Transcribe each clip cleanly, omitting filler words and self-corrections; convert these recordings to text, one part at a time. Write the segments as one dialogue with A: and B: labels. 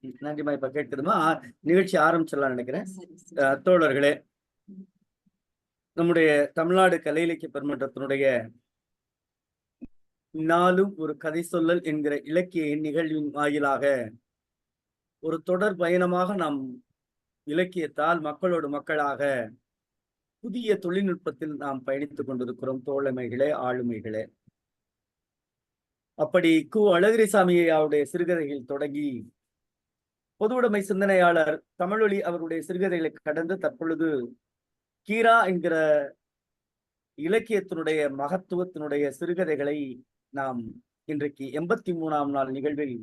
A: நன்றிமா. இப்ப கேட்குதுமா? நிகழ்ச்சி ஆரம்பிச்சிடலாம்னு நினைக்கிறேன்.
B: சரி, சரி.
A: தோழர்களே, நம்முடைய தமிழ்நாடு கலை இலக்கிய பெருமன்றத்தினுடைய நாளும் ஒரு கதை சொல்லல் என்கிற இலக்கிய நிகழ்வின் வாயிலாக ஒரு தொடர் பயணமாக நாம் இலக்கியத்தால் மக்களோடு மக்களாக புதிய தொழில்நுட்பத்தில் நாம் பயணித்துக் கொண்டிருக்கிறோம். தோழமைகளே, ஆளுமைகளே. அப்படி அழகிரிசாமி அவருடைய சிறுகதைகள் தொடங்கி பொதுவுடைமை சிந்தனையாளர் தமிழொலி அவருடைய சிறுகதைகளை கடந்து தற்பொழுது கீரா என்கிற இலக்கியத்தினுடைய மகத்துவத்தினுடைய சிறுகதைகளை நாம் இன்றைக்கு 83ஆம் நாள் நிகழ்வில்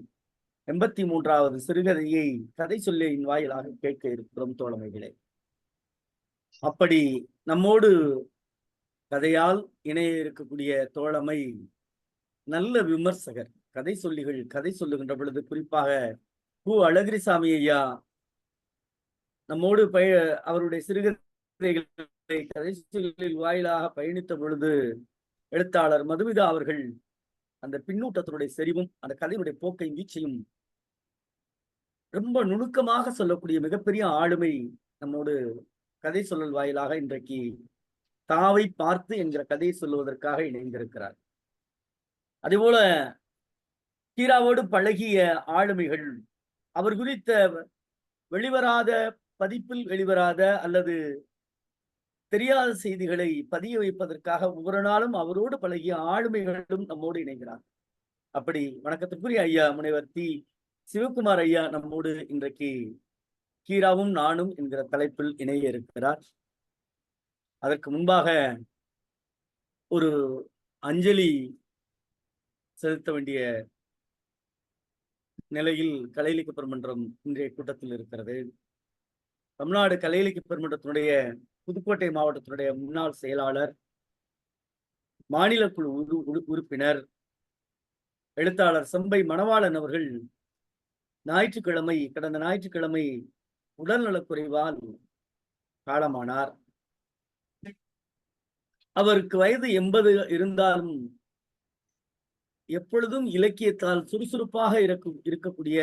A: 83வது சிறுகதையை கதை சொல்லியின் வாயிலாக கேட்க இருக்கிறோம் தோழமைகளே. அப்படி நம்மோடு கதையால் இணைய இருக்கக்கூடிய தோழமை நல்ல விமர்சகர், கதை சொல்லிகள் கதை சொல்லுகின்ற பொழுது குறிப்பாக அழகிரிசாமி ஐயா நம்மோடு அவருடைய சிறுகதைகளை கதை சொல்லில் வாயிலாக பயணித்த பொழுது எழுத்தாளர் மதுமிதா அவர்கள் அந்த பின்னூட்டத்தினுடைய செறிவும் அந்த கதையினுடைய போக்கை வீச்சையும் ரொம்ப நுணுக்கமாக சொல்லக்கூடிய மிகப்பெரிய ஆளுமை நம்மோடு கதை சொல்லல் வாயிலாக இன்றைக்கு தாவை பார்த்து என்கிற கதையை சொல்லுவதற்காக இணைந்திருக்கிறார். அதேபோல கீராவோடு பழகிய ஆளுமைகள் அவர் குறித்த வெளிவராத பதிப்பில் வெளிவராத அல்லது தெரியாத செய்திகளை பதிய வைப்பதற்காக ஒவ்வொரு நாளும் அவரோடு பழகிய ஆளுமைகளும் நம்மோடு இணைகிறார். அப்படி வணக்கத்திற்குரிய ஐயா முனைவர் சிவகுமார் ஐயா நம்மோடு இன்றைக்கு கீராவும் நானும் என்கிற தலைப்பில் இணைய இருக்கிறார். அதற்கு முன்பாக ஒரு அஞ்சலி செலுத்த வேண்டிய நிலையில் கலை இலக்கிய பெருமன்றம் இன்றைய கூட்டத்தில் இருக்கிறது. தமிழ்நாடு கலை இலக்கிய பெருமன்றத்தினுடைய புதுக்கோட்டை மாவட்டத்தினுடைய முன்னாள் செயலாளர், மாநில குழு உறுப்பினர், எழுத்தாளர் செம்பை மணவாளன் அவர்கள் கடந்த ஞாயிற்றுக்கிழமை உடல்நலக்குறைவால் காலமானார். அவருக்கு வயது 80 இருந்தாலும் எப்பொழுதும் இலக்கியத்தால் சுறுசுறுப்பாக இருக்கக்கூடிய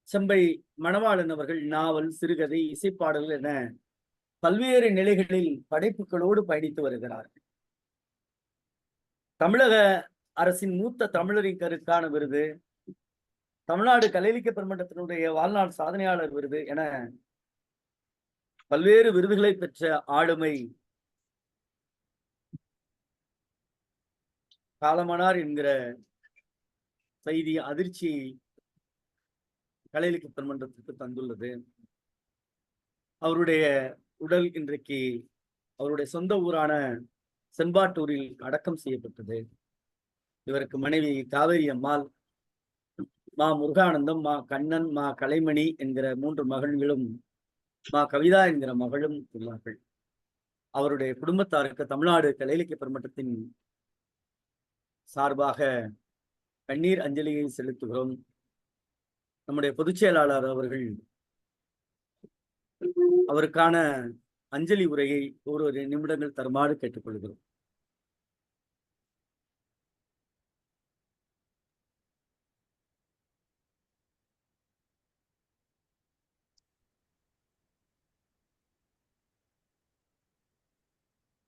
A: செம்பை மணவாளன் அவர்கள் நாவல், சிறுகதை, இசைப்பாடல்கள் என பல்வேறு நிலைகளில் படைப்புகளோடு பயணித்து வருகிறார். தமிழக அரசின் மூத்த தமிழறிஞருக்கான விருது, தமிழ்நாடு கலை இலக்கிய பெருமன்றத்தினுடைய வாழ்நாள் சாதனையாளர் விருது என பல்வேறு விருதுகளை பெற்ற ஆளுமை காலமானார் என்கிற செய்தி அதிர்ச்சி கலை இலக்கிய பெருமன்றத்திற்கு தந்துள்ளது. அவருடைய உடல் இன்றைக்கு அவருடைய சொந்த ஊரான செம்பாட்டூரில் அடக்கம் செய்யப்பட்டது. இவருக்கு மனைவி காவேரி அம்மாள், மா முருகானந்தம், மா கண்ணன், மா கலைமணி என்கிற 3 மகன்களும், மா கவிதா என்கிற மகளும் உள்ளார்கள். அவருடைய குடும்பத்தாருக்கு தமிழ்நாடு கலை இலக்கிய பெருமன்றத்தின் சார்பாக கண்ணீர் அஞ்சலியை செலுத்துகிறோம். நம்முடைய பொதுச் செயலாளர் அவர்கள் அவருக்கான அஞ்சலி உரையை ஒரு நிமிடங்கள் தருமாறு கேட்டுக்கொள்கிறோம்.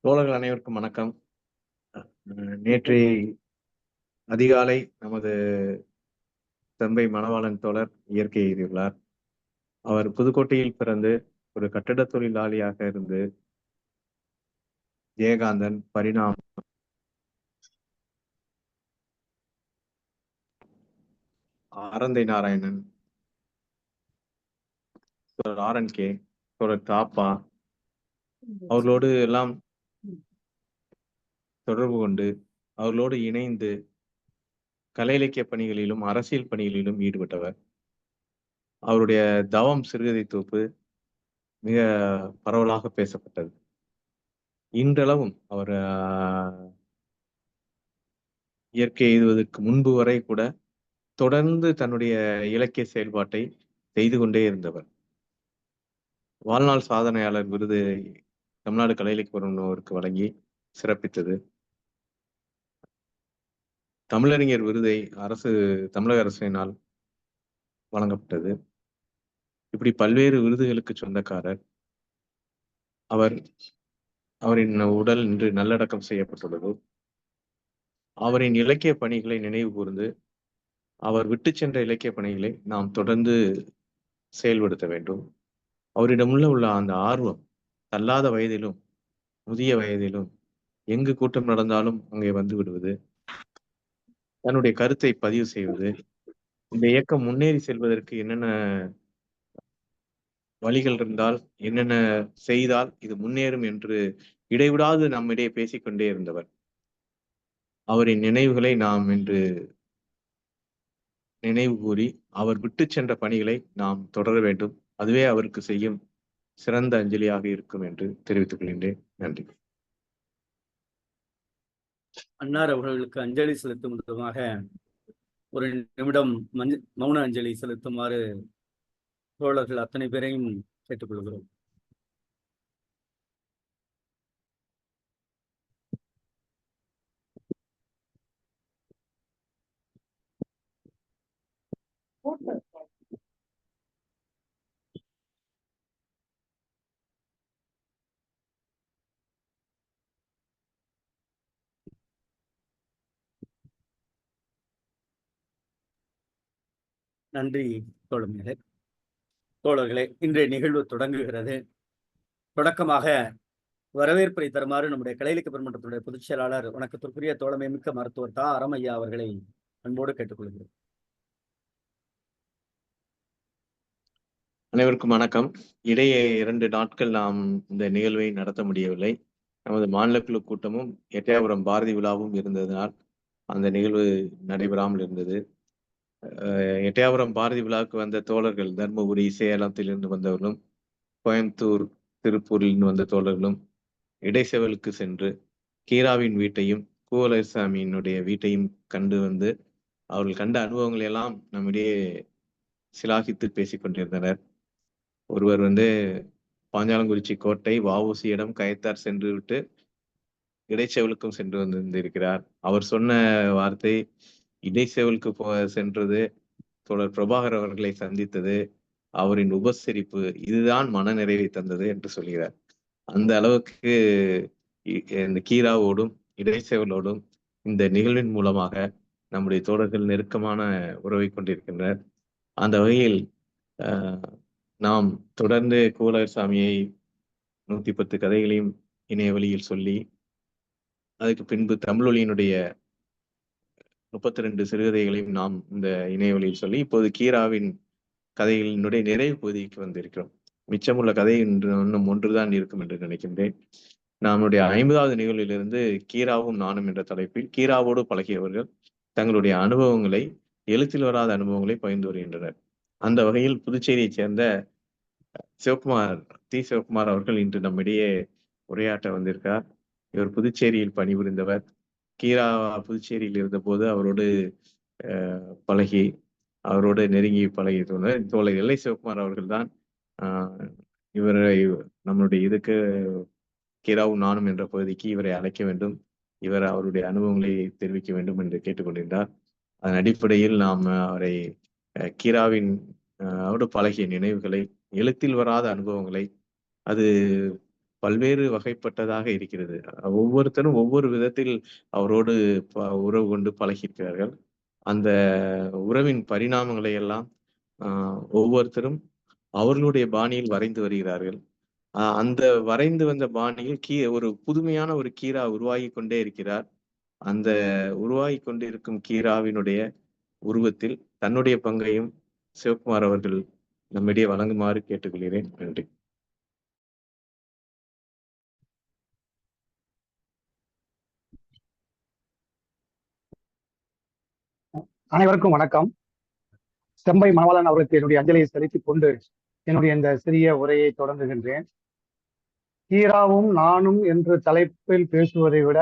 C: தோழர்கள் அனைவருக்கும் வணக்கம். நேற்று அதிகாலை நமது செம்பை மணவாளன் தோழர் இயற்கை எழுதியுள்ளார். அவர் புதுக்கோட்டையில் பிறந்து ஒரு கட்டட தொழிலாளியாக இருந்து ஜெயகாந்தன், பரிணாம், ஆரந்தை நாராயணன், RNK, தாப்பா அவர்களோடு எல்லாம் தொடர்பு கொண்டு அவர்களோடு இணைந்து கலை இலக்கிய பணிகளிலும் அரசியல் பணிகளிலும் ஈடுபட்டவர். அவருடைய தவம் சிறுகதை தொகுப்பு மிக பரவலாக பேசப்பட்டது. இன்றளவும் அவர் இயற்கை எழுதுவதற்கு முன்பு வரை கூட தொடர்ந்து தன்னுடைய இலக்கிய செயல்பாட்டை செய்து கொண்டே இருந்தவர். வாழ்நாள் சாதனையாளர் விருது தமிழ்நாடு கலை இலக்கிய பெருமன்றத்திற்கு வழங்கி சிறப்பித்தது. தமிழறிஞர் விருதை தமிழக அரசினால் வழங்கப்பட்டது. இப்படி பல்வேறு விருதுகளுக்கு சொந்தக்காரர். அவரின் உடல் இன்று நல்லடக்கம் செய்யப்பட்டுள்ளது. அவரின் இலக்கிய பணிகளை நினைவு கூர்ந்து அவர் விட்டு சென்ற இலக்கிய பணிகளை நாம் தொடர்ந்து செயல்படுத்த வேண்டும். அவரிடமுள்ள அந்த ஆர்வம் தள்ளாத வயதிலும் முதிய வயதிலும் எங்கு கூட்டம் நடந்தாலும் அங்கே வந்து விடுவது, தன்னுடைய கருத்தை பதிவு செய்வது, இந்த இயக்கம் முன்னேறி செல்வதற்கு என்னென்ன வழிகள் இருந்தால், என்னென்ன செய்தால் இது முன்னேறும் என்று இடைவிடாது நம்மிடையே பேசிக்கொண்டே இருந்தவர். அவரின் நினைவுகளை நாம் இன்று நினைவு கூறி அவர் விட்டு சென்ற பணிகளை நாம் தொடர வேண்டும். அதுவே அவருக்கு செய்யும் சிறந்த அஞ்சலியாக இருக்கும் என்று தெரிவித்துக் கொள்கின்றேன். நன்றி.
A: அன்னார் அவர்களுக்கு அஞ்சலி செலுத்தும் விதமாக ஒரு நிமிடம் மௌன அஞ்சலி செலுத்துமாறு தோழர்கள் அத்தனை பேரையும் கேட்டுக்கொள்கிறோம். நன்றி தோழர்களே. இன்றைய நிகழ்வு தொடங்குகிறது. தொடக்கமாக வரவேற்பை தருமாறு நம்முடைய கலை இலக்கிய பெருமன்றத்துடைய பொதுச் செயலாளர் வணக்கத்திற்குரிய தோழமை மிக்க மருத்துவர் தா அரமையா அவர்களை அன்போடு கேட்டுக்கொள்கிறேன்.
C: அனைவருக்கும் வணக்கம். இடையே 2 நாட்கள் நாம் இந்த நிகழ்வை நடத்த முடியவில்லை. நமது மாநில குழு கூட்டமும் எட்டயபுரம் பாரதி விழாவும் இருந்ததனால் அந்த நிகழ்வு நடைபெறாமல் இருந்தது. எட்டயபுரம் பாரதி விழாவுக்கு வந்த தோழர்கள் தர்மபுரி, சேலத்திலிருந்து வந்தவர்களும், கோயம்புத்தூர், திருப்பூரிலிருந்து வந்த தோழர்களும் இடைச்செவலுக்கு சென்று கீராவின் வீட்டையும் கூவலசாமியினுடைய வீட்டையும் கண்டு வந்து அவர்கள் கண்ட அனுபவங்களை எல்லாம் நம்மிடையே சிலாகித்து பேசிக் கொண்டிருந்தனர். ஒருவர் பாஞ்சாலங்குறிச்சி கோட்டை வஉசியிடம் கயத்தார் சென்று விட்டு இடைச்செவலுக்கும் சென்று வந்திருக்கிறார். அவர் சொன்ன வார்த்தை, இடைச்செவலுக்கு சென்றது, தோழர் பிரபாகர் அவர்களை சந்தித்தது, அவரின் உபசரிப்பு, இதுதான் மனநிறைவை தந்தது என்று சொல்கிறார். அந்த அளவுக்கு இந்த கீராவோடும் இடைச்செவலோடும் இந்த நிகழ்வின் மூலமாக நம்முடைய தோழர்கள் நெருக்கமான உறவை கொண்டிருக்கின்றனர். அந்த வகையில் நாம் தொடர்ந்து கூவலசாமியை 110 கதைகளையும் இணைய வழியில் சொல்லி, அதுக்கு பின்பு தமிழொலியினுடைய 32 சிறுகதைகளையும் நாம் இந்த இணையவழியில் சொல்லி, இப்போது கீராவின் கதைகளினுடைய நிறைவு பகுதிக்கு வந்திருக்கிறோம். மிச்சமுள்ள கதை இன்னும் ஒன்றுதான் இருக்கும் என்று நினைக்கின்றேன். நம்முடைய 50வது நிகழ்விலிருந்து கீராவும் நானும் என்ற தலைப்பில் கீராவோடு பழகியவர்கள் தங்களுடைய அனுபவங்களை, எழுத்தில் வராத அனுபவங்களை பகிர்ந்து வருகின்றனர். அந்த வகையில் புதுச்சேரியைச் சேர்ந்த சிவகுமார் அவர்கள் இன்று நம்மிடையே உரையாற்ற வந்திருக்கார். இவர் புதுச்சேரியில் பணிபுரிந்தவர். கீரா புதுச்சேரியில் இருந்தபோது அவரோடு பழகி, அவரோடு நெருங்கி பழகி தோழர் எல்லை சிவகுமார் அவர்கள் தான் இவரை நம்மளுடைய இதுக்கு கீராவும் நானும் என்ற பகுதிக்கு இவரை அழைக்க வேண்டும், இவர் அவருடைய அனுபவங்களை தெரிவிக்க வேண்டும் என்று கேட்டுக்கொண்டிருந்தார். அதன் அடிப்படையில் நாம் அவரை கீராவின் அவரோடு பழகிய நினைவுகளை, எழுத்தில் வராத அனுபவங்களை, அது பல்வேறு வகைப்பட்டதாக இருக்கிறது. ஒவ்வொருத்தரும் ஒவ்வொரு விதத்தில் அவரோடு உறவு கொண்டு பழகியிருக்கிறார்கள். அந்த உறவின் பரிணாமங்களை எல்லாம் ஒவ்வொருத்தரும் அவர்களுடைய பாணியில் வரைந்து வருகிறார்கள். அந்த வரைந்து வந்த பாணியில் ஒரு புதுமையான ஒரு கீரா உருவாகி கொண்டே இருக்கிறார். அந்த உருவாகி கொண்டிருக்கும் கீராவினுடைய உருவத்தில் தன்னுடைய பங்கையும் சிவகுமார் அவர்கள் நம்மிடையே வழங்குமாறு கேட்டுக்கொள்கிறேன். நன்றி.
B: அனைவருக்கும் வணக்கம். செம்பை மணவாளன் அவர்களுக்கு என்னுடைய அஞ்சலியை செலுத்திக் கொண்டு என்னுடைய இந்த சிறிய உரையை தொடங்குகின்றேன். கீராவும் நானும் என்று தலைப்பில் பேசுவதை விட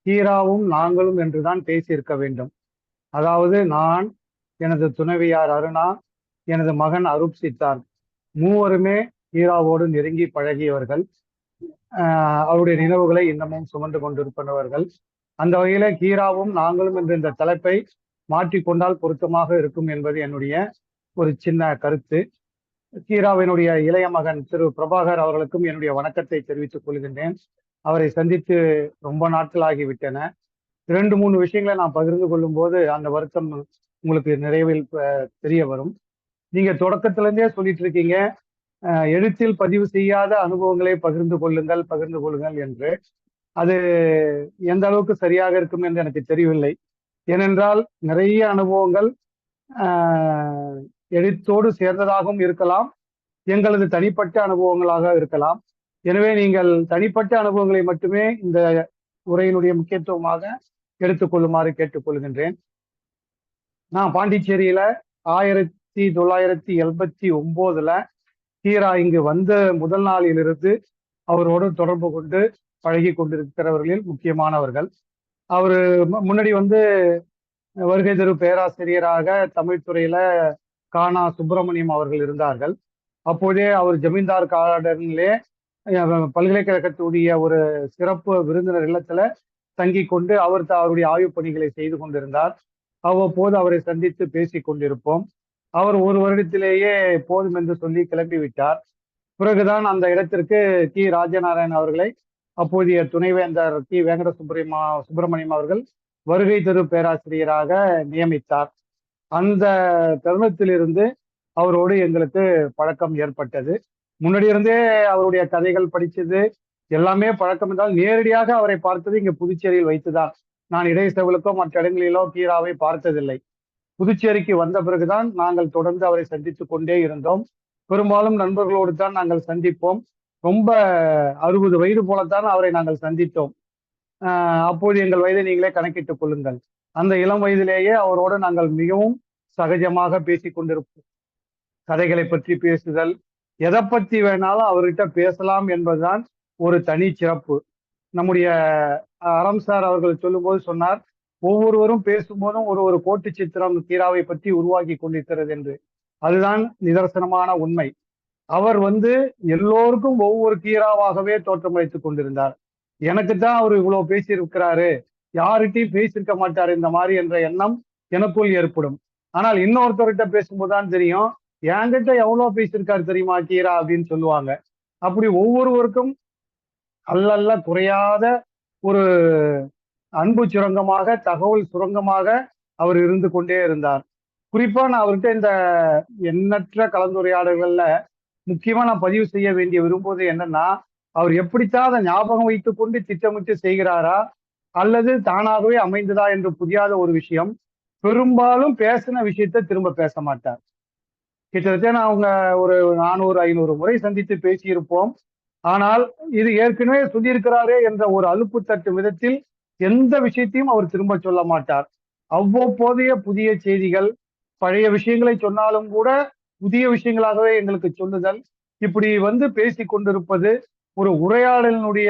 B: கீராவும் நாங்களும் என்றுதான் பேசியிருக்க வேண்டும். அதாவது நான், எனது துணைவியார் அருணா, எனது மகன் அரூப் சித்தார் மூவருமே கீராவோடு நெருங்கி பழகியவர்கள். அவருடைய நினைவுகளை இன்னமும் சுமந்து கொண்டிருப்பவர்கள். அந்த வகையில கீராவும் நாங்களும் என்ற இந்த தலைப்பை மாற்றிக்கொண்டால் பொருத்தமாக இருக்கும் என்பது என்னுடைய ஒரு சின்ன கருத்து. கீராவினுடைய இளைய மகன் திரு பிரபாகர் அவர்களுக்கும் என்னுடைய வணக்கத்தை தெரிவித்துக் கொள்கின்றேன். அவரை சந்தித்து ரொம்ப நாட்கள் ஆகிவிட்டன. 2-3 விஷயங்களை நான் பகிர்ந்து கொள்ளும் போது அந்த வருத்தம் உங்களுக்கு நிறைவில் தெரிய வரும். நீங்க தொடக்கத்திலிருந்தே சொல்லிட்டு இருக்கீங்க, எழுத்தில் பதிவு செய்யாத அனுபவங்களை பகிர்ந்து கொள்ளுங்கள் என்று. அது எந்த அளவுக்கு சரியாக இருக்கும் என்று எனக்கு தெரியவில்லை. ஏனென்றால் நிறைய அனுபவங்கள் எழுத்தோடு சேர்ந்ததாகவும் இருக்கலாம், எங்களது தனிப்பட்ட அனுபவங்களாக இருக்கலாம். எனவே நீங்கள் தனிப்பட்ட அனுபவங்களை மட்டுமே இந்த உரையினுடைய முக்கியத்துவமாக எடுத்துக்கொள்ளுமாறு கேட்டுக்கொள்கின்றேன். நான் பாண்டிச்சேரியில 1989 கீரா இங்கு வந்த முதல் நாளிலிருந்து அவரோடு தொடர்பு கொண்டு பழகி கொண்டிருக்கிறவர்களில் முக்கியமானவர்கள். அவரு முன்னாடி வருகை தரு பேராசிரியராக தமிழ் துறையில கானா சுப்பிரமணியம் அவர்கள் இருந்தார்கள். அப்போதே அவர் ஜமீன்தார் கார்டனிலே பல்கலைக்கழகத்துடைய ஒரு சிறப்பு விருந்தினர் இல்லத்துல தங்கி கொண்டு அவருடைய ஆய்வு பணிகளை செய்து கொண்டிருந்தார். அவ்வப்போது அவரை சந்தித்து பேசி கொண்டிருப்போம். அவர் ஒரு வருடத்திலேயே போதும் என்று சொல்லி கிளம்பிவிட்டார். பிறகுதான் அந்த இடத்திற்கு கி ராஜநாராயணன் அவர்களை அப்போதைய துணைவேந்தர் கி வெங்கட சுப்பிரமணியம் அவர்கள் வருகை தரு பேராசிரியராக நியமித்தார். அந்த தருணத்திலிருந்து அவரோடு எங்களுக்கு பழக்கம் ஏற்பட்டது. முன்னாடி இருந்தே அவருடைய கதைகள் படிச்சது எல்லாமே பழக்கம் என்றால் நேரடியாக அவரை பார்த்தது இங்க புதுச்சேரியில் வைத்துதான். நான் இடைச்செவலுக்கோ மற்ற இடங்களிலோ கீராவை பார்த்ததில்லை. புதுச்சேரிக்கு வந்த பிறகுதான் நாங்கள் தொடர்ந்து அவரை சந்தித்துக் கொண்டே இருந்தோம். பெரும்பாலும் நண்பர்களோடு தான் நாங்கள் சந்திப்போம். ரொம்ப 60 வயது போலத்தான் அவரை நாங்கள் சந்தித்தோம். அப்போது எங்கள் வயதை நீங்களே கணக்கிட்டுக் கொள்ளுங்கள். அந்த இளம் வயதிலேயே அவரோடு நாங்கள் மிகவும் சகஜமாக பேசி கொண்டிருப்போம். கதைகளை பற்றி பேசுதல், எதை பற்றி வேணாலும் அவர்கிட்ட பேசலாம் என்பதுதான் ஒரு தனி சிறப்பு. நம்முடைய அறம் சார் அவர்கள் சொல்லும்போது சொன்னார், ஒவ்வொருவரும் பேசும்போதும் ஒரு கோட்டு சித்திரம் கீராவை பற்றி உருவாக்கி கொண்டிருக்கிறது என்று. அதுதான் நிதர்சனமான உண்மை. அவர் எல்லோருக்கும் ஒவ்வொரு கீராவாகவே தோற்றமளித்துக் கொண்டிருந்தார். எனக்குத்தான் அவர் இவ்வளவு பேசியிருக்கிறாரு, யார்கிட்டையும் பேசியிருக்க மாட்டார் இந்த மாதிரி என்ற எண்ணம் எனக்குள் ஏற்படும். ஆனால் இன்னொருத்தர்கிட்ட பேசும்போதுதான் தெரியும், என்கிட்ட எவ்வளவு பேசியிருக்காரு தெரியுமா கீரா அப்படின்னு சொல்லுவாங்க. அப்படி ஒவ்வொருவருக்கும் அல்ல குறையாத ஒரு அன்பு சுரங்கமாக, தகவல் சுரங்கமாக அவர் இருந்து கொண்டே இருந்தார். குறிப்பா நான் அவர்கிட்ட இந்த எண்ணற்ற கலந்துரையாடல்கள்ல முக்கியமா நான் பதிவு செய்ய விரும்புவது என்னன்னா, அவர் எப்படித்தான் அதை ஞாபகம் வைத்துக் கொண்டு திட்டமிட்டு செய்கிறாரா அல்லது தானாகவே அமைந்ததா என்று புரியாத ஒரு விஷயம், பெரும்பாலும் பேசின விஷயத்தை திரும்ப பேச மாட்டார். கிட்டத்தட்ட நான் அவங்க ஒரு 400-500 முறை சந்தித்து பேசியிருப்போம். ஆனால் இது ஏற்கனவே சொல்லியிருக்கிறாரே என்ற ஒரு அலுப்பு தட்டு விதத்தில் எந்த விஷயத்தையும் அவர் திரும்ப சொல்ல மாட்டார். அவ்வப்போதைய புதிய செய்திகள், பழைய விஷயங்களை சொன்னாலும் கூட புதிய விஷயங்களாகவே எங்களுக்கு சொல்லுதல், இப்படி பேசி கொண்டிருப்பது ஒரு உரையாடலினுடைய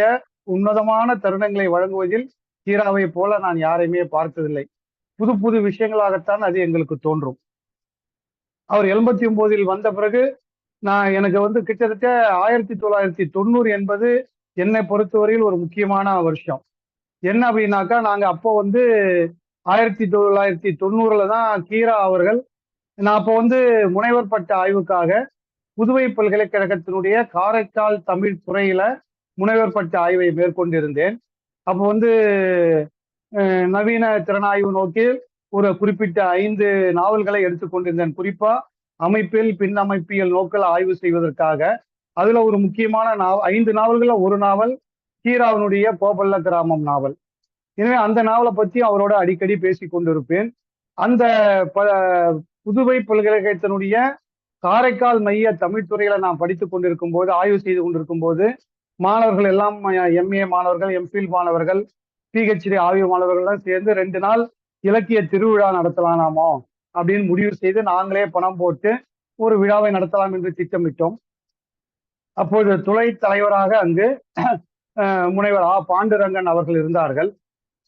B: உன்னதமான தருணங்களை வழங்குவதில் கீராவை போல நான் யாரையுமே பார்த்ததில்லை. புது புது விஷயங்களாகத்தான் அது எங்களுக்கு தோன்றும். அவர் 89 வந்த பிறகு எனக்கு கிட்டத்தட்ட 1990 என்பது என்னை பொறுத்தவரையில் ஒரு முக்கியமான வருஷம். என்ன அப்படின்னாக்கா, நாங்க அப்போ 1990 தான் கீரா அவர்கள், நான் அப்போ முனைவர் பட்ட ஆய்வுக்காக புதுவை பல்கலைக்கழகத்தினுடைய காரைக்கால் தமிழ் துறையில முனைவர் பட்ட ஆய்வை மேற்கொண்டிருந்தேன். அப்போ நவீன திறனாய்வு நோக்கில் ஒரு குறிப்பிட்ட 5 நாவல்களை எடுத்துக்கொண்டிருந்தேன். குறிப்பா அமைப்பில் பின்னமைப்பியல் நோக்கில் ஆய்வு செய்வதற்காக. அதுல ஒரு முக்கியமான 5 நாவல்கள்ல ஒரு நாவல் கீராவினுடைய கோபல்ல கிராமம் நாவல். எனவே அந்த நாவலை பற்றி அவரோட அடிக்கடி பேசி கொண்டிருப்பேன். அந்த புதுவை பல்கலைக்கழகத்தினுடைய காரைக்கால் மைய தமிழ் துறையில நான் படித்துக் கொண்டிருக்கும் போது, ஆய்வு செய்து கொண்டிருக்கும் போது, மாணவர்கள் எல்லாம் MA மாணவர்கள், MPhil மாணவர்கள், PhD ஆய்வு மாணவர்கள் எல்லாம் சேர்ந்து 2 நாள் இலக்கிய திருவிழா நடத்தலாமாமோ அப்படின்னு முடிவு செய்து நாங்களே பணம் போட்டு ஒரு விழாவை நடத்தலாம் என்று திட்டமிட்டோம். அப்போது துறை தலைவராக அங்கு முனைவர் பாண்டுரங்கன் அவர்கள் இருந்தார்கள்.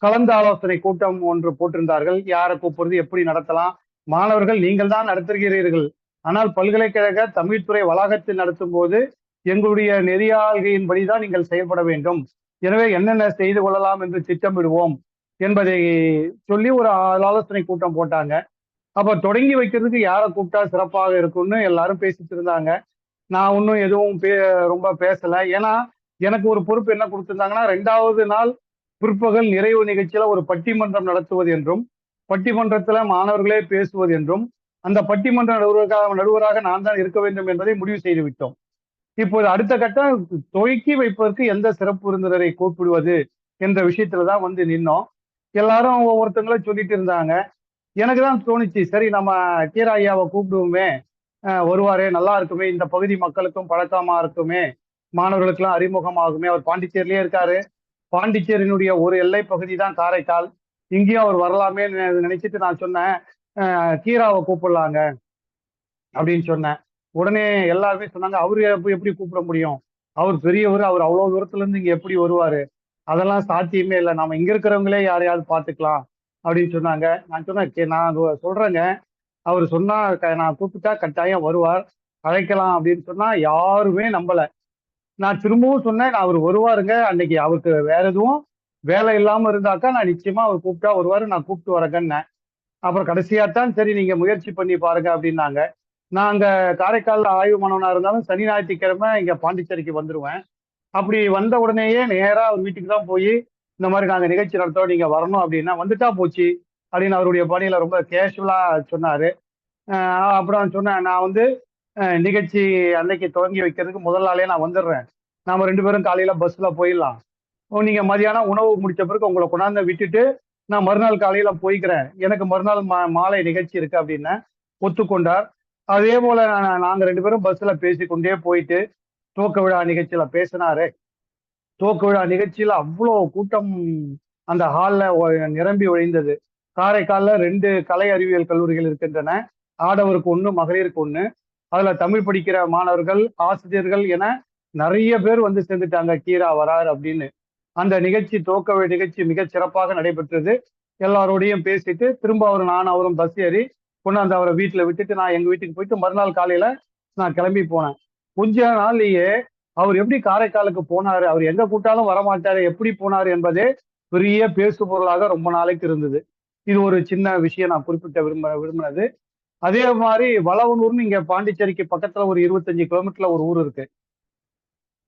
B: கலந்து ஆலோசனை கூட்டம் ஒன்று போட்டிருந்தார்கள். யாரை கூப்பிடுறது, எப்படி நடத்தலாம், மாணவர்கள் நீங்கள் தான் நடத்துகிறீர்கள், ஆனால் பல்கலைக்கழக தமிழ்துறை வளாகத்தில் நடத்தும் போது எங்களுடைய நெறியாள்கையின்படிதான் நீங்கள் செயல்பட வேண்டும், எனவே என்னென்ன செய்து கொள்ளலாம் என்று திட்டமிடுவோம் என்பதை சொல்லி ஒரு ஆலோசனை கூட்டம் போட்டாங்க. அப்ப தொடங்கி வைக்கிறதுக்கு யாரை கூப்பிட்டா சிறப்பாக இருக்கும்னு எல்லாரும் பேசிட்டு இருந்தாங்க. நான் ஒன்றும் எதுவும் ரொம்ப பேசல. ஏன்னா எனக்கு ஒரு பொறுப்பு என்ன கொடுத்திருந்தாங்கன்னா, 2வது நாள் பிற்பகல் நிறைவு நிகழ்ச்சியில ஒரு பட்டிமன்றம் நடத்துவது என்றும், பட்டிமன்றத்துல மாணவர்களே பேசுவது என்றும், அந்த பட்டிமன்ற நடுவராக நான் தான் இருக்க வேண்டும் என்பதை முடிவு செய்து விட்டோம். இப்போது அடுத்த கட்டம் துவக்கி வைப்பதற்கு எந்த சிறப்பு விருந்தினரை கூப்பிடுவது என்ற விஷயத்துல தான் வந்து நின்னோம். எல்லாரும் ஒவ்வொருத்தங்களும் சொல்லிட்டு இருந்தாங்க. எனக்கு தான் தோணுச்சு, சரி நம்ம கீரா ஐயாவை கூப்பிடுவோமே, வருவாரே, நல்லா இருக்குமே, இந்த பகுதி மக்களுக்கும் பழக்கமா இருக்குமே, மாணவர்களுக்கெல்லாம் அறிமுகமாகுமே. அவர் பாண்டிச்சேரியிலே இருக்காரு. பாண்டிச்சேரியினுடைய ஒரு எல்லை பகுதி தான் காரைக்கால். இங்கேயும் அவர் வரலாமே நினைச்சிட்டு நான் சொன்னேன், கீராவை கூப்பிடலாங்க அப்படின்னு சொன்னேன். உடனே எல்லாருமே சொன்னாங்க, அவரு எப்படி கூப்பிட முடியும், அவர் பெரியவர், அவர் அவ்வளவு தூரத்துல இருந்து இங்க எப்படி வருவாரு, அதெல்லாம் சாத்தியமே இல்லை, நம்ம இங்க இருக்கிறவங்களே யாரையாவது பார்த்துக்கலாம் அப்படின்னு சொன்னாங்க. நான் சொன்னேன், நான் சொல்றேங்க, அவர் சொன்னா நான் கூப்பிட்டா கட்டாயம் வருவார், அழைக்கலாம் அப்படின்னு சொன்னா யாருமே நம்பல. நான் திரும்பவும் சொன்னேன், அவர் வருவாருங்க, அன்னைக்கு அவருக்கு வேற எதுவும் வேலை இல்லாம இருந்தாக்கா நான் நிச்சயமா அவர் கூப்பிட்டா வருவாரு, நான் கூப்பிட்டு வரேங்கன்னேன். அப்புறம் கடைசியாத்தான் சரி நீங்க முயற்சி பண்ணி பாருங்க அப்படின்னாங்க. நான் அங்க காரைக்கால்ல ஆய்வு மாணவனா இருந்தாலும் சனி ஞாயிற்றுக்கிழமை இங்க பாண்டிச்சேரிக்கு வந்துருவேன். அப்படி வந்த உடனேயே நேரா அவர் வீட்டுக்கு தான் போய், இந்த மாதிரி நாங்க நிகழ்ச்சி நடத்துறோம், நீங்க வரணும் அப்படின்னா, வந்துட்டா போச்சு அப்படின்னு அவருடைய பணியில ரொம்ப கேஷுவலா சொன்னாரு. அப்புறம் சொன்னேன், நான் வந்து நிகழ்ச்சி அன்னைக்கு துவங்கி வைக்கிறதுக்கு முதல் நாளே நான் வந்துடுறேன், நாம 2 பேரும் காலையில பஸ்ல போயிடலாம், நீங்க மதியானம் உணவு முடிச்ச பிறகு உங்களை கொண்டாந்து விட்டுட்டு நான் மறுநாள் காலையில போய்க்கிறேன், எனக்கு மறுநாள் மாலை நிகழ்ச்சி இருக்கு அப்படின்னு ஒத்துக்கொண்டார். அதே போல நாங்க 2 பேரும் பஸ்ல பேசிக்கொண்டே போயிட்டு துவக்க விழா நிகழ்ச்சியில பேசினாரு. துவக்க விழா நிகழ்ச்சியில அவ்வளோ கூட்டம் அந்த ஹால்ல நிரம்பி வழிந்தது. காரைக்கால்ல 2 கலை அறிவியல் கல்லூரிகள் இருக்கின்றன. ஆடவருக்கு 1, மகளிருக்கு 1. அதுல தமிழ் படிக்கிற மாணவர்கள், ஆசிரியர்கள் என நிறைய பேர் வந்து சேர்ந்துட்டாங்க, கீரா வராரு அப்படின்னு. அந்த நிகழ்ச்சி, துவக்க நிகழ்ச்சி மிகச் சிறப்பாக நடைபெற்றது. எல்லாரோடையும் பேசிட்டு திரும்ப நானும் அவரும் பஸ் ஏறி கொண்டாந்து அவரை வீட்டுல விட்டுட்டு நான் எங்க வீட்டுக்கு போயிட்டு மறுநாள் காலையில நான் கிளம்பி போனேன். கொஞ்ச நாள்லயே அவர் எப்படி காரைக்காலுக்கு போனாரு, அவர் எங்க கூட்டாலும் வரமாட்டாரு, எப்படி போனாரு என்பதே பெரிய பேசு பொருளாக ரொம்ப நாளைக்கு இருந்தது. இது ஒரு சின்ன விஷயம் நான் குறிப்பிட்ட விரும்பினது. அதே மாதிரி வளவனூர்னு இங்க பாண்டிச்சேரிக்கு பக்கத்துல ஒரு 25 கிலோமீட்டர்ல ஒரு ஊர் இருக்கு.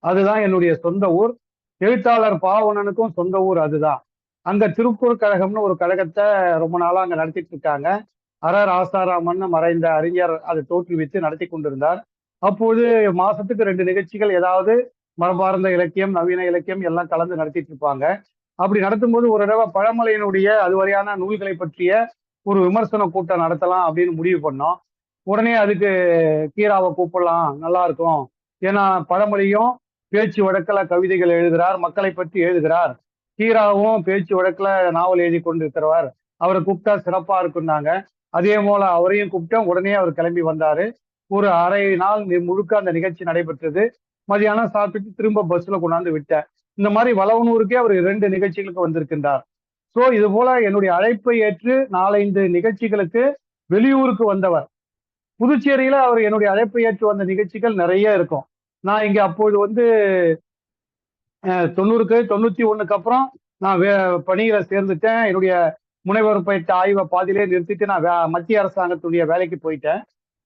B: அதுதான் என்னுடைய சொந்த ஊர். எழுத்தாளர் பாவணனுக்கும் சொந்த ஊர் அதுதான். அங்க திருக்குறள் கழகம்னு ஒரு கழகத்தை ரொம்ப நாளா அங்க நடத்திட்டு இருக்காங்க. ஆசாராமன் மறைந்த அறிஞர் அதை தோற்றுவித்து நடத்தி கொண்டிருந்தார். அப்போது மாசத்துக்கு 2 நிகழ்ச்சிகள் ஏதாவது மரபார்ந்த இலக்கியம், நவீன இலக்கியம் எல்லாம் கலந்து நடத்திட்டு இருப்பாங்க. அப்படி நடத்தும்போது ஒரு தடவை பழமலையினுடைய அதுவரையான நூல்களை பற்றிய ஒரு விமர்சன கூட்டம் நடத்தலாம் அப்படின்னு முடிவு பண்ணோம். உடனே அதுக்கு கீராவை கூப்பிடலாம், நல்லா இருக்கும், ஏன்னா பழமொழியும் பேச்சு வழக்குல கவிதைகள் எழுதுகிறார், மக்களை பற்றி எழுதுகிறார், கீராவும் பேச்சு வழக்குல நாவல் எழுதி கொண்டிருக்கிறவர், அவரை கூப்பிட்டா சிறப்பா இருக்குன்னாங்க. அதே போல அவரையும் கூப்பிட்டேன். உடனே அவர் கிளம்பி வந்தாரு. ஒரு அரை நாள் முழுக்க அந்த நிகழ்ச்சி நடைபெற்றது. மதியானம் சாப்பிட்டுட்டு திரும்ப பஸ்ல கொண்டாந்து விட்டேன். இந்த மாதிரி வளவனூருக்கே அவர் 2 நிகழ்ச்சிகளுக்கு வந்திருக்கின்றார். சோ இது போல என்னுடைய அழைப்பை ஏற்று 4-5 நிகழ்ச்சிகளுக்கு வெளியூருக்கு வந்தவர். புதுச்சேரியில அவர் என்னுடைய அழைப்பை ஏற்று வந்த நிகழ்ச்சிகள் நிறைய இருக்கும். நான் இங்க அப்போது வந்து 90க்கு 91க்கு அப்புறம் நான் பணியில சேர்ந்துட்டேன். என்னுடைய முனைவர் பயிற்சி ஆய்வை பாதியிலே நிறுத்திட்டு நான் மத்திய அரசாங்கத்துடைய வேலைக்கு போயிட்டேன்.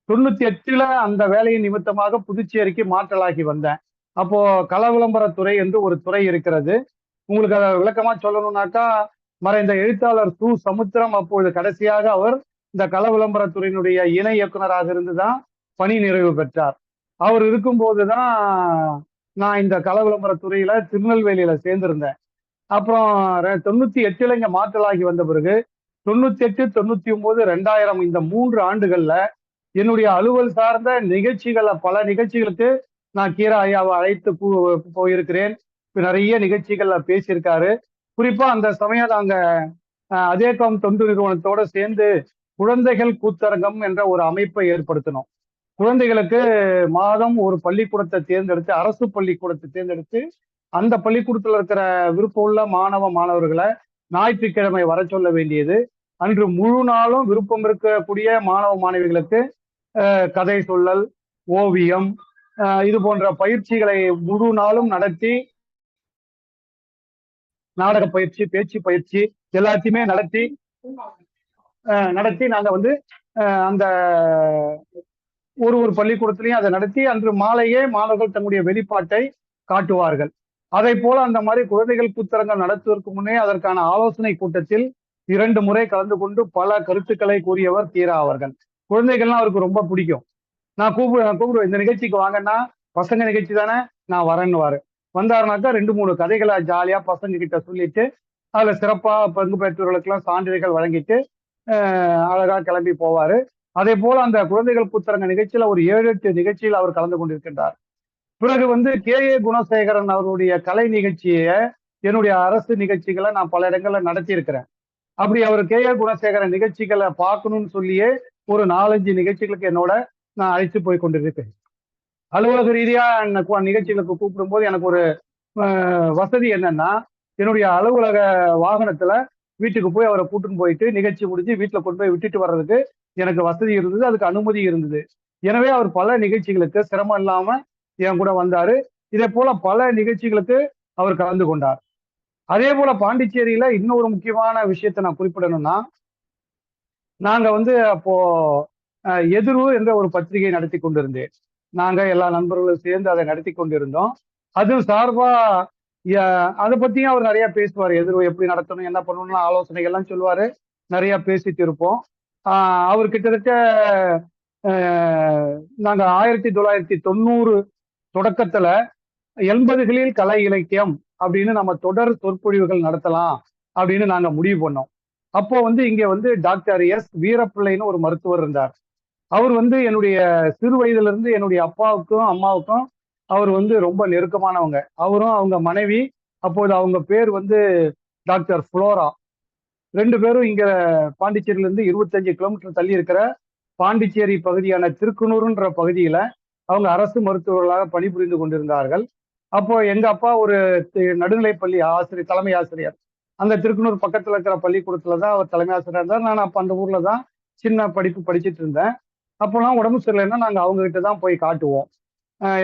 B: 98ல அந்த வேலையின் நிமித்தமாக புதுச்சேரிக்கு மாற்றலாகி வந்தேன். அப்போ கள விளம்பரத்துறை என்று ஒரு துறை இருக்கிறது. உங்களுக்கு அதை விளக்கமா சொல்லணும்னாக்கா, மறைந்த எழுத்தாளர் சு. சமுத்திரம் அப்போது கடைசியாக அவர் இந்த கள விளம்பரத்துறையினுடைய இணை இயக்குனராக இருந்துதான் பணி நிறைவு பெற்றார். அவர் இருக்கும்போதுதான் நான் இந்த கள விளம்பரத்துறையில திருநெல்வேலியில சேர்ந்திருந்தேன். அப்புறம் 98ல இங்க மாற்றலாகி வந்த பிறகு 98, 99, 2000 இந்த 3 ஆண்டுகள்ல என்னுடைய அலுவல் சார்ந்த நிகழ்ச்சிகளை, பல நிகழ்ச்சிகளுக்கு நான் கீரா ஐயாவை அழைத்து போயிருக்கிறேன். நிறைய நிகழ்ச்சிகள்ல பேசியிருக்காரு. குறிப்பா அந்த சமயம் நாங்க அதேகம் தொண்டு நிறுவனத்தோட சேர்ந்து குழந்தைகள் கூத்தரங்கம் என்ற ஒரு அமைப்பை ஏற்படுத்தினோம். குழந்தைகளுக்கு மாதம் ஒரு பள்ளிக்கூடத்தை தேர்ந்தெடுத்து, அரசு பள்ளிக்கூடத்தை தேர்ந்தெடுத்து, அந்த பள்ளிக்கூடத்துல இருக்கிற விருப்பமுள்ள மாணவர்களை ஞாயிற்றுக்கிழமை வர சொல்ல வேண்டியது. அன்று முழு நாளும் விருப்பம் இருக்கக்கூடிய மாணவ மாணவிகளுக்கு கதை சொல்லல், ஓவியம், இது போன்ற பயிற்சிகளை முழு நாளும் நடத்தி, நாடக பயிற்சி, பேச்சு பயிற்சி எல்லாத்தையுமே நடத்தி நாங்க வந்து அந்த ஒரு பள்ளிக்கூடத்திலையும் அதை நடத்தி அன்று மாலையே மாணவர்கள் தங்களுடைய வெளிப்பாட்டை காட்டுவார்கள். அதை போல அந்த மாதிரி குழந்தைகள் புத்தரங்கம் நடத்துவதற்கு முன்னே அதற்கான ஆலோசனை கூட்டத்தில் 2 முறை கலந்து கொண்டு பல கருத்துக்களை கூறியவர் கீரா அவர்கள். குழந்தைகள்லாம் அவருக்கு ரொம்ப பிடிக்கும். நான் கூப்பிடுவேன், இந்த நிகழ்ச்சிக்கு வாங்கன்னா, பசங்க நிகழ்ச்சி தானே, நான் வரேன்னுவாரு. வந்தாருனாக்கா 2, 3 கதைகளை ஜாலியா பசங்க கிட்ட சொல்லிட்டு, அதுல சிறப்பா பங்கு பெற்றவர்களுக்கெல்லாம் சான்றிதழ்கள் வழங்கிட்டு அழகா கிளம்பி போவாரு. அதே போல அந்த குழந்தைகள் புத்தரங்க நிகழ்ச்சியில ஒரு 7, 8 நிகழ்ச்சியில் அவர் கலந்து கொண்டிருக்கின்றார். பிறகு வந்து கே.ஏ. குணசேகரன் அவருடைய கலை நிகழ்ச்சிய என்னுடைய அரசு நிகழ்ச்சிகளை நான் பல இடங்கள்ல நடத்தி இருக்கிறேன். அப்படி அவர் கே.ஏ. குணசேகரன் நிகழ்ச்சிகளை பார்க்கணும்னு சொல்லியே ஒரு 4, 5 நிகழ்ச்சிகளுக்கு என்னோட நான் அழைத்து போய் கொண்டிருக்கேன். அலுவலக ரீதியா நிகழ்ச்சிகளுக்கு கூப்பிடும்போது எனக்கு ஒரு வசதி என்னன்னா, என்னுடைய அலுவலக வாகனத்துல வீட்டுக்கு போய் அவரை கூட்டின்னு போயிட்டு நிகழ்ச்சி முடிஞ்சு வீட்டுல கொண்டு போய் விட்டுட்டு வர்றதுக்கு எனக்கு வசதி இருந்தது, அதுக்கு அனுமதி இருந்தது. எனவே அவர் பல நிகழ்ச்சிகளுக்கு சிரமம் இல்லாம என் கூட வந்தாரு. இதே போல பல நிகழ்ச்சிகளுக்கு அவர் கலந்து கொண்டார். அதே போல பாண்டிச்சேரியில இன்னொரு முக்கியமான விஷயத்தை நான் குறிப்பிடணும்னா, நாங்க வந்து அப்போ எதிர்வு என்ற ஒரு பத்திரிகை நடத்தி கொண்டிருந்தேன். நாங்க எல்லா நண்பர்களும் சேர்ந்து அதை நடத்தி கொண்டிருந்தோம். அது சார்பா அதை பத்தியும் அவர் நிறைய பேசுவார். எதிர்வு எப்படி நடத்தணும், என்ன பண்ணணும்னு ஆலோசனைகள்லாம் சொல்லுவாரு. நிறைய பேசிட்டு இருப்போம். அவர் கிட்டத்தட்ட நாங்க 1990 தொடக்கத்துல 80களில் கலை இலக்கியம் அப்படின்னு நம்ம தொடர் சொற்பொழிவுகள் நடத்தலாம் அப்படின்னு நாங்க முடிவு பண்ணோம். அப்போ வந்து இங்க வந்து டாக்டர் எஸ் வீரப்பிள்ளைன்னு ஒரு மருத்துவர் இருந்தார். அவர் வந்து என்னுடைய சிறு வயதுல இருந்து என்னுடைய அப்பாவுக்கும் அம்மாவுக்கும் அவர் வந்து ரொம்ப நெருக்கமானவங்க. அவரும் அவங்க மனைவி, அப்போது அவங்க பேர் வந்து டாக்டர் புளோரா. 2 பேரும் இங்க பாண்டிச்சேரியில இருந்து 25 கிலோமீட்டர் தள்ளி இருக்கிற பாண்டிச்சேரி பகுதியான திருக்குனூர்ன்ற பகுதியில அவங்க அரசு மருத்துவர்களாக பணிபுரிந்து கொண்டிருந்தார்கள். அப்போ எங்க அப்பா ஒரு நடுநிலைப்பள்ளி ஆசிரியர், தலைமை ஆசிரியர். அந்த திருக்குனூர் பக்கத்துல இருக்கிற பள்ளிக்கூடத்துல தான் அவர் தலைமை ஆசிரியர் இருந்தார். நான் அப்ப அந்த ஊர்ல தான் சின்ன படிப்பு படிச்சுட்டு இருந்தேன். அப்போலாம் உடம்பு சரியில்லைன்னா நாங்க அவங்க கிட்ட தான் போய் காட்டுவோம்.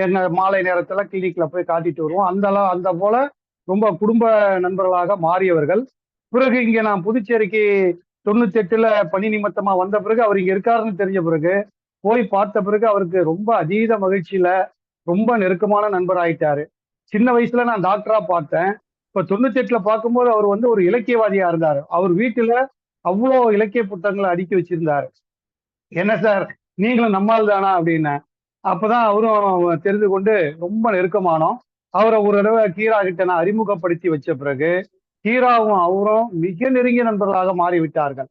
B: என்ன மாலை நேரத்துல கிளினிக்ல போய் காட்டிட்டு வருவோம். அந்த போல ரொம்ப குடும்ப நண்பர்களாக மாறியவர்கள். பிறகு இங்க நான் புதுச்சேரிக்கு 98ல பணி நிமித்தமா வந்த பிறகு அவர் இங்க இருக்காருன்னு தெரிஞ்ச பிறகு போய் பார்த்த பிறகு அவருக்கு ரொம்ப அதீத மகிழ்ச்சியில ரொம்ப நெருக்கமான நண்பர் ஆயிட்டாரு. சின்ன வயசுல நான் டாக்டரா பார்த்தேன். இப்ப 98ல பார்க்கும்போது அவர் வந்து ஒரு இலக்கியவாதியா இருந்தாரு. அவர் வீட்டுல அவ்வளோ இலக்கிய புத்தகங்களை அடுக்கி வச்சிருந்தாரு. என்ன சார், நீங்களும் நம்மால் தானா அப்படின்னு. அப்பதான் அவரும் தெரிந்து கொண்டு ரொம்ப நெருக்கமானோம். அவரை ஒரு தடவை கீரா கிட்ட நான் அறிமுகப்படுத்தி வச்ச பிறகு கீராவும் அவரும் மிக நெருங்கிய நண்பர்களாக மாறிவிட்டார்கள்.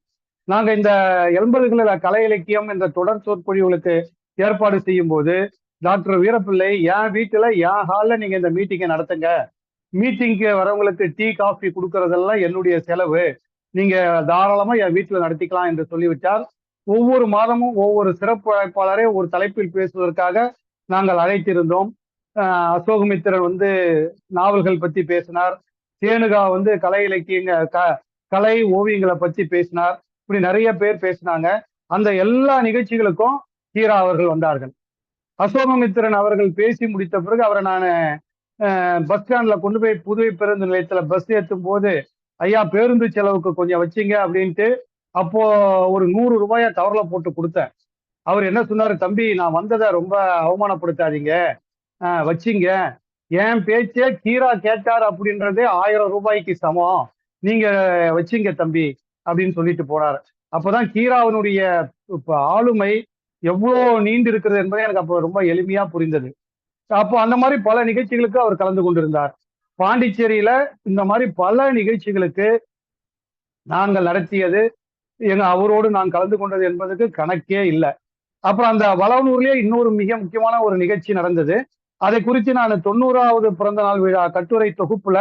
B: நாங்க இந்த 80களில் கலை இலக்கியம் என்ற தொடர் சொற்பொழிவுகளுக்கு ஏற்பாடு செய்யும் போது டாக்டர் வீரப்பிள்ளை என் வீட்டுல என் ஹால்ல நீங்க இந்த மீட்டிங்கை நடத்துங்க, மீட்டிங்க்கு வரவங்களுக்கு டீ காஃபி கொடுக்கறதெல்லாம் என்னுடைய செலவு, நீங்க தாராளமா என் வீட்டுல நடத்திக்கலாம் என்று சொல்லிவிட்டார். ஒவ்வொரு மாதமும் ஒவ்வொரு சிறப்பு அழைப்பாளரை ஒரு தலைப்பில் பேசுவதற்காக நாங்கள் அழைத்திருந்தோம். அசோகமித்திரன் வந்து நாவல்கள் பத்தி பேசினார். தேனுகா வந்து கலை இலக்கியங்க கலை ஓவியங்களை பத்தி பேசினார். இப்படி நிறைய பேர் பேசினாங்க. அந்த எல்லா நிகழ்ச்சிகளுக்கும் கீரா அவர்கள் வந்தார்கள். அசோகமித்திரன் அவர்கள் பேசி முடித்த பிறகு அவரை நான் பஸ் ஸ்டாண்ட்ல கொண்டு போய் புதுவை பேருந்து நிலையத்துல பஸ் ஏற்றும் போது, ஐயா பேருந்து செலவுக்கு கொஞ்சம் வச்சிங்க அப்படின்ட்டு அப்போ ஒரு 100 ரூபாயை கவர்ல போட்டு கொடுத்தேன். அவர் என்ன சொன்னாரு, தம்பி நான் வந்ததை ரொம்ப அவமானப்படுத்தாதீங்க, வச்சிங்க, என் பேச்சே கீரா கேட்டார் அப்படின்றதே 1000 ரூபாய்க்கு சமம், நீங்க வச்சிங்க தம்பி அப்படின்னு சொல்லிட்டு போறாரு. அப்பதான் கீராவினுடைய ஆளுமை எவ்வளோ நீண்டு இருக்கிறது என்பதை எனக்கு அப்போ ரொம்ப எளிமையா புரிந்தது. அப்போ அந்த மாதிரி பல நிகழ்ச்சிகளுக்கு அவர் கலந்து கொண்டிருந்தார். பாண்டிச்சேரியில இந்த மாதிரி பல நிகழ்ச்சிகளுக்கு நாங்கள் நடத்தியது, அவரோடு நான் கலந்து கொண்டது என்பதுக்கு கணக்கே இல்லை. அப்புறம் அந்த வளவனூர்லயே இன்னொரு மிக முக்கியமான ஒரு நிகழ்ச்சி நடந்தது. அதை குறித்து நான் 90வது பிறந்த நாள் விழா கட்டுரை தொகுப்புல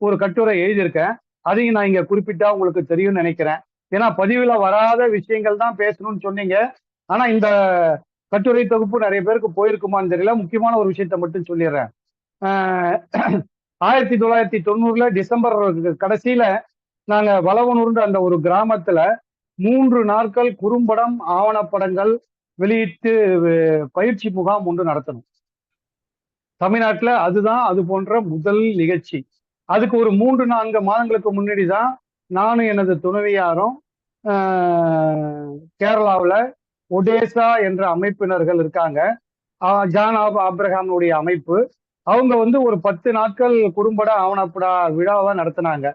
B: ஒரு கட்டுரை எழுதியிருக்கேன். அதையும் நான் இங்க குறிப்பிட்டா உங்களுக்கு தெரியும்னு நினைக்கிறேன். ஏன்னா பதிவுல வராத விஷயங்கள் தான் பேசணும்னு சொன்னீங்க. ஆனா இந்த கட்டுரை தொகுப்பு நிறைய பேருக்கு போயிருக்குமான்னு தெரியல. முக்கியமான ஒரு விஷயத்த மட்டும் சொல்லிடுறேன். 1990ல டிசம்பர் கடைசியில நாங்க வளவனூர்ன்ற அந்த ஒரு கிராமத்துல 3 நாட்கள் குறும்படம் ஆவணப்படங்கள் வெளியிட்டு பயிற்சி முகாம் ஒன்று நடத்தணும். தமிழ்நாட்டுல அதுதான் அது போன்ற முதல் நிகழ்ச்சி. அதுக்கு ஒரு 3-4 மாதங்களுக்கு முன்னாடி தான் நானும் எனது துணைவியாரும் கேரளாவில் ஒடேசா என்ற அமைப்பினர்கள் இருக்காங்க. ஜான் ஆப்ரஹாமுடைய அமைப்பு. அவங்க வந்து ஒரு 10 நாட்கள் குறும்பட ஆவணப்பட விழாவா நடத்தினாங்க.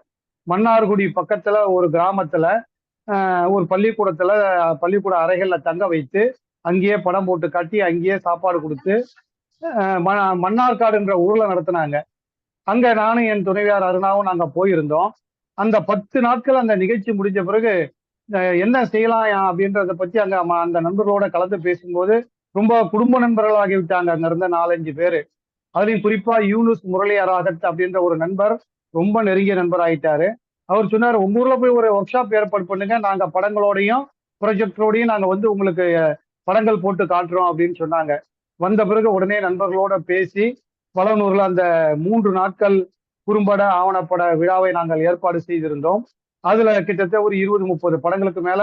B: மன்னார்குடி பக்கத்துல ஒரு கிராமத்துல ஒரு பள்ளிக்கூட அறைகள்ல தங்க வைத்து, அங்கேயே படம் போட்டு காட்டி, அங்கேயே சாப்பாடு கொடுத்து, மன்னார்காடுன்ற ஊர்ல நடத்தினாங்க. அங்க நானும் என் துணைவியார் அருணாவும் நாங்க போயிருந்தோம். அந்த 10 நாட்கள் அந்த நிகழ்ச்சி முடிஞ்ச பிறகு என்ன செய்யலாம் அப்படின்றத பத்தி அங்க அந்த நண்பர்களோட கலந்து பேசும்போது ரொம்ப குடும்ப நண்பர்கள் ஆகிவிட்டாங்க அங்க இருந்த 4-5 பேரு. அதுலயும் குறிப்பா யூனுஸ் முரளியாராகத் அப்படின்ற ஒரு நண்பர் ரொம்ப நெருங்கிய நண்பர் ஆயிட்டாரு. அவர் சொன்னாரு, உங்க ஊர்ல போய் ஒரு ஒர்க் ஷாப் ஏற்பாடு பண்ணுங்க, நாங்க படங்களோடையும் ப்ரொஜெக்டரோடையும் நாங்க வந்து உங்களுக்கு படங்கள் போட்டு காட்டுறோம் அப்படின்னு சொன்னாங்க. வந்த பிறகு உடனே நண்பர்களோட பேசி வளனூர்ல அந்த 3 நாட்கள் குறும்பட ஆவணப்பட விழாவை நாங்கள் ஏற்பாடு செய்திருந்தோம். அதுல கிட்டத்தட்ட ஒரு 20-30 படங்களுக்கு மேல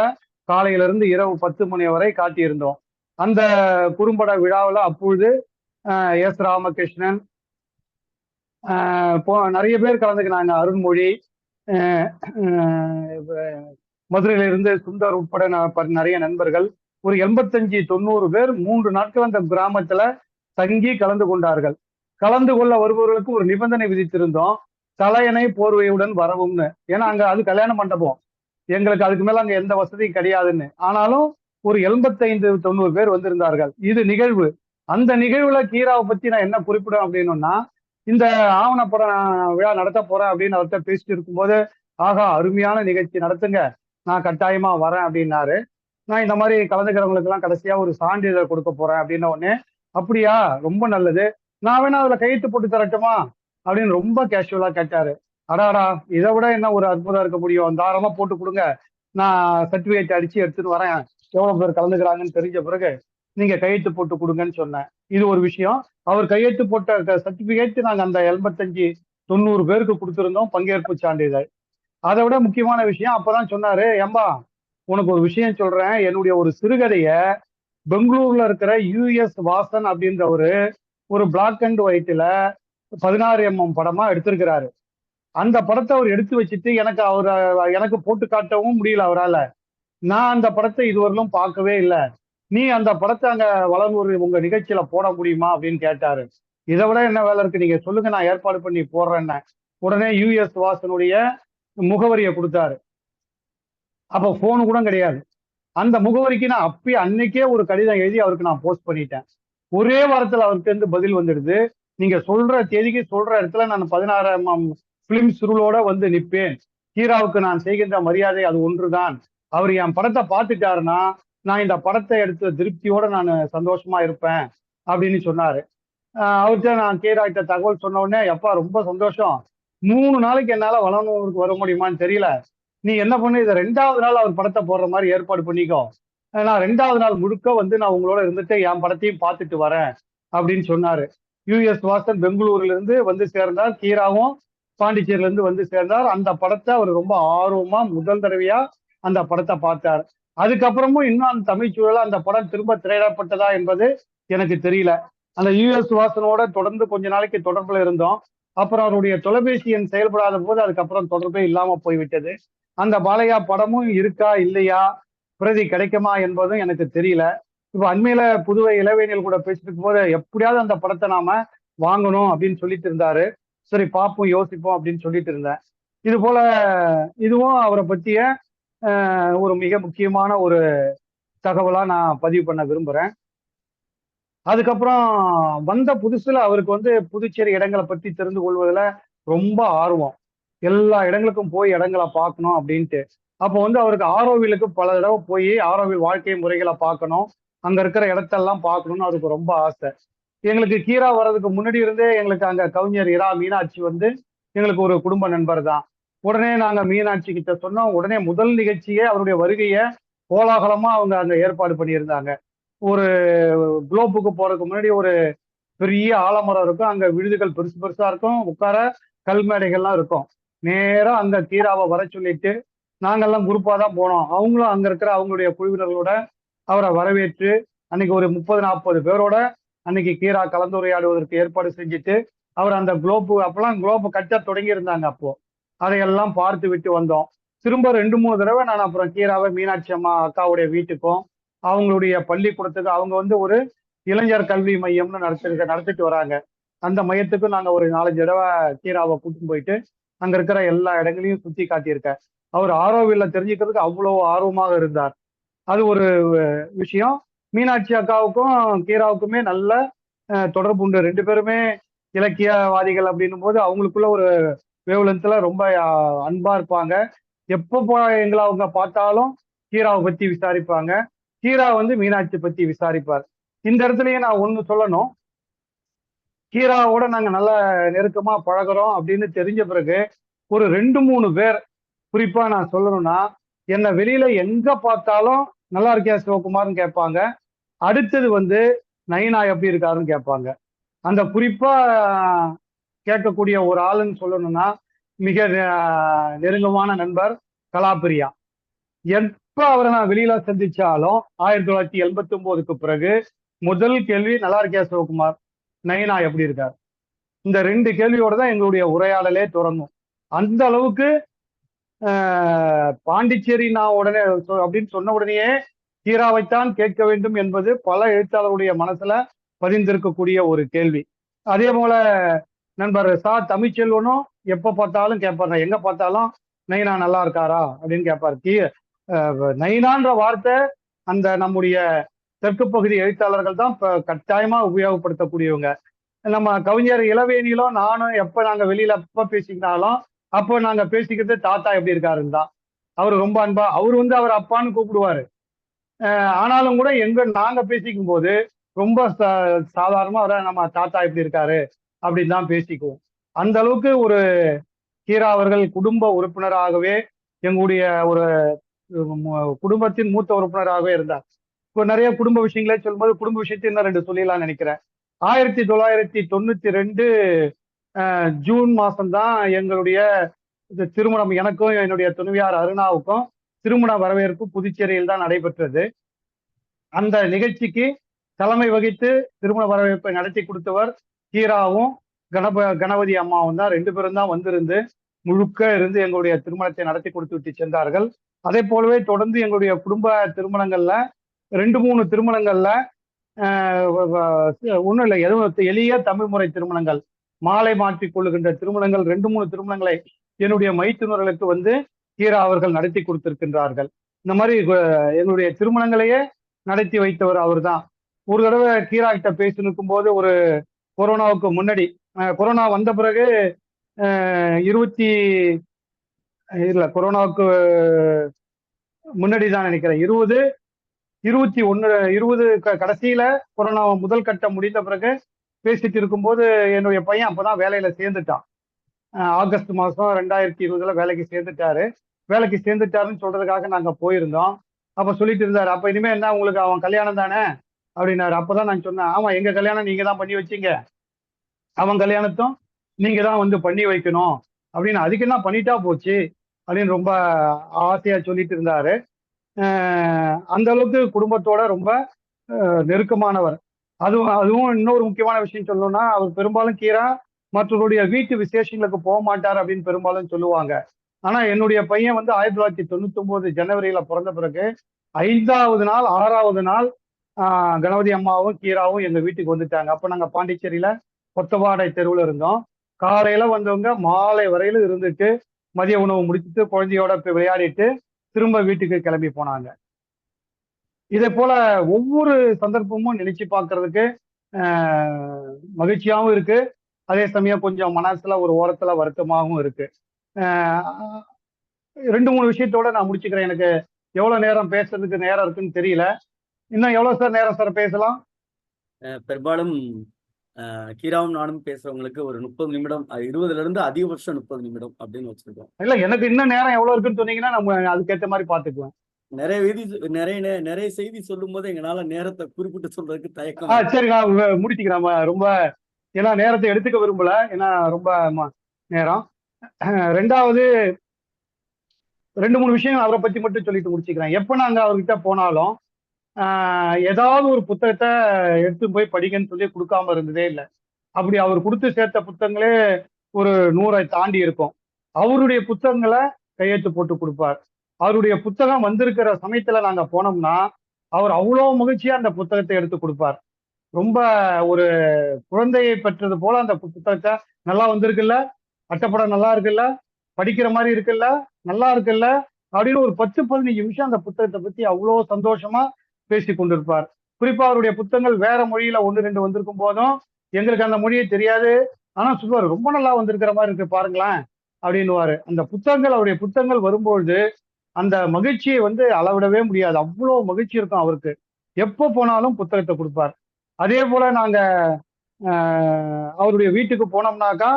B: காலையில இருந்து இரவு 10 மணி வரை காட்டியிருந்தோம். அந்த குறும்பட விழாவில் அப்பொழுது எஸ் ராமகிருஷ்ணன் நிறைய பேர் கலந்துக்கினாங்க. அருண்மொழி, மதுரையில இருந்து சுந்தர் உட்பட நிறைய நண்பர்கள், ஒரு 85-90 பேர் 3 நாட்கள் அந்த கிராமத்துல தங்கி கலந்து கொண்டார்கள். கலந்து கொள்ள வருபவர்களுக்கு ஒரு நிபந்தனை விதித்திருந்தோம், தலையணை போர்வையுடன் வரவும்னு. ஏன்னா அங்க அது கல்யாண மண்டபம், எங்களுக்கு அதுக்கு மேல அங்க எந்த வசதியும் கிடையாதுன்னு. ஆனாலும் ஒரு 85-90 பேர் வந்திருந்தார்கள். இது நிகழ்வு. அந்த நிகழ்வுல கீராவை பத்தி நான் என்ன குறிப்பிடும் அப்படின்னா, இந்த ஆவணப்படம் விழா நடத்த போறேன் அப்படின்னு அவர்கிட்ட பேசிட்டு இருக்கும்போது, ஆகா அருமையான நிகழ்ச்சி நடத்துங்க, நான் கட்டாயமா வரேன் அப்படின்னாரு. நான் இந்த மாதிரி கலந்துக்கிறவங்களுக்கு எல்லாம் கடைசியா ஒரு சான்றிதழ் கொடுக்க போறேன் அப்படின்ன உடனே, அப்படியா ரொம்ப நல்லது, நான் வேணா அதுல கையெழுத்து போட்டு தரட்டுமா அப்படின்னு ரொம்ப கேஷுவலா கேட்டாரு. அடாடா, இதை விட என்ன ஒரு அற்புதம் இருக்க முடியும், தாராளமா போட்டு கொடுங்க, நான் சர்டிபிகேட் அடிச்சு எடுத்துட்டு வரேன், எவ்வளவு பேர் கலந்துக்கிறாங்கன்னு தெரிஞ்ச பிறகு நீங்க கையெழுத்து போட்டு கொடுங்கன்னு சொன்னேன். இது ஒரு விஷயம். அவர் கையெழுத்து போட்ட சர்டிபிகேட் நாங்க அந்த 85-90 பேருக்கு கொடுத்திருந்தோம், பங்கேற்பு சான்றிதழ். அதை விட முக்கியமான விஷயம், அப்பதான் சொன்னாரு, ஏம்பா உனக்கு ஒரு விஷயம் சொல்றேன், என்னுடைய ஒரு சிறுகதைய பெங்களூர்ல இருக்கிற யுஎஸ் வாசன் அப்படின்ற ஒரு பிளாக் அண்ட் ஒயிட்ல 16mm படமா எடுத்திருக்கிறாரு. அந்த படத்தை அவர் எடுத்து வச்சுட்டு எனக்கு போட்டு காட்டவும் முடியல அவரால். நான் அந்த படத்தை இதுவரையிலும் பார்க்கவே இல்லை, நீ அந்த படத்தை அங்க வளர்ந்து உங்க நிகழ்ச்சியில போட முடியுமா அப்படின்னு கேட்டாரு. இதை விட என்ன வேலை இருக்கு, நீங்க சொல்லுங்க, நான் ஏற்பாடு பண்ணி போடுறேன்னு. உடனே யுஎஸ் வாசனுடைய முகவரியை கொடுத்தாரு. அப்போ போனு கூட கிடையாது. அந்த முகவரிக்கு நான் அன்னைக்கே ஒரு கடிதம் எழுதி அவருக்கு நான் போஸ்ட் பண்ணிட்டேன். ஒரே வாரத்துல அவருக்கு இருந்து பதில் வந்துடுது, நீங்க சொல்ற தேதிக்கு சொல்ற இடத்துல நான் 16mm பிலிம் சுருளோட வந்து நிற்பேன், ஹீராவுக்கு நான் செய்கின்ற மரியாதை அது ஒன்றுதான், அவர் என் படத்தை பார்த்துட்டாருன்னா நான் இந்த படத்தை எடுத்த திருப்தியோட நான் சந்தோஷமா இருப்பேன் அப்படின்னு சொன்னாரு. அவர்கிட்ட நான் கீராக்கிட்ட தகவல் சொன்ன உடனே, எப்பா ரொம்ப சந்தோஷம், 3 நாளைக்கு என்னால வளனூருக்கு வர முடியுமான்னு தெரியல, நீ என்ன பண்ணு, இதை 2வது நாள் அவர் படத்தை போடுற மாதிரி ஏற்பாடு பண்ணிக்கோ, நான் 2வது நாள் முழுக்க வந்து நான் உங்களோட இருந்துட்டு என் படத்தையும் பார்த்துட்டு வரேன் அப்படின்னு சொன்னாரு. யுஎஸ் வாசன் பெங்களூர்ல இருந்து வந்து சேர்ந்தார், கீராவும் பாண்டிச்சேரியில இருந்து வந்து சேர்ந்தார். அந்த படத்தை அவர் ரொம்ப ஆர்வமா முதல் தடவையா அந்த படத்தை பார்த்தார். அதுக்கப்புறமும் இன்னும் அந்த தமிழ் சூழல அந்த படம் திரும்ப திரையிடப்பட்டதா என்பது எனக்கு தெரியல. அந்த யுஎஸ் வாசனோட தொடர்ந்து கொஞ்ச நாளைக்கு தொடர்புல இருந்தோம். அப்புறம் அவருடைய தொலைபேசி எண் செயல்படாத போது அதுக்கப்புறம் தொடர்பே இல்லாம போய்விட்டது. அந்த பாலையா படமும் இருக்கா இல்லையா, பிரதி கிடைக்குமா என்பதும் எனக்கு தெரியல. இப்ப அண்மையில புதுவை இளவேனியல் கூட பேசிட்டு இருக்கும் போது, எப்படியாவது அந்த படத்தை நாம வாங்கணும் அப்படின்னு சொல்லிட்டு இருந்தாரு. சரி பார்ப்போம், யோசிப்போம் அப்படின்னு சொல்லிட்டு இருந்தேன். இது போல இதுவும் அவரை பற்றிய ஒரு மிக முக்கியமான ஒரு தகவலா நான் பதிவு பண்ண விரும்புறேன். அதுக்கப்புறம் வந்த புதுசுல அவருக்கு வந்து புதுச்சேரி இடங்களை பற்றி தெரிந்து கொள்வதில் ரொம்ப ஆர்வம், எல்லா இடங்களுக்கும் போய் இடங்களை பார்க்கணும் அப்படின்ட்டு. அப்போ வந்து அவருக்கு ஆரோவிலுக்கு பல தடவை போய் ஆரோவில் வாழ்க்கை முறைகளை பார்க்கணும், அங்க இருக்கிற இடத்தெல்லாம் பார்க்கணும்னு அவருக்கு ரொம்ப ஆசை. எங்களுக்கு கீரா வர்றதுக்கு முன்னாடி இருந்தே எங்களுக்கு அங்க கவிஞர் இரா மீனாட்சி வந்து எங்களுக்கு ஒரு குடும்ப நண்பர் தான். உடனே நாங்க மீனாட்சி கிட்ட சொன்னோம். உடனே முதல் நிகழ்ச்சியே அவருடைய வருகையை கோலாகலமா அவங்க அங்க ஏற்பாடு பண்ணியிருந்தாங்க. ஒரு குளோப்புக்கு போறதுக்கு முன்னாடி ஒரு பெரிய ஆலமரம் இருக்கும், அங்க விடுதிகள் பெருசு பெருசா இருக்கும், உட்கார கல் மேடைகள்லாம் இருக்கும். நேரம் அங்க கீராவை வர சொல்லிட்டு நாங்கெல்லாம் குரூப்பா தான் போனோம். அவங்களும் அங்க இருக்கிற அவங்களுடைய குழுவினர்களோட அவரை வரவேற்று அன்னைக்கு ஒரு 30-40 பேரோட அன்னைக்கு கீரா கலந்துரையாடுவதற்கு ஏற்பாடு செஞ்சுட்டு அவர் அந்த அப்பெல்லாம் குளோப்பு கட்ட தொடங்கி இருந்தாங்க. அப்போ அதையெல்லாம் பார்த்து விட்டு வந்தோம். திரும்ப 2-3 தடவை நான் அப்புறம் கீராவை மீனாட்சி அம்மா அக்காவுடைய வீட்டுக்கும் அவங்களுடைய பள்ளிக்கூடத்துக்கு அவங்க வந்து ஒரு இளைஞர் கல்வி மையம்னு நடத்திட்டு வராங்க. அந்த மையத்துக்கும் நாங்க ஒரு 4, 5 தடவை கீராவை கூட்டிட்டு போயிட்டு அங்க இருக்கிற எல்லா இடங்களையும் சுத்தி காட்டியிருக்கேன். அவர் ஆரோவில்ல தெரிஞ்சுக்கிறதுக்கு அவ்வளவு ஆர்வமாக இருந்தார். அது ஒரு விஷயம். மீனாட்சி அக்காவுக்கும் கீராவுக்குமே நல்ல தொடர்பு உண்டு. 2 பேருமே இலக்கியவாதிகள் அப்படின்னும் போது அவங்களுக்குள்ள ஒரு வேவ்லென்த்ல ரொம்ப அன்பா இருப்பாங்க. எப்போ எங்களை அவங்க பார்த்தாலும் கீராவை பத்தி விசாரிப்பாங்க. கீரா வந்து மீனாட்சி பத்தி விசாரிப்பார். இந்த இடத்துலயே நான் ஒண்ணு சொல்லணும். கீராவோட நாங்க நல்லா நெருக்கமா பழகுறோம் அப்படின்னு தெரிஞ்ச பிறகு ஒரு 2, 3 பேர் குறிப்பா நான் சொல்லணும்னா, என்ன வெளியில எங்க பார்த்தாலும் நல்லா இருக்கியா சிவகுமார்னு கேட்பாங்க. அடுத்தது வந்து நயினா எப்படி இருக்காருன்னு கேட்பாங்க. அந்த குறிப்பா கேட்கக்கூடிய ஒரு ஆளுன்னு சொல்லணும்னா, மிக நெருக்கமான நண்பர் கலாப்பிரியா. எப்ப அவரை நான் வெளியில சந்திச்சாலும் 1989க்கு பிறகு முதல் கேள்வி நல்லா இருக்கியா சிவகுமார், நயினா எப்படி இருக்கார்? இந்த 2 கேள்வியோட தான் எங்களுடைய உரையாடலே தொடங்கும். அந்த அளவுக்கு பாண்டிச்சேரி நான் உடனே அப்படின்னு சொன்ன உடனேயே கீராவைத்தான் கேட்க வேண்டும் என்பது பல எழுத்தாளருடைய மனசுல பதிந்திருக்கக்கூடிய ஒரு கேள்வி. அதே போல நண்பர் தமிழ்ச்செல்வனும் எப்ப பார்த்தாலும் கேட்பாரு, எங்க பார்த்தாலும் நைனா நல்லா இருக்காரா அப்படின்னு கேட்பாரு. நைனான்ற வார்த்தை அந்த நம்முடைய தெற்கு பகுதி எழுத்தாளர்கள் தான் கட்டாயமா உபயோகப்படுத்தக்கூடியவங்க. நம்ம கவிஞர் இளவேணியிலும் நானும் எப்ப நாங்க வெளியில எப்ப பேசிக்கினாலும் அப்போ நாங்க பேசிக்கிறது தாத்தா எப்படி இருக்காருன்னு தான். அவரு ரொம்ப அன்பா அவர் வந்து அவர் அப்பான்னு கூப்பிடுவாரு. ஆனாலும் கூட நாங்க பேசிக்கும் போது ரொம்ப சாதாரணமா அவரை நம்ம தாத்தா எப்படி இருக்காரு அப்படின்னு தான் பேசிக்குவோம். அந்த அளவுக்கு ஒரு கீரா அவர்கள் குடும்ப உறுப்பினராகவே எங்களுடைய ஒரு குடும்பத்தின் மூத்த உறுப்பினராகவே இருந்தார். இப்போ நிறைய குடும்ப விஷயங்களே சொல்லும்போது குடும்ப விஷயத்தை இன்னும் 2 சொல்லிடலாம்னு நினைக்கிறேன். 1992 ஜூன் மாசம்தான் எங்களுடைய திருமணம், எனக்கும் என்னுடைய துணைவியார் அருணாவுக்கும் திருமண வரவேற்பு புதுச்சேரியில் தான் நடைபெற்றது. அந்த நிகழ்ச்சிக்கு தலைமை வகித்து திருமண வரவேற்பை நடத்தி கொடுத்தவர் கீராவும் கணபதி அம்மாவும் தான். 2 பேரும் தான் வந்திருந்து முழுக்க இருந்து எங்களுடைய திருமணத்தை நடத்தி கொடுத்து விட்டு சென்றார்கள். அதே போலவே தொடர்ந்து எங்களுடைய குடும்ப திருமணங்கள்ல 2, 3 திருமணங்கள்ல ஒன்றும் இல்லை, எதுவும் எளிய தமிழ் முறை திருமணங்கள், மாலை மாற்றிக் கொள்ளுகின்ற திருமணங்கள் 2, 3 திருமணங்களை என்னுடைய மைத்துனர்களுக்கு வந்து கீரா அவர்கள் நடத்தி கொடுத்திருக்கின்றார்கள். இந்த மாதிரி எங்களுடைய திருமணங்களையே நடத்தி வைத்தவர் அவர் தான். ஒரு தடவை கீரா கிட்ட பேசி நிற்கும் போது ஒரு கொரோனாவுக்கு முன்னாடி, கொரோனா வந்த பிறகு கொரோனாவுக்கு முன்னாடி தான் நினைக்கிறேன், 20 கடைசியில கொரோனா முதல் கட்டம் முடிந்த பிறகு பேசிட்டு இருக்கும்போது என்னுடைய பையன் அப்பதான் வேலையில சேர்ந்துட்டான். ஆகஸ்ட் மாசம் 2020 வேலைக்கு சேர்ந்துட்டாரு. வேலைக்கு சேர்ந்துட்டாருன்னு சொல்றதுக்காக நாங்க போயிருந்தோம். அப்ப சொல்லிட்டு இருந்தாரு, அப்ப இனிமே என்ன உங்களுக்கு அவன் கல்யாணம் தானே அப்படின்னாரு. அப்பதான் நான் சொன்னேன், ஆமா எங்க கல்யாணம் நீங்க தான் பண்ணி வச்சீங்க, அவன் கல்யாணத்தும் நீங்க தான் வந்து பண்ணி வைக்கணும் அப்படின்னு. அதுக்கு என்ன பண்ணிட்டா போச்சு அப்படின்னு ரொம்ப ஆசையா சொல்லிட்டு இருந்தாரு. அந்த அளவுக்கு குடும்பத்தோட ரொம்ப நெருக்கமானவர். அதுவும் இன்னொரு முக்கியமான விஷயம் சொல்லணும்னா, அவர் பெரும்பாலும் கீரா மற்றவருடைய வீட்டு விசேஷங்களுக்கு போக மாட்டார் அப்படின்னு பெரும்பாலும் சொல்லுவாங்க. ஆனா என்னுடைய பையன் வந்து 1999 ஜனவரியில பிறந்த பிறகு 5வது நாள் 6வது நாள் கணபதி அம்மாவும் கீராவும் எங்க வீட்டுக்கு வந்துட்டாங்க. அப்ப நாங்க பாண்டிச்சேரியில கொத்தவாடை தெருவுல இருந்தோம். காலையில வந்தவங்க மாலை வரையில இருந்துட்டு மதிய உணவு முடிச்சுட்டு குழந்தையோட விளையாடிட்டு திரும்ப வீட்டுக்கு கிளம்பி போனாங்க. இதே போல ஒவ்வொரு சந்தர்ப்பமும் நினைச்சு பார்க்கறதுக்கு மகிழ்ச்சியாகவும் இருக்கு. அதே சமயம் கொஞ்சம் மனசுல ஒரு ஓரத்துல வருத்தமாகவும் இருக்கு. 2, 3 விஷயத்தோட நான் முடிச்சுக்கிறேன். எனக்கு எவ்வளவு நேரம் பேசுறதுக்கு நேரம் இருக்குன்னு தெரியல. இன்னும் எவ்வளவு சார் நேரம் சார் பேசலாம்?
A: பெரும்பாலும் கீராவும் நானும் பேசுறவங்களுக்கு ஒரு 30 நிமிடம், 20ல இருந்து அதிகபட்சம் 30 நிமிடம் அப்படின்னு வச்சிருக்கோம்.
B: இல்ல, எனக்கு இன்னும் நேரம் எவ்வளவு இருக்குன்னு சொன்னீங்கன்னா நம்ம அதுக்கேற்ற மாதிரி பாத்துக்குவேன்.
A: நிறைய செய்தி சொல்லும் போது எங்களால நேரத்தை குறிப்பிட்டு சொல்றதுக்கு தயக்கம்.
B: சரி, நான் முடிச்சுக்கிறேன். ரொம்ப ஏன்னா நேரத்தை எடுத்துக்க விரும்பல, ஏன்னா ரொம்ப நேரம். 2வது 2, 3 விஷயம் அவரை பத்தி மட்டும் சொல்லிட்டு முடிச்சுக்கிறேன். எப்ப நாங்க அவர்கிட்ட போனாலும் ஏதாவது ஒரு புத்தகத்தை எடுத்து போய் படிக்கன்னு சொல்லி கொடுக்காம இருந்ததே இல்லை. அப்படி அவர் கொடுத்து சேர்த்த புத்தகங்களே ஒரு 100 தாண்டி இருக்கும். அவருடைய புத்தகங்களை கையெழுத்து போட்டு கொடுப்பார். அவருடைய புத்தகம் வந்திருக்கிற சமயத்துல நாங்க போனோம்னா அவர் அவ்வளோ மகிழ்ச்சியா அந்த புத்தகத்தை எடுத்து கொடுப்பார். ரொம்ப ஒரு குழந்தையை பெற்றது போல அந்த புத்தகத்தை, நல்லா வந்திருக்குல்ல, அட்டப்படம் நல்லா இருக்குல்ல, படிக்கிற மாதிரி இருக்குல்ல, நல்லா இருக்குல்ல அப்படின்னு ஒரு 10-15 நிமிஷம் அந்த புத்தகத்தை பத்தி அவ்வளோ சந்தோஷமா பேசி கொண்டிருப்பார். குறிப்பா அவருடைய புத்தகங்கள் வேற மொழியில 1-2 வந்திருக்கும் போதும் எங்களுக்கு அந்த மொழியை தெரியாது. ஆனா சொல்லுவாரு, ரொம்ப நல்லா வந்திருக்கிற மாதிரி இருக்கு பாருங்களேன் அப்படின்னுவாரு. அந்த புத்தகங்கள், அவருடைய புத்தகங்கள் வரும்பொழுது அந்த மகிழ்ச்சியை அளவிடவே முடியாது. அவ்வளோ மகிழ்ச்சி இருக்கும் அவருக்கு. எப்போ போனாலும் புத்தகத்தை கொடுப்பார். அதே போல நாங்க அவருடைய வீட்டுக்கு போனோம்னாக்கா,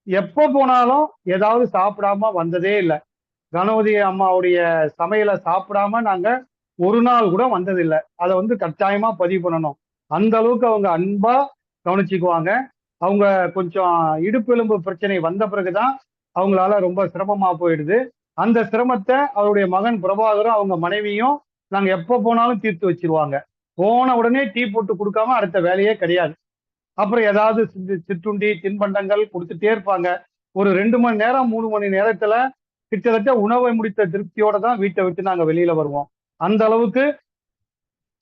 B: எப்போ போனாலும் ஏதாவது சாப்பிடாம வந்ததே இல்லை. கணபதி அம்மாவுடைய சமையலை சாப்பிடாம நாங்க ஒரு நாள் கூட வந்ததில்லை. அதை கட்டாயமா பதிவு பண்ணணும். அந்த அளவுக்கு அவங்க அன்பா கவனிச்சுக்குவாங்க. அவங்க கொஞ்சம் இடுப்பெலும்பு பிரச்சனை வந்த பிறகுதான் அவங்களால ரொம்ப சிரமமா போயிடுது. அந்த சிரமத்தை அவருடைய மகன் பிரபாகரும் அவங்க மனைவியும் நாங்க எப்ப போனாலும் தீர்த்து வச்சிருவாங்க. போன உடனே டீ போட்டு கொடுக்காம அடுத்த வேலையே கிடையாது. அப்புறம் ஏதாவது சிற்றுண்டி தின்பண்டங்கள் கொடுத்துட்டே இருப்பாங்க. ஒரு 2 மணி நேரம் 3 மணி நேரத்துல கிட்டத்தட்ட உணவை முடித்த திருப்தியோட தான் வீட்டை விட்டு நாங்க வெளியில வருவோம். அந்த அளவுக்கு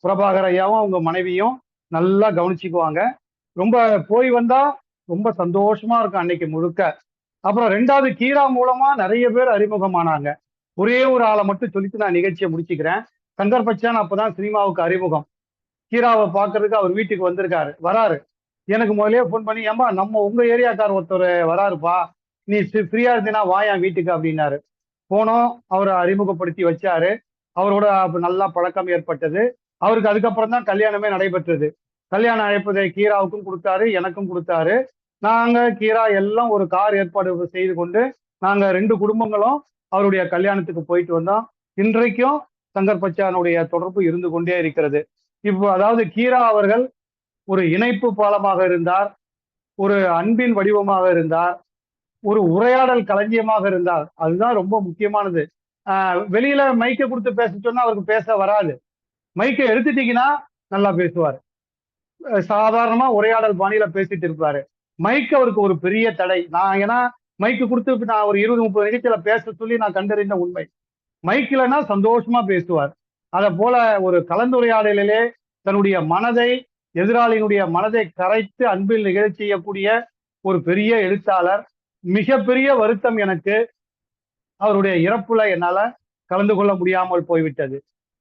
B: பிரபாகர் ஐயாவும் அவங்க மனைவியும் நல்லா கவனிச்சுக்குவாங்க. ரொம்ப போய் வந்தா ரொம்ப சந்தோஷமா இருக்கும் அன்னைக்கு முழுக்க. அப்புறம் 2வது கீரா மூலமா நிறைய பேர் அறிமுகமானாங்க. ஒரே ஒரு ஆளை மட்டும் சொல்லிட்டு நான் நிகழ்ச்சியை முடிச்சுக்கிறேன். சங்கர் பச்சான் அப்பதான் சினிமாவுக்கு அறிமுகம். கீராவை பார்க்கறதுக்கு அவர் வீட்டுக்கு வராரு. எனக்கு முதலே போன் பண்ணி, ஏம்பா நம்ம உங்க ஏரியாக்கார் ஒருத்தர் வராருப்பா, நீ ஃப்ரீயா இருந்தீனா வாயா வீட்டுக்கு அப்படின்னாரு. போனோம், அவரை அறிமுகப்படுத்தி வச்சாரு. அவரோட நல்லா பழக்கம் ஏற்பட்டது. அவருக்கு அதுக்கப்புறம் தான் கல்யாணமே நடைபெற்றது. கல்யாணம் அழைப்பதை கீராவுக்கும் கொடுத்தாரு, எனக்கும் கொடுத்தாரு. நாங்க கீரா எல்லாம் ஒரு கார் ஏற்பாடு செய்து கொண்டு நாங்க 2 குடும்பங்களும் அவருடைய கல்யாணத்துக்கு போயிட்டு வந்தோம். இன்றைக்கும் சங்கர் பச்சானுடைய தொடர்பு இருந்து கொண்டே இருக்கிறது. இப்போ அதாவது கீரா அவர்கள் ஒரு இணைப்பு பாலமாக இருந்தார், ஒரு அன்பின் வடிவமாக இருந்தார், ஒரு உரையாடல் களஞ்சியமாக இருந்தார். அதுதான் ரொம்ப முக்கியமானது. வெளியில மைக்கை கொடுத்து பேச சொன்னா அவருக்கு பேச வராது. மைக்கை எடுத்துட்டீங்கன்னா நல்லா பேசுவார். சாதாரணமா உரையாடல் பாணியில பேசிட்டு இருப்பாரு. மைக் அவருக்கு ஒரு பெரிய தடை. ஏன்னா மைக்கு கொடுத்து நான் ஒரு 20-30 நிகழ்ச்சியில பேச சொல்லி நான் கண்டறிந்த உண்மை. மைக் இல்லைன்னா சந்தோஷமா பேசுவார். அதை போல ஒரு கலந்துரையாடலிலே தன்னுடைய மனதை, எதிராளியினுடைய மனதை கரைத்து அன்பில் நிகழ்ச்சி செய்யக்கூடிய ஒரு பெரிய எழுத்தாளர். மிகப்பெரிய வருத்தம் எனக்கு, அவருடைய இறப்புல என்னால கலந்து கொள்ள முடியாமல் போய்விட்டது.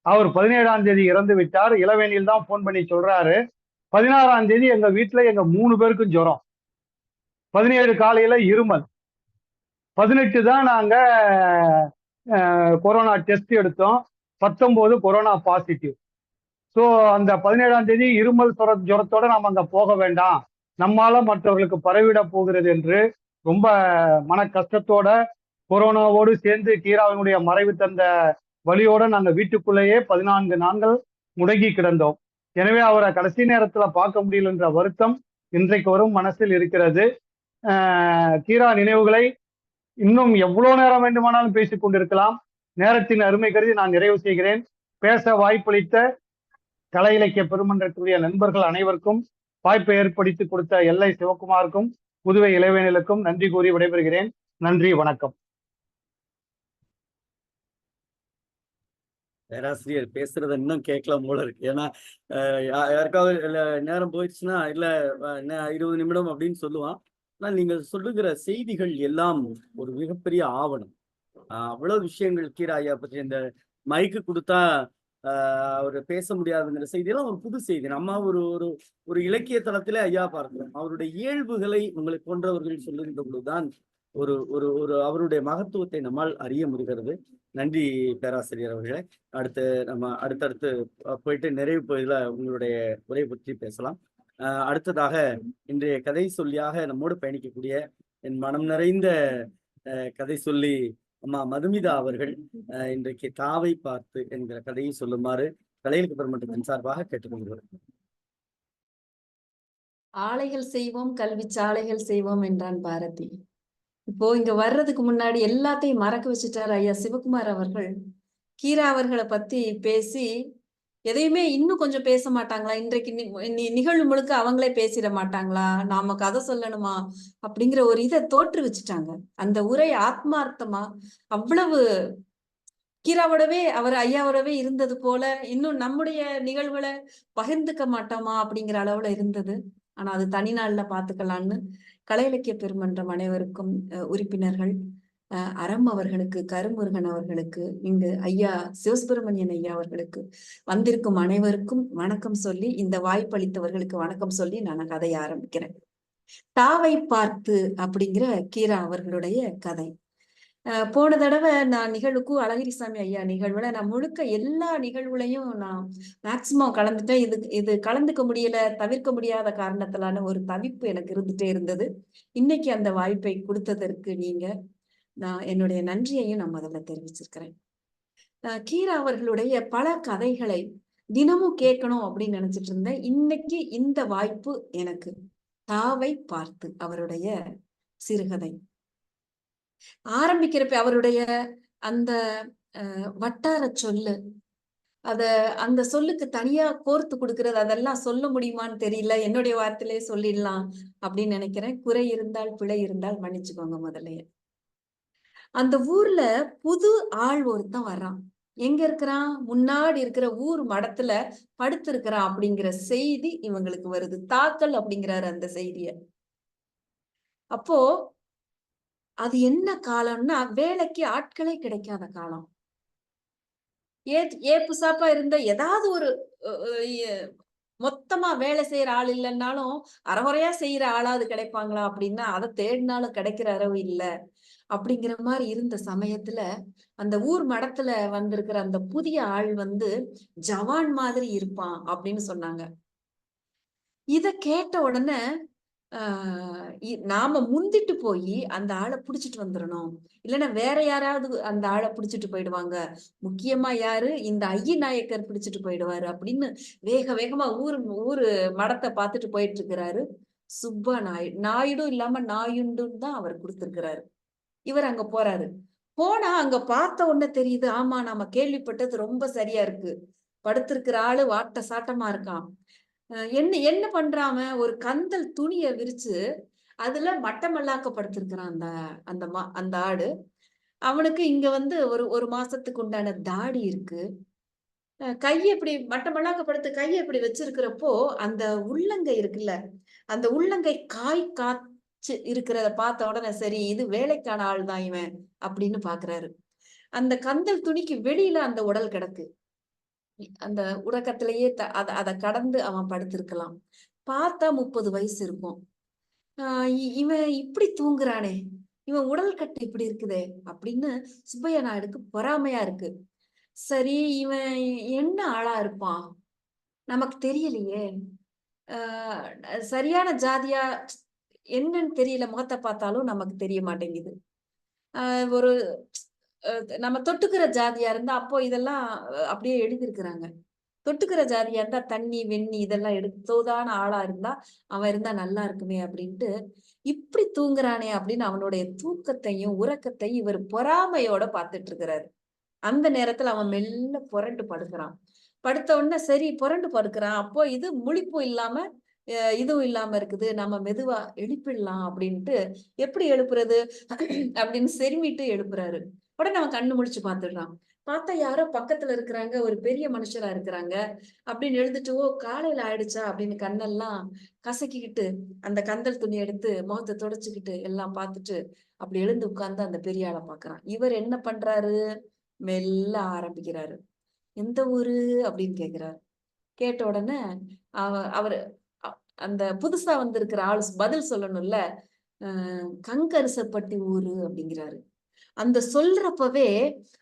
B: அவர் 17ஆம் தேதி இறந்து விட்டார். இளவேனில் தான் போன் பண்ணி சொல்றாரு, 16ஆம் தேதி எங்க வீட்டுல எங்க 3 பேருக்கும் ஜுரம், 17 காலையில இருமல், 18 தான் நாங்க கொரோனா டெஸ்ட் எடுத்தோம், 19 கொரோனா பாசிட்டிவ். ஸோ அந்த 17ஆம் தேதி இருமல் ஜுரத்தோட நாம் அங்க போக வேண்டாம், நம்மால மற்றவர்களுக்கு பரவிட போகிறது என்று ரொம்ப மன கஷ்டத்தோட கொரோனாவோடு சேர்ந்து கீராவினுடைய மறைவு தந்த வழியோட நாங்க வீட்டுக்குள்ளேயே 14 நாட்கள் முடங்கி கிடந்தோம். எனவே அவரை கடைசி நேரத்துல பார்க்க முடியல என்ற வருத்தம் இன்றைக்கு வரும் மனசில் இருக்கிறது. கீரா நினைவுகளை இன்னும் எவ்வளவு நேரம் வேண்டுமானாலும் பேசிக் கொண்டிருக்கலாம். நேரத்தின் அருமை கருதி நான் நிறைவு செய்கிறேன். பேச வாய்ப்பளித்த கலை இலக்கிய பெருமன்றத்துடைய நண்பர்கள் அனைவருக்கும் வாய்ப்பை ஏற்படுத்தி கொடுத்த எல்லை சிவகுமாருக்கும் புதுவை இளவேனிலுக்கும் நன்றி கூறி விடைபெறுகிறேன். நன்றி, வணக்கம்.
A: பேராசிரியர் பேசுறத இன்னும் கேட்கலாம் போல இருக்கு. ஏன்னா யாருக்காவது நேரம் போயிடுச்சுன்னா இல்ல 20 நிமிடம் அப்படின்னு சொல்லுவான். ஆனா நீங்க சொல்லுகிற செய்திகள் எல்லாம் ஒரு மிகப்பெரிய ஆவணம். அவ்வளவு விஷயங்கள் கீரா ஐயா பற்றி இந்த மைக்கு கொடுத்தா அவர் பேச முடியாதுங்கிற செய்தியெல்லாம் ஒரு புது செய்தி. நம்ம ஒரு ஒரு ஒரு இலக்கிய தளத்திலே ஐயா பார்க்கிறோம். அவருடைய இயல்புகளை உங்களை போன்றவர்கள் சொல்லுகின்ற பொழுதுதான் ஒரு ஒரு ஒரு அவருடைய மகத்துவத்தை நம்மால் அறிய முடிகிறது. நன்றி பேராசிரியர் அவர்களே. நம்ம அடுத்தடுத்து போயிட்டு நிறைவு பகுதியில உங்களுடைய உரை பற்றி பேசலாம். அடுத்ததாக இன்றைய கதை சொல்லியாக நம்மோடு பயணிக்கக்கூடிய என் மனம் நிறைந்த கதை சொல்லி அம்மா மதுமிதா அவர்கள் இன்றைக்கு தாவை பார்த்து என்கிற கதையை சொல்லுமாறு கலை இலக்கிய பெருமன்றத்தின் சார்பாக கேட்டுக்கொள்கிறோம்.
D: ஆலைகள் செய்வோம், கல்வி சாலைகள் செய்வோம் என்றான் பாரதி. இப்போ இங்க வர்றதுக்கு முன்னாடி எல்லாத்தையும் மறக்க வச்சுட்டார் ஐயா சிவகுமார் அவர்கள். கீரா அவர்களை பத்தி பேசி எதையுமே இன்னும் கொஞ்சம் பேச மாட்டாங்களா, இன்றைக்கு நிகழ்வு முழுக்க அவங்களே பேசிட மாட்டாங்களா, நாம கதை சொல்லணுமா அப்படிங்கிற ஒரு இதை தோற்று வச்சுட்டாங்க. அந்த உரை ஆத்மார்த்தமா அவ்வளவு கீராவோடவே அவர் ஐயாவோடவே இருந்தது போல இன்னும் நம்முடைய நிகழ்வுகளை பகிர்ந்துக்க மாட்டோமா அப்படிங்கிற அளவுல இருந்தது. ஆனா அது தனி நாள்ல பாத்துக்கலான்னு கலை இலக்கிய பெருமன்றம் அனைவருக்கும் உறுப்பினர்கள் அறம் அவர்களுக்கு, கருமுருகன் அவர்களுக்கு, இங்கு ஐயா சிவசுப்பிரமணியன் ஐயா அவர்களுக்கு, வந்திருக்கும் அனைவருக்கும் வணக்கம் சொல்லி, இந்த வாய்ப்பளித்தவர்களுக்கு வணக்கம் சொல்லி நான் கதையை ஆரம்பிக்கிறேன். தாவை பார்த்து அப்படிங்கிற கீரா அவர்களுடைய கதை. போன தடவை நான் நிகழ்வுக்கு அழகிரிசாமி ஐயா நிகழ்வுல நான் முழுக்க எல்லா நிகழ்வுலையும் நான் மேக்சிமம் கலந்துட்டேன். இது கலந்துக்க முடியல, தவிர்க்க முடியாத காரணத்திலான ஒரு தவிப்பு எனக்கு இருந்துட்டே இருந்தது. இன்னைக்கு அந்த வாய்ப்பை கொடுத்ததற்கு நான் என்னுடைய நன்றியையும் நான் முதல்ல தெரிவிச்சிருக்கிறேன். கீரா அவர்களுடைய பல கதைகளை தினமும் கேட்கணும் அப்படின்னு நினைச்சிட்டு இருந்தேன். இன்னைக்கு இந்த வாய்ப்பு எனக்கு. தாவை பார்த்து அவருடைய சிறுகதை ஆரம்பிக்கிறப்ப அவருடைய அந்த வட்டார சொல்லு, அந்த சொல்லுக்கு தனியா கோர்த்து கொடுக்கறது, அதெல்லாம் சொல்ல முடியுமான்னு தெரியல. என்னுடைய வார்த்தையிலே சொல்லிடலாம் அப்படின்னு நினைக்கிறேன். குறை இருந்தால் பிழை இருந்தால் மன்னிச்சுக்கோங்க. முதல்ல அந்த ஊர்ல புது ஆள் ஒருத்தன் வர்றான். எங்க இருக்கிறான்? முன்னாடி இருக்கிற ஊர் மடத்துல படுத்திருக்கிறான் அப்படிங்கிற செய்தி இவங்களுக்கு வருது. தாக்கல் அப்படிங்கிறாரு அந்த செய்திய. அப்போ அது என்ன காலம்னா, வேலைக்கு ஆட்களே கிடைக்காத காலம். ஏப்பு சாப்பா இருந்த ஏதாவது ஒரு மொத்தமா வேலை செய்யற ஆள் இல்லைன்னாலும் அறகுறையா செய்யற ஆளாவது கிடைப்பாங்களா அப்படின்னா அதை தேடினாலும் கிடைக்கிற அளவு இல்ல அப்படிங்கிற மாதிரி இருந்த சமயத்துல அந்த ஊர் மடத்துல வந்திருக்கிற அந்த புதிய ஆள் ஜவான் மாதிரி இருப்பான் அப்படின்னு சொன்னாங்க. இத கேட்ட உடனே நாம முந்திட்டு போய் அந்த ஆளை புடிச்சிட்டு வந்துடணும், இல்லைன்னா வேற யாராவது அந்த ஆளை புடிச்சிட்டு போயிடுவாங்க. முக்கியமா யாரு? இந்த ஐயநாயக்கர் பிடிச்சிட்டு போயிடுவாரு அப்படின்னு வேக வேகமா ஊரு மடத்தை பார்த்துட்டு போயிட்டு இருக்கிறாரு சுப்பா நாயுடு. நாயுடும் இல்லாம நாயுண்டுன்னு தான் அவர் கொடுத்திருக்கிறாரு. இவர் அங்க போறாரு. போனா அங்க பார்த்த உடனே தெரியுது, ஆமா நாம கேள்விப்பட்டது ரொம்ப சரியா இருக்கு. படுத்திருக்கிற ஆளு வாட்ட சாட்டமா இருக்கான். என்ன பண்றாம ஒரு கந்தல் துணிய விரிச்சு அதுல மட்டமல்லாக்கப்படுத்திருக்கிறான் அந்த ஆடு. அவனுக்கு இங்க ஒரு மாசத்துக்கு உண்டான தாடி இருக்கு. கையை இப்படி மட்டமல்லாக்கப்படுத்த கையை இப்படி வச்சிருக்கிறப்போ அந்த உள்ளங்கை இருக்குல்ல, அந்த உள்ளங்கை காய்ச்சி இருக்கிறத பார்த்த உடனே சரி இது வேலைக்கான ஆள் தான் இவன் அப்படின்னு பாக்குறாரு. அந்த கந்தல் துணிக்கு வெளியில அந்த உடல் கிடக்கு. அந்த உறக்கத்திலேயே அதை கடந்து அவன் படுத்திருக்கலாம். பார்த்தா 30 வயசு இருக்கும். இவன் இப்படி தூங்குறானே, இவன் உடல் கட்டு இப்படி இருக்குதே அப்படின்னு சுப்பையா நாயுடுக்கு பொறாமையா இருக்கு. சரி இவன் என்ன ஆளா இருப்பான் நமக்கு தெரியலையே, சரியான ஜாதியா என்னன்னு தெரியல, முகத்தை பார்த்தாலும் நமக்கு தெரிய மாட்டேங்குது. ஒரு நம்ம தொட்டுக்கிற ஜாதியா இருந்தா அப்போ இதெல்லாம் அப்படியே எழுதியிருக்கிறாங்க. தொட்டுக்கிற ஜாதியா இருந்தா தண்ணி வெண்ணி இதெல்லாம் எடுத்தோதான ஆளா இருந்தா அவன் இருந்தா நல்லா இருக்குமே அப்படின்ட்டு இப்படி தூங்குறானே அப்படின்னு அவனுடைய தூக்கத்தையும் உறக்கத்தையும் இவர் பொறாமையோட பார்த்துட்டு இருக்கிறாரு. அந்த நேரத்துல அவன் மெல்ல புரண்டு படுக்கிறான். படுத்த உடனே சரி புரண்டு படுக்கிறான். அப்போ இது முழிப்பு இல்லாம இதுவும் இல்லாம இருக்குது, நம்ம மெதுவா எழுப்பிடலாம் அப்படின்ட்டு எப்படி எழுப்புறது அப்படின்னு செருமிட்டு எழுப்புறாரு. உடனே அவன் கண்ணு முழிச்சு பாத்துடுறான். பார்த்தா யாரோ பக்கத்துல இருக்கிறாங்க, ஒரு பெரிய மனுஷரா இருக்கிறாங்க அப்படின்னு எழுந்துட்டு ஓ காலையில ஆயிடுச்சா அப்படின்னு கண்ணெல்லாம் கசக்கிக்கிட்டு அந்த கந்தல் துணி எடுத்து முகத்தை தொடச்சுக்கிட்டு எல்லாம் பார்த்துட்டு அப்படி எழுந்து உட்கார்ந்து அந்த பெரிய ஆளை பாக்குறான். இவர் என்ன பண்றாரு? மெல்ல ஆரம்பிக்கிறாரு. எந்த ஊரு அப்படின்னு கேக்குறாரு. கேட்ட உடனே அவரு அந்த புதுசா வந்திருக்கிற ஆளு பதில் சொல்லணும்ல, கங்கரிசப்பட்டி ஊரு அப்படிங்கிறாரு. அந்த சொல்றப்பவே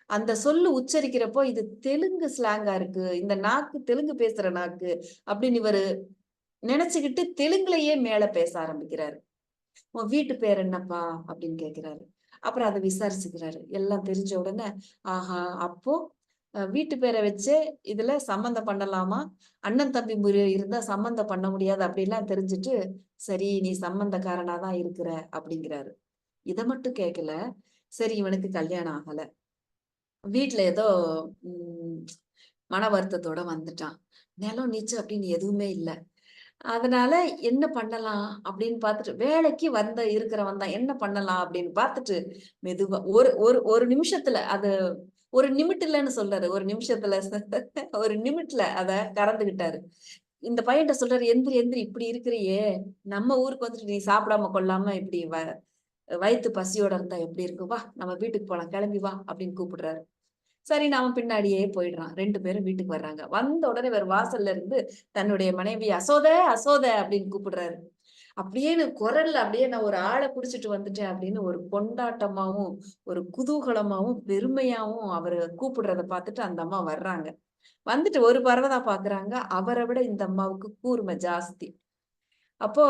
D: அந்த சொல்லு உச்சரிக்கிறப்போ இது தெலுங்கு ஸ்லாங்கா இருக்கு, இந்த நாக்கு தெலுங்கு பேசுற நாக்கு அப்படின்னு இவரு நினைச்சுக்கிட்டு தெலுங்குலயே மேல பேச ஆரம்பிக்கிறாரு. உன் வீட்டு பேர் என்னப்பா அப்படின்னு கேக்குறாரு. அப்புறம் அதை விசாரிச்சுக்கிறாரு. எல்லாம் தெரிஞ்ச உடனே ஆஹா அப்போ வீட்டு பேரை வச்சே இதுல சம்மந்தம் பண்ணலாமா, அண்ணன் தம்பி முறை இருந்தா சம்மந்தம் பண்ண முடியாது அப்படிலாம் தெரிஞ்சுட்டு சரி நீ சம்பந்தக்காரனாதான் இருக்கிற அப்படிங்கிறாரு. இதை மட்டும் கேட்கல, சரி இவனுக்கு கல்யாணம் ஆகல, வீட்டுல ஏதோ மன வருத்தத்தோட வந்துட்டான், நிலம் நீச்சு அப்படின்னு எதுவுமே இல்லை, அதனால என்ன பண்ணலாம் அப்படின்னு பார்த்துட்டு வேலைக்கு இருக்கிறவன் தான் என்ன பண்ணலாம் அப்படின்னு பார்த்துட்டு மெதுவா ஒரு ஒரு நிமிஷத்துல அது ஒரு நிமிட்டுலன்னு சொல்றாரு, ஒரு நிமிஷத்துல ஒரு நிமிட்ல அத கறந்துகிட்டாரு. இந்த பையன்ட்ட சொல்றாரு, எந்திரி எந்திரி இப்படி இருக்கிறியே, நம்ம ஊருக்கு வந்துட்டு நீ சாப்பிடாம கொள்ளாம இப்படி வயித்து பசியோட இருந்தா எப்படி இருக்கும், வா நம்ம வீட்டுக்கு போலாம், கிளம்பி வா அப்படின்னு கூப்பிடுறாரு. சரி நாம பின்னாடியே போயிடுறான். 2 பேரும் வீட்டுக்கு வர்றாங்க. வந்த உடனே இவர் வாசல்ல இருந்து தன்னுடைய மனைவி அசோத அசோத அப்படின்னு கூப்பிடுறாரு. அப்படியே குரல்ல அப்படியே நான் ஒரு ஆளை புடிச்சிட்டு வந்துட்டேன் அப்படின்னு ஒரு கொண்டாட்டமாவும், ஒரு குதூகலமாவும், பெருமையாவும் அவரு கூப்பிடுறத பார்த்துட்டு அந்த அம்மா வர்றாங்க. வந்துட்டு ஒரு பரவதா பாக்குறாங்க. அவரை விட இந்த அம்மாவுக்கு கூர்மை ஜாஸ்தி. அப்போ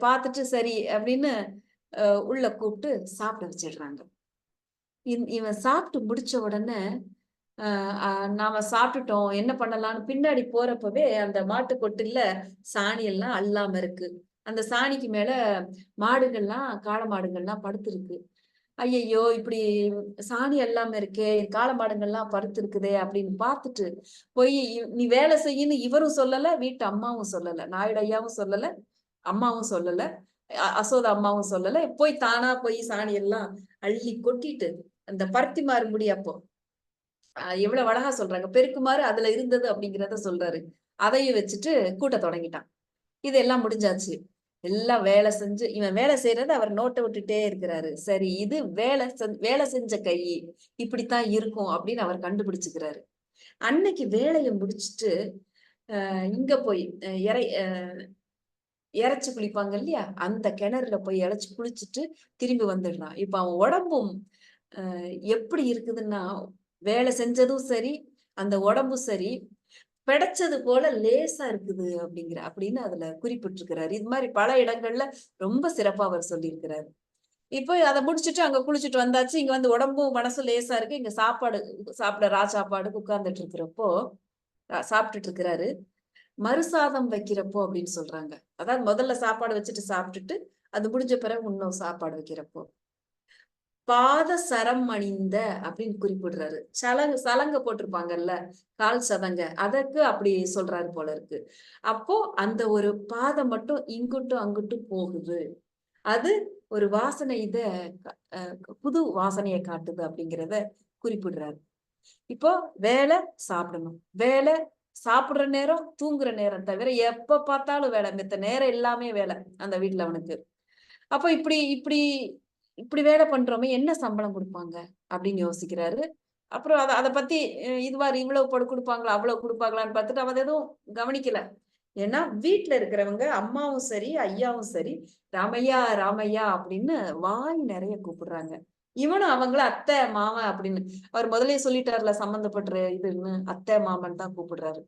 D: பார்த்துட்டு சரி அப்படின்னு உள்ள கூப்பிட்டு சாப்பிட வச்சிடுறாங்க. இவன் சாப்பிட்டு முடிச்ச உடனே நாம சாப்பிட்டுட்டோம், என்ன பண்ணலாம்னு பின்னாடி போறப்பவே அந்த மாட்டு கொட்டில்ல சாணி எல்லாம் அள்ளாம இருக்கு. அந்த சாணிக்கு மேல மாடுகள்லாம், காளை மாடுகள்லாம் படுத்திருக்கு. ஐயையோ இப்படி சாணி அள்ளாம இருக்கே, காளை மாடுகள்லாம் படுத்திருக்குதே அப்படின்னு பார்த்துட்டு போய் நீ வேலை செய்யின்னு இவரும் சொல்லல, வீட்டு அம்மாவும் சொல்லல, நாயுடு ஐயாவும் சொல்லல, அம்மாவும் சொல்லல, அசோதா அம்மாவும் சொல்லல. போய் தானா போய் சாணி எல்லாம் அள்ளி கொட்டிட்டு அந்த பருத்திமாறு முடி அப்போ எவ்வளவு அழகா சொல்றாங்க, பெருக்குமாறு அதுல இருந்தது அப்படிங்கிறத சொல்றாரு. அதையும் வச்சுட்டு கூட்ட தொடங்கிட்டான். இதெல்லாம் முடிஞ்சாச்சு. எல்லாம் வேலை செஞ்சு இவன் வேலை செய்யறது அவர் நோட்டை விட்டுட்டே இருக்கிறாரு. சரி இது வேலை செஞ்ச கை இப்படித்தான் இருக்கும் அப்படின்னு அவர் கண்டுபிடிச்சுக்கிறாரு. அன்னைக்கு வேலையை முடிச்சுட்டு இங்க போய் இறைச்சி குளிப்பாங்க இல்லையா, அந்த கிணறுல போய் இறைச்சி குளிச்சுட்டு திரும்பி வந்துடுறான். இப்ப அவன் உடம்பும் எப்படி இருக்குதுன்னா, வேலை செஞ்சதும் சரி, அந்த உடம்பும் சரி, பிடைச்சது போல லேசா இருக்குது அப்படின்னு அதுல குறிப்பிட்டிருக்கிறாரு. இது மாதிரி பல இடங்கள்ல ரொம்ப சிறப்பா அவர் சொல்லியிருக்கிறாரு. இப்போ அதை முடிச்சுட்டு அங்க குளிச்சுட்டு வந்தாச்சு. இங்க வந்து உடம்பும் மனசும் லேசா இருக்கு. இங்க சாப்பிட சாப்பாடுக்கு உட்கார்ந்துட்டு இருக்கிறப்போ சாப்பிட்டுட்டு இருக்கிறாரு. மறுசாதம் வைக்கிறப்போ அப்படின்னு சொல்றாங்க. அதாவது முதல்ல சாப்பாடு வச்சுட்டு சாப்பிட்டுட்டு அது முடிஞ்ச பிறகு இன்னும் சாப்பாடு வைக்கிறப்போ பாத சரம் அணிந்த அப்படின்னு குறிப்பிடுறாரு. சலங்க போட்டிருப்பாங்கல்ல, கால் சதங்க, அதற்கு அப்படி சொல்றாரு போல இருக்கு. அப்போ அந்த ஒரு பாதம் மட்டும் இங்குட்டும் அங்குட்டும் போகுது. அது ஒரு வாசனை புது வாசனையை காட்டுது அப்படிங்கிறத குறிப்பிடுறாரு. இப்போ வேலை சாப்பிடணும், வேலை சாப்பிடுற நேரம் தூங்குற நேரம் தவிர எப்ப பார்த்தாலும் வேலை, மித்த நேரம் எல்லாமே வேலை அந்த வீட்டுல அவனுக்கு. அப்போ இப்படி இப்படி இப்படி வேலை பண்றோமே என்ன சம்பளம் கொடுப்பாங்க அப்படின்னு யோசிக்கிறாரு. அப்புறம் அதை பத்தி இதுவாரு இவ்வளவு கொடுப்பாங்களா அவ்வளவு கொடுப்பாங்களான்னு பார்த்துட்டு அவன் எதுவும் கவனிக்கல. ஏன்னா வீட்டுல இருக்கிறவங்க அம்மாவும் சரி ஐயாவும் சரி ராமையா ராமையா அப்படின்னு வாய் நிறைய கூப்பிடுறாங்க. இவனும் அவங்கள அத்தை மாமன் அப்படின்னு அவர் முதலே சொல்லிட்டாருல, சம்பந்தப்பட்ட இதுன்னு அத்தை மாமன் தான் கூப்பிடுறாரு.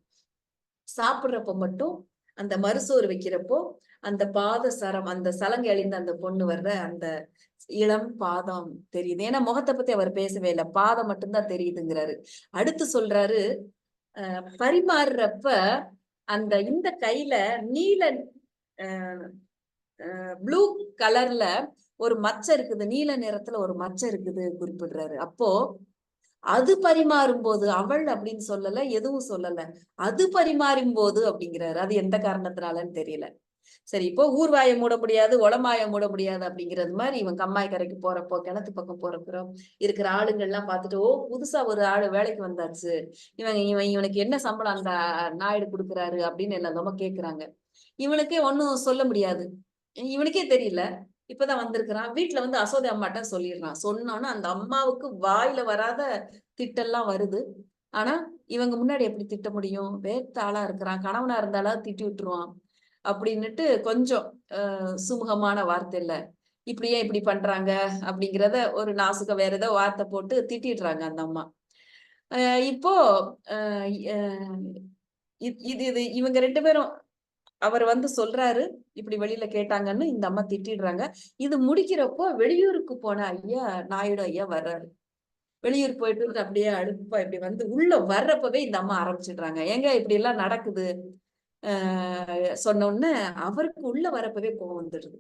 D: சாப்பிடுறப்ப மட்டும் அந்த மறுசோறு வைக்கிறப்போ அந்த பாத சரம், அந்த சலங்கை அழிந்த அந்த பொண்ணு வர்ற அந்த இளம் பாதம் தெரியுது. ஏன்னா முகத்தை பத்தி அவர் பேசவே இல்லை, பாதம் மட்டும்தான் தெரியுதுங்கிறாரு. அடுத்து சொல்றாரு, பரிமாறுறப்ப அந்த இந்த கையில நீல ப்ளூ கலர்ல ஒரு மச்சை இருக்குது, நீல நிறத்துல ஒரு மச்சை இருக்குது குறிப்பிடுறாரு. அப்போ அது பரிமாறும் போது, அவள் அப்படின்னு சொல்லல, எதுவும் சொல்லல, அது பரிமாறும் போது அப்படிங்கிறாரு. அது எந்த காரணத்தினாலன்னு தெரியல. சரி இப்போ ஊர்வாயை மூட முடியாது, உளமாய மூட முடியாது அப்படிங்கிறது மாதிரி இவன் கம்மாய் கரைக்கு போறப்போ, கிணத்து பக்கம் போறப்போ இருக்கிற ஆளுங்கள்லாம் பார்த்துட்டு, ஓ புதுசா ஒரு ஆளு வேலைக்கு வந்தாச்சு, இவனுக்கு என்ன சம்பளம் அந்த நாயுடு கொடுக்குறாரு அப்படின்னு எல்லாமே கேக்குறாங்க. இவனுக்கே ஒன்னும் சொல்ல முடியாது, இவனுக்கே தெரியல, இப்பதான் வந்திருக்கிறான். வீட்டுல வந்து அசோதை அம்மாட்ட சொல்லிடுறான். சொன்னோன்னா அந்த அம்மாவுக்கு வாயில வராத திட்டெல்லாம் வருது. ஆனா இவங்க முன்னாடி எப்படி திட்ட முடியும், வேத்த ஆளா இருக்கிறான், கணவனா இருந்தாலும் திட்டி விட்டுருவான் அப்படின்னுட்டு கொஞ்சம் சுமூகமான வார்த்தை இல்ல, இப்படி ஏன் இப்படி பண்றாங்க அப்படிங்கிறத ஒரு நாசுக்க வேற ஏதோ வார்த்தை போட்டு திட்டிடுறாங்க அந்த அம்மா. இப்போ இது இவங்க 2 பேரும் அவர் வந்து சொல்றாரு, இப்படி வெளியில கேட்டாங்கன்னு இந்த அம்மா திட்டிடுறாங்க. இது முடிக்கிறப்போ வெளியூருக்கு போன ஐயா நாயுடு ஐயா வர்றாரு. வெளியூர் போயிட்டு அப்படியே அடுப்பா இப்படி வந்து உள்ள வர்றப்பவே இந்த அம்மா ஆரம்பிச்சிடுறாங்க, ஏங்க இப்படி எல்லாம் நடக்குது சொன்ன உடனே அவருக்கு உள்ள வரப்பவே கோவம் வந்துடுது.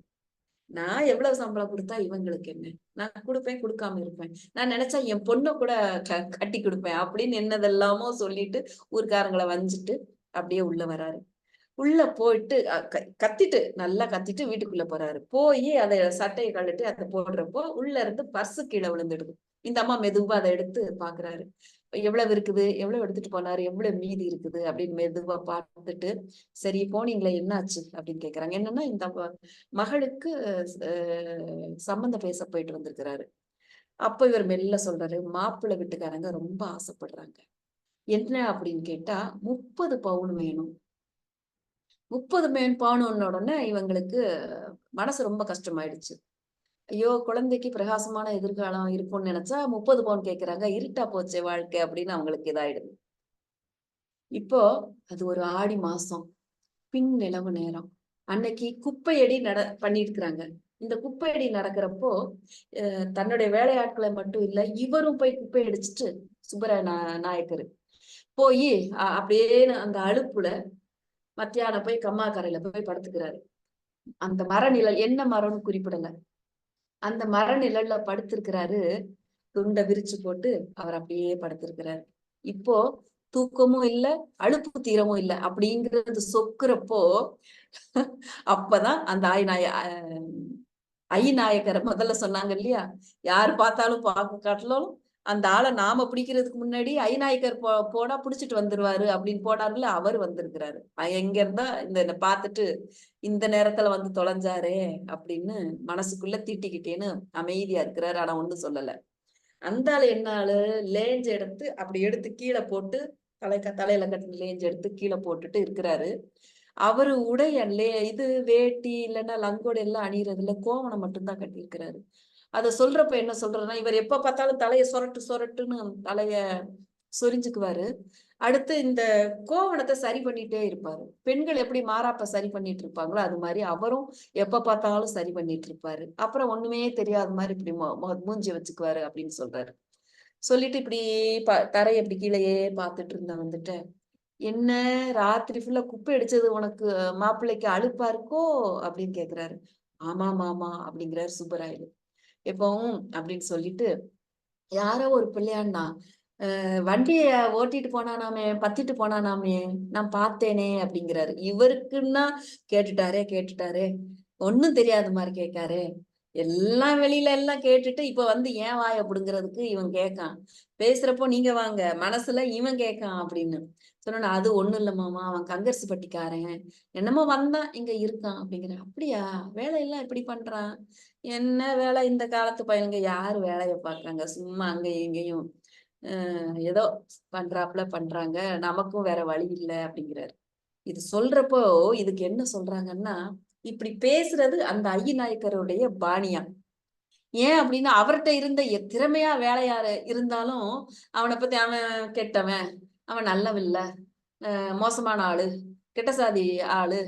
D: நான் எவ்வளவு சம்பளம் கொடுத்தா இவங்களுக்கு என்ன, நான் கொடுப்பேன் கொடுக்காம இருப்பேன், நான் நினைச்சா என் பொண்ணை கூட கட்டி கொடுப்பேன் அப்படின்னு என்னதெல்லாமோ சொல்லிட்டு ஊர்க்காரங்களை வஞ்சிட்டு அப்படியே உள்ள வராரு. உள்ள போயிட்டு கத்திட்டு நல்லா கத்திட்டு வீட்டுக்குள்ள போறாரு. போய் அதை சட்டையை கழட்டி அதை போடுறப்போ உள்ள இருந்து பர்ஸு கீழே விழுந்துடுது. இந்த அம்மா மெதுவா அதை எடுத்து பாக்குறாரு. எவ்வளவு இருக்குது, எவ்வளவு எடுத்துட்டு போனாரு, எவ்வளவு மீதி இருக்குது அப்படின்னு மெதுவா பார்த்துட்டு, சரி போனீங்களே என்னாச்சு அப்படின்னு கேக்குறாங்க. என்னன்னா இந்த மகளுக்கு சம்பந்தம் பேச போயிட்டு வந்திருக்கிறாரு. அப்ப இவர் மெல்ல சொல்றாரு, மாப்பிள்ளை வீட்டுக்காரங்க ரொம்ப ஆசைப்படுறாங்க. என்ன அப்படின்னு கேட்டா 30 பவுன் வேணும். 30 பவுன் உடனே இவங்களுக்கு மனசு ரொம்ப கஷ்டமாயிடுச்சு. ஐயோ குழந்தைக்கு பிரகாசமான எதிர்காலம் இருக்கும்னு நினைச்சா 30 பவுன் கேக்குறாங்க, இருட்டா போச்சே வாழ்க்கை அப்படின்னு அவங்களுக்கு இதாயிடுது. இப்போ அது ஒரு ஆடி மாசம், பின் நிலவு நேரம். அன்னைக்கு குப்பையடி பண்ணிருக்கிறாங்க. இந்த குப்பையடி நடக்கிறப்போ தன்னுடைய வேலையாட்களை மட்டும் இல்ல, இவரும் போய் குப்பை அடிச்சுட்டு சுப்பராய நாயக்கர் போய் அப்படியே அந்த அலுப்புல மத்தியானம் போய் கம்மா கரையில போய் படுத்துக்கிறாரு. அந்த மரநிழல் என்ன மரம்னு குறிப்பிடல, அந்த மரநிழல்ல படுத்திருக்கிறாரு. துண்டை விரிச்சு போட்டு அவர் அப்படியே படுத்திருக்கிறாரு. இப்போ தூக்கமும் இல்ல, அலுப்பு தீரமும் இல்ல அப்படிங்கிறது சொக்குறப்போ அப்பதான் அந்த ஐநாயக்கரை முதல்ல சொன்னாங்க இல்லையா, யாரு பார்த்தாலும் பார்க்க காட்டலும் அந்த ஆளை நாம பிடிக்கிறதுக்கு முன்னாடி ஐநாயக்கர் போனா புடிச்சிட்டு வந்துருவாரு அப்படின்னு போனாருல, அவர் வந்திருக்கிறாரு. எங்க இருந்தா இந்த பார்த்துட்டு இந்த நேரத்துல வந்து தொலைஞ்சாரே அப்படின்னு மனசுக்குள்ள தீட்டிக்கிட்டேன்னு அமைதியா இருக்கிறாரு. ஆனா ஒண்ணும் சொல்லல. அந்த ஆளு என்ன ஆளு, லேஞ்சு எடுத்து அப்படி எடுத்து கீழே போட்டு தலையில கட்டின லேஞ்சு எடுத்து கீழே போட்டுட்டு இருக்கிறாரு. அவரு உடைய இது வேட்டி இல்லைன்னா லங்கோடு எல்லாம் அணியறதுல கோவணம் மட்டும்தான் கட்டியிருக்கிறாரு. அத சொல்றப்ப என்ன சொல்றதுன்னா, இவர் எப்ப பார்த்தாலும் தலைய சொரட்டுன்னு தலைய சொரிஞ்சுக்குவாரு. அடுத்து இந்த கோவணத்தை சரி பண்ணிட்டே இருப்பாரு. பெண்கள் எப்படி மாறாப்ப சரி பண்ணிட்டு இருப்பாங்களோ அது மாதிரி அவரும் எப்ப பார்த்தாலும் சரி பண்ணிட்டு இருப்பாரு. அப்புறம் ஒண்ணுமே தெரியாத மாதிரி இப்படி மூஞ்சி வச்சுக்குவாரு அப்படின்னு சொல்றாரு. சொல்லிட்டு இப்படி தரையை இப்படி கீழேயே பார்த்துட்டு இருந்தா வந்துட்டு, என்ன ராத்திரி ஃபுல்லா குப்பை அடிச்சது உனக்கு மாப்பிள்ளைக்கு அலுப்பா இருக்கோ அப்படின்னு கேக்குறாரு. ஆமா மாமா அப்படிங்கிறாரு சுப்பராயலு. எப்பவும் அப்படின்னு சொல்லிட்டு, யாரோ ஒரு பிள்ளையாண்ணா வண்டிய ஓட்டிட்டு போனானாமே, பத்திட்டு போனானாமே, நான் பார்த்தேனே அப்படிங்கிறாரு. இவருக்குன்னா கேட்டுட்டாரே ஒண்ணும் தெரியாத மாதிரி கேட்காரு. எல்லாம் வெளியில எல்லாம் கேட்டுட்டு இப்ப வந்து ஏன் வாய புடுங்கிறதுக்கு இவன் கேட்கான். பேசுறப்போ நீங்க வாங்க, மனசுல இவன் கேட்கான் அப்படின்னு சொன்ன. அது ஒண்ணும் இல்ல மாமா, அவன் கங்கர்சி பட்டிக்காரன், என்னமோ வந்தான் இங்க இருக்கான் அப்படிங்கிற. அப்படியா, வேலையெல்லாம் எப்படி பண்றான்? என்ன வேலை, இந்த காலத்து பையனுங்க யாரு வேலையை பாக்குறாங்க, சும்மா அங்க இங்கேயும் ஏதோ பண்றாங்க, நமக்கும் வேற வழி இல்லை அப்படிங்கிறாரு. இது சொல்றப்போ இதுக்கு என்ன சொல்றாங்கன்னா, இப்படி பேசுறது அந்த ஐயநாயக்கருடைய பாணியா. ஏன் அப்படின்னா அவர்கிட்ட இருந்த திறமையா வேலையாரு இருந்தாலும் அவனை பத்தி அவன் கெட்டவன், அவன் நல்லவில்ல, மோசமான ஆளு, கெட்ட சாதி ஆளு,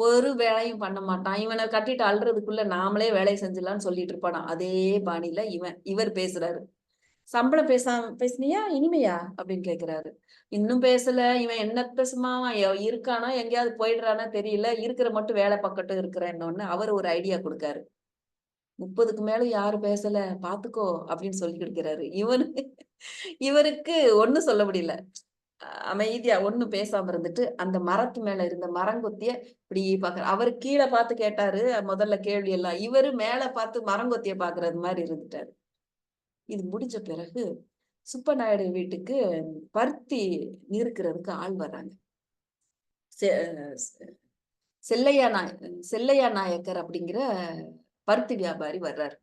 D: ஒரு வேலையும் பண்ண மாட்டான், இவனை கட்டிட்டு அல்றதுக்குள்ள நாமளே வேலையை செஞ்சிடலாம்னு சொல்லிட்டு இருப்பானா. அதே பாணியில இவர் பேசுறாரு. சம்பளம் பேசுனியா இனிமையா அப்படின்னு கேக்குறாரு. இன்னும் பேசல. இவன் என்னத்த சும்மா இருக்கானா எங்கேயாவது போயிடுறானா தெரியல, இருக்கிற மட்டும் வேலை பக்கட்டும் இருக்கிறேன்னு அவர் ஒரு ஐடியா கொடுக்காரு. 30க்கு மேல யாரு பேசல பாத்துக்கோ அப்படின்னு சொல்லி கொடுக்கிறாரு. இவருக்கு ஒண்ணும் சொல்ல முடியல. அமைதியா ஒண்ணும் பேசாம இருந்துட்டு அந்த மரத்து மேல இருந்த மரங்கொத்திய இப்படி பாக்குற. அவரு கீழே பார்த்து கேட்டாரு முதல்ல கேள்வி எல்லாம், இவரு மேல பார்த்து மரங்கொத்திய பாக்குறது மாதிரி இருந்துட்டாரு. இது முடிஞ்ச பிறகு சுப்பநாயுடு வீட்டுக்கு பருத்தி நிறுக்கிறதுக்கு ஆள் வர்றாங்க. செல்லையா நாயக்கர் அப்படிங்கிற பருத்தி வியாபாரி வர்றாரு.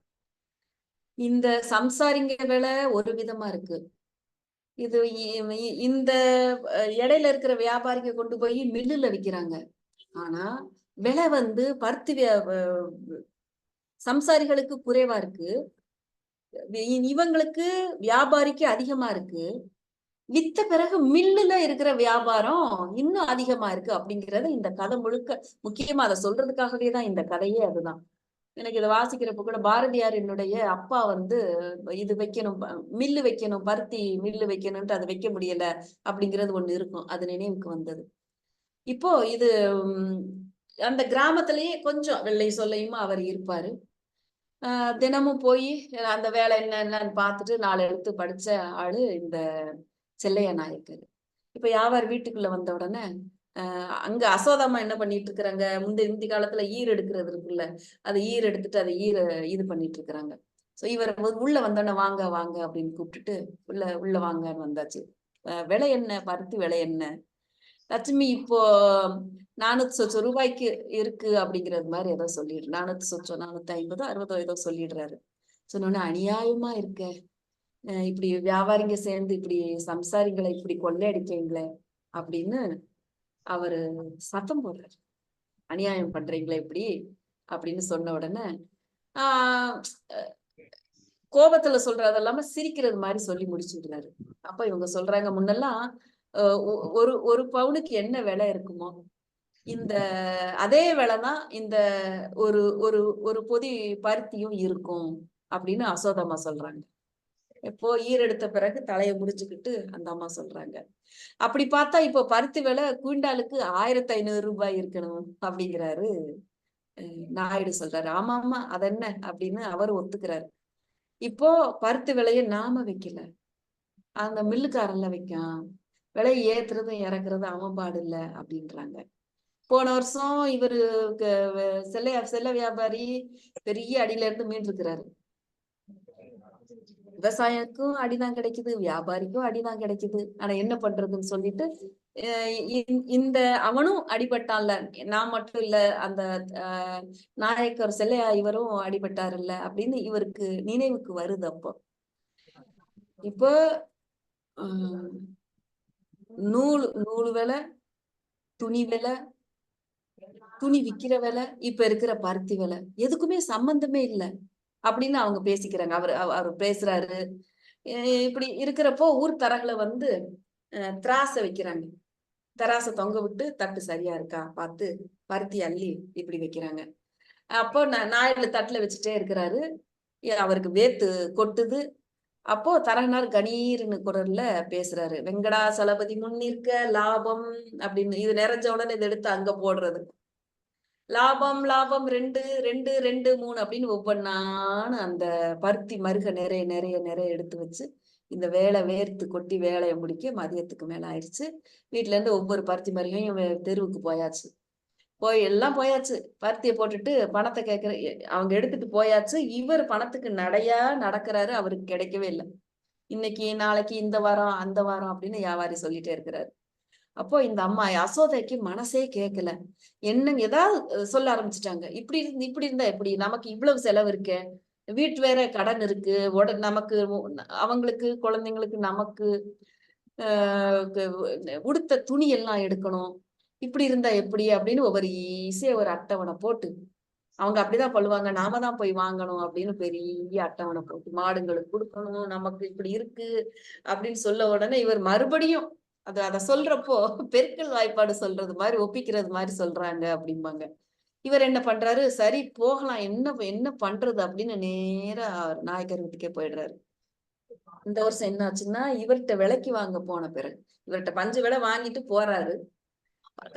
D: இந்த சம்சாரிங்க வேலை ஒரு விதமா இருக்கு. இது இந்த இடையில இருக்கிற வியாபாரிக்கு கொண்டு போய் மில்லுல விக்கிறாங்க. ஆனா விலை வந்து பருத்தி சம்சாரிகளுக்கு குறைவா இருக்கு, இவங்களுக்கு வியாபாரிக்கு அதிகமா இருக்கு. வித்த பிறகு மில்லுல இருக்கிற வியாபாரம் இன்னும் அதிகமா இருக்கு அப்படிங்கறத இந்த கதை முழுக்க, முக்கியமா அதை சொல்றதுக்காகவே தான் இந்த கதையே. அதுதான் எனக்கு இதை வாசிக்கிறப்ப கூட பாரதியார் என்னுடைய அப்பா வந்து இது வைக்கணும், மில்லு வைக்கணும், பருத்தி மில்லு வைக்கணும்ட்டு அதை வைக்க முடியல அப்படிங்கிறது ஒண்ணு இருக்கும். அது நினைவுக்கு வந்தது. இப்போ இது அந்த கிராமத்திலேயே கொஞ்சம் வெள்ளை சொல்லையுமா அவர் இருப்பாரு. தினமும் போய் அந்த வேலை என்னன்னு பார்த்துட்டு 4 எழுத்து படிச்ச ஆளு இந்த செல்லையா நாயக்கர். இப்ப யாவார் வீட்டுக்குள்ள வந்த உடனே அங்க அசோதாமா என்ன பண்ணிட்டு இருக்கிறாங்க, இந்த காலத்துல ஈர் எடுக்கிறது இருக்குல்ல, அதை ஈர் எடுத்துட்டு அதை இது பண்ணிட்டு இருக்கிறாங்க. சோ இவர் உள்ள வந்தோடனே வாங்க வாங்க அப்படின்னு கூப்பிட்டுட்டு உள்ள வாங்கன்னு வந்தாச்சு. விலை என்ன, பருத்தி விலை என்ன? லட்சுமி இப்போ 400 ரூபாய்க்கு இருக்கு அப்படிங்கிறது மாதிரி ஏதோ சொல்லிடுறாரு. 400 450 60 ஏதோ சொல்லிடுறாரு. சொன்னோன்னே அநியாயமா இருக்க, இப்படி வியாபாரிங்க சேர்ந்து இப்படி சம்சாரிங்களை இப்படி கொள்ளையடிக்கீங்களே அப்படின்னு அவரு சத்தம் போடுறாரு. அநியாயம் பண்றீங்களே இப்படி அப்படின்னு சொன்ன உடனே ஆஹ் கோபத்துல சொல்றது இல்லாம சிரிக்கிறது மாதிரி சொல்லி முடிச்சுடுறாரு. அப்ப இவங்க சொல்றாங்க, முன்னெல்லாம் ஒரு பவுனுக்கு என்ன விலை இருக்குமோ இந்த அதே விலைதான் இந்த ஒரு ஒரு ஒரு பொதி பருத்தியும் இருக்கும் அப்படின்னு அசோதம்மா சொல்றாங்க. எப்போ ஈரெடுத்த பிறகு தலையை முடிச்சுக்கிட்டு அந்த அம்மா சொல்றாங்க. அப்படி பார்த்தா இப்போ பருத்தி விலை குவிண்டாலுக்கு 1500 ரூபாய் இருக்கணும் அப்படிங்கிறாரு நாயுடு. சொல்றாரு ஆமா ஆமா அதென்ன அப்படின்னு அவர் ஒத்துக்கிறாரு. இப்போ பருத்தி விலையை நாம வைக்கல, அந்த மில்லுக்காரன்ல வைக்கான். விலை ஏத்துறதும் இறக்குறதும் அவன் பாடு இல்ல அப்படின்றாங்க. போன வருஷம் இவரு செல்ல வியாபாரி பெரிய அடியில இருந்து மீண்டு இருக்கிறாரு. விவசாயிக்கும் அடிதான் கிடைக்குது, வியாபாரிக்கும் அடிதான் கிடைக்குது. ஆனா என்ன பண்றதுன்னு சொல்லிட்டு இந்த அவனும் அடிபட்டான்ல, நான் மட்டும் இல்ல, அந்த நாயக்கர் செல்லையா இவரும் அடிபட்டாரு இல்ல அப்படின்னு இவருக்கு நினைவுக்கு வருது. அப்போ இப்போ நூலு விலை, துணி விலை, துணி விக்கிற விலை, இப்ப இருக்கிற பருத்தி விலை எதுக்குமே சம்பந்தமே இல்லை அப்படின்னு அவங்க பேசிக்கிறாங்க. அவர் பேசுறாரு. இப்படி இருக்கிறப்போ ஊர் தரகுல வந்து திராச வைக்கிறாங்க. தராசை தொங்க விட்டு தட்டு சரியா இருக்கா பார்த்து பருத்தி அள்ளி இப்படி வைக்கிறாங்க. அப்போ நாயுடு தட்டுல வச்சுட்டே இருக்கிறாரு. அவருக்கு வேத்து கொட்டுது. அப்போ தரகனார் கணீர்னு குரல்ல பேசுறாரு, வெங்கடாசலபதி முன்னிற்க லாபம் அப்படின்னு. இது நிறைஞ்ச உடனே இதை எடுத்து அங்க போடுறது. லாபம் லாபம் 2 2 2 3 அப்படின்னு ஒவ்வொன்னான்னு அந்த பருத்தி மருக நிறைய நிறைய நிறைய எடுத்து வச்சு இந்த வேலை வேர்த்து கொட்டி வேலையை முடிக்க மதியத்துக்கு மேல ஆயிடுச்சு. வீட்டுல இருந்து ஒவ்வொரு பருத்தி மருகையும் தெருவுக்கு போயாச்சு. எல்லாம் போயாச்சு. பருத்தியை போட்டுட்டு பணத்தை கேட்கிற அவங்க எடுத்துட்டு போயாச்சு. இவர் பணத்துக்கு நடையா நடக்கிறாரு. அவருக்கு கிடைக்கவே இல்லை. இன்னைக்கு நாளைக்கு இந்த வாரம் அந்த வாரம் அப்படின்னு வியாபாரி சொல்லிட்டே இருக்கிறாரு. அப்போ இந்த அம்மா யசோதைக்கு மனசே கேட்கல. என்ன ஏதாவது சொல்ல ஆரம்பிச்சுட்டாங்க. இப்படி இருந்தா எப்படி, நமக்கு இவ்வளவு செலவு இருக்கே, வீட்டு வேற கடன் இருக்கு, நமக்கு அவங்களுக்கு குழந்தைங்களுக்கு நமக்கு உடுத்த துணி எல்லாம் எடுக்கணும், இப்படி இருந்தா எப்படி அப்படின்னு ஒவ்வொரு ஈஸியா ஒரு அட்டவணை போட்டு, அவங்க அப்படிதான் சொல்லுவாங்க, நாம தான் போய் வாங்கணும் அப்படின்னு பெரிய அட்டவணை போட்டு மாடுங்களுக்கு கொடுக்கணும், நமக்கு இப்படி இருக்கு அப்படின்னு சொல்ல உடனே இவர் மறுபடியும் அதை சொல்றப்போ பெருக்கல் வாய்ப்பாடு சொல்றது மாதிரி ஒப்பிக்கிறது மாதிரி சொல்றாங்க அப்படிம்பாங்க. இவர் என்ன பண்றாரு, சரி போகலாம், என்ன பண்றது அப்படின்னு நேரா நாயக்கர் வீட்டுக்கே போயிடுறாரு. இந்த வருஷம் என்ன ஆச்சுன்னா, இவர்கிட்ட விலைக்கு வாங்க போன பிறகு இவர்கிட்ட பஞ்சு விலை வாங்கிட்டு போறாரு.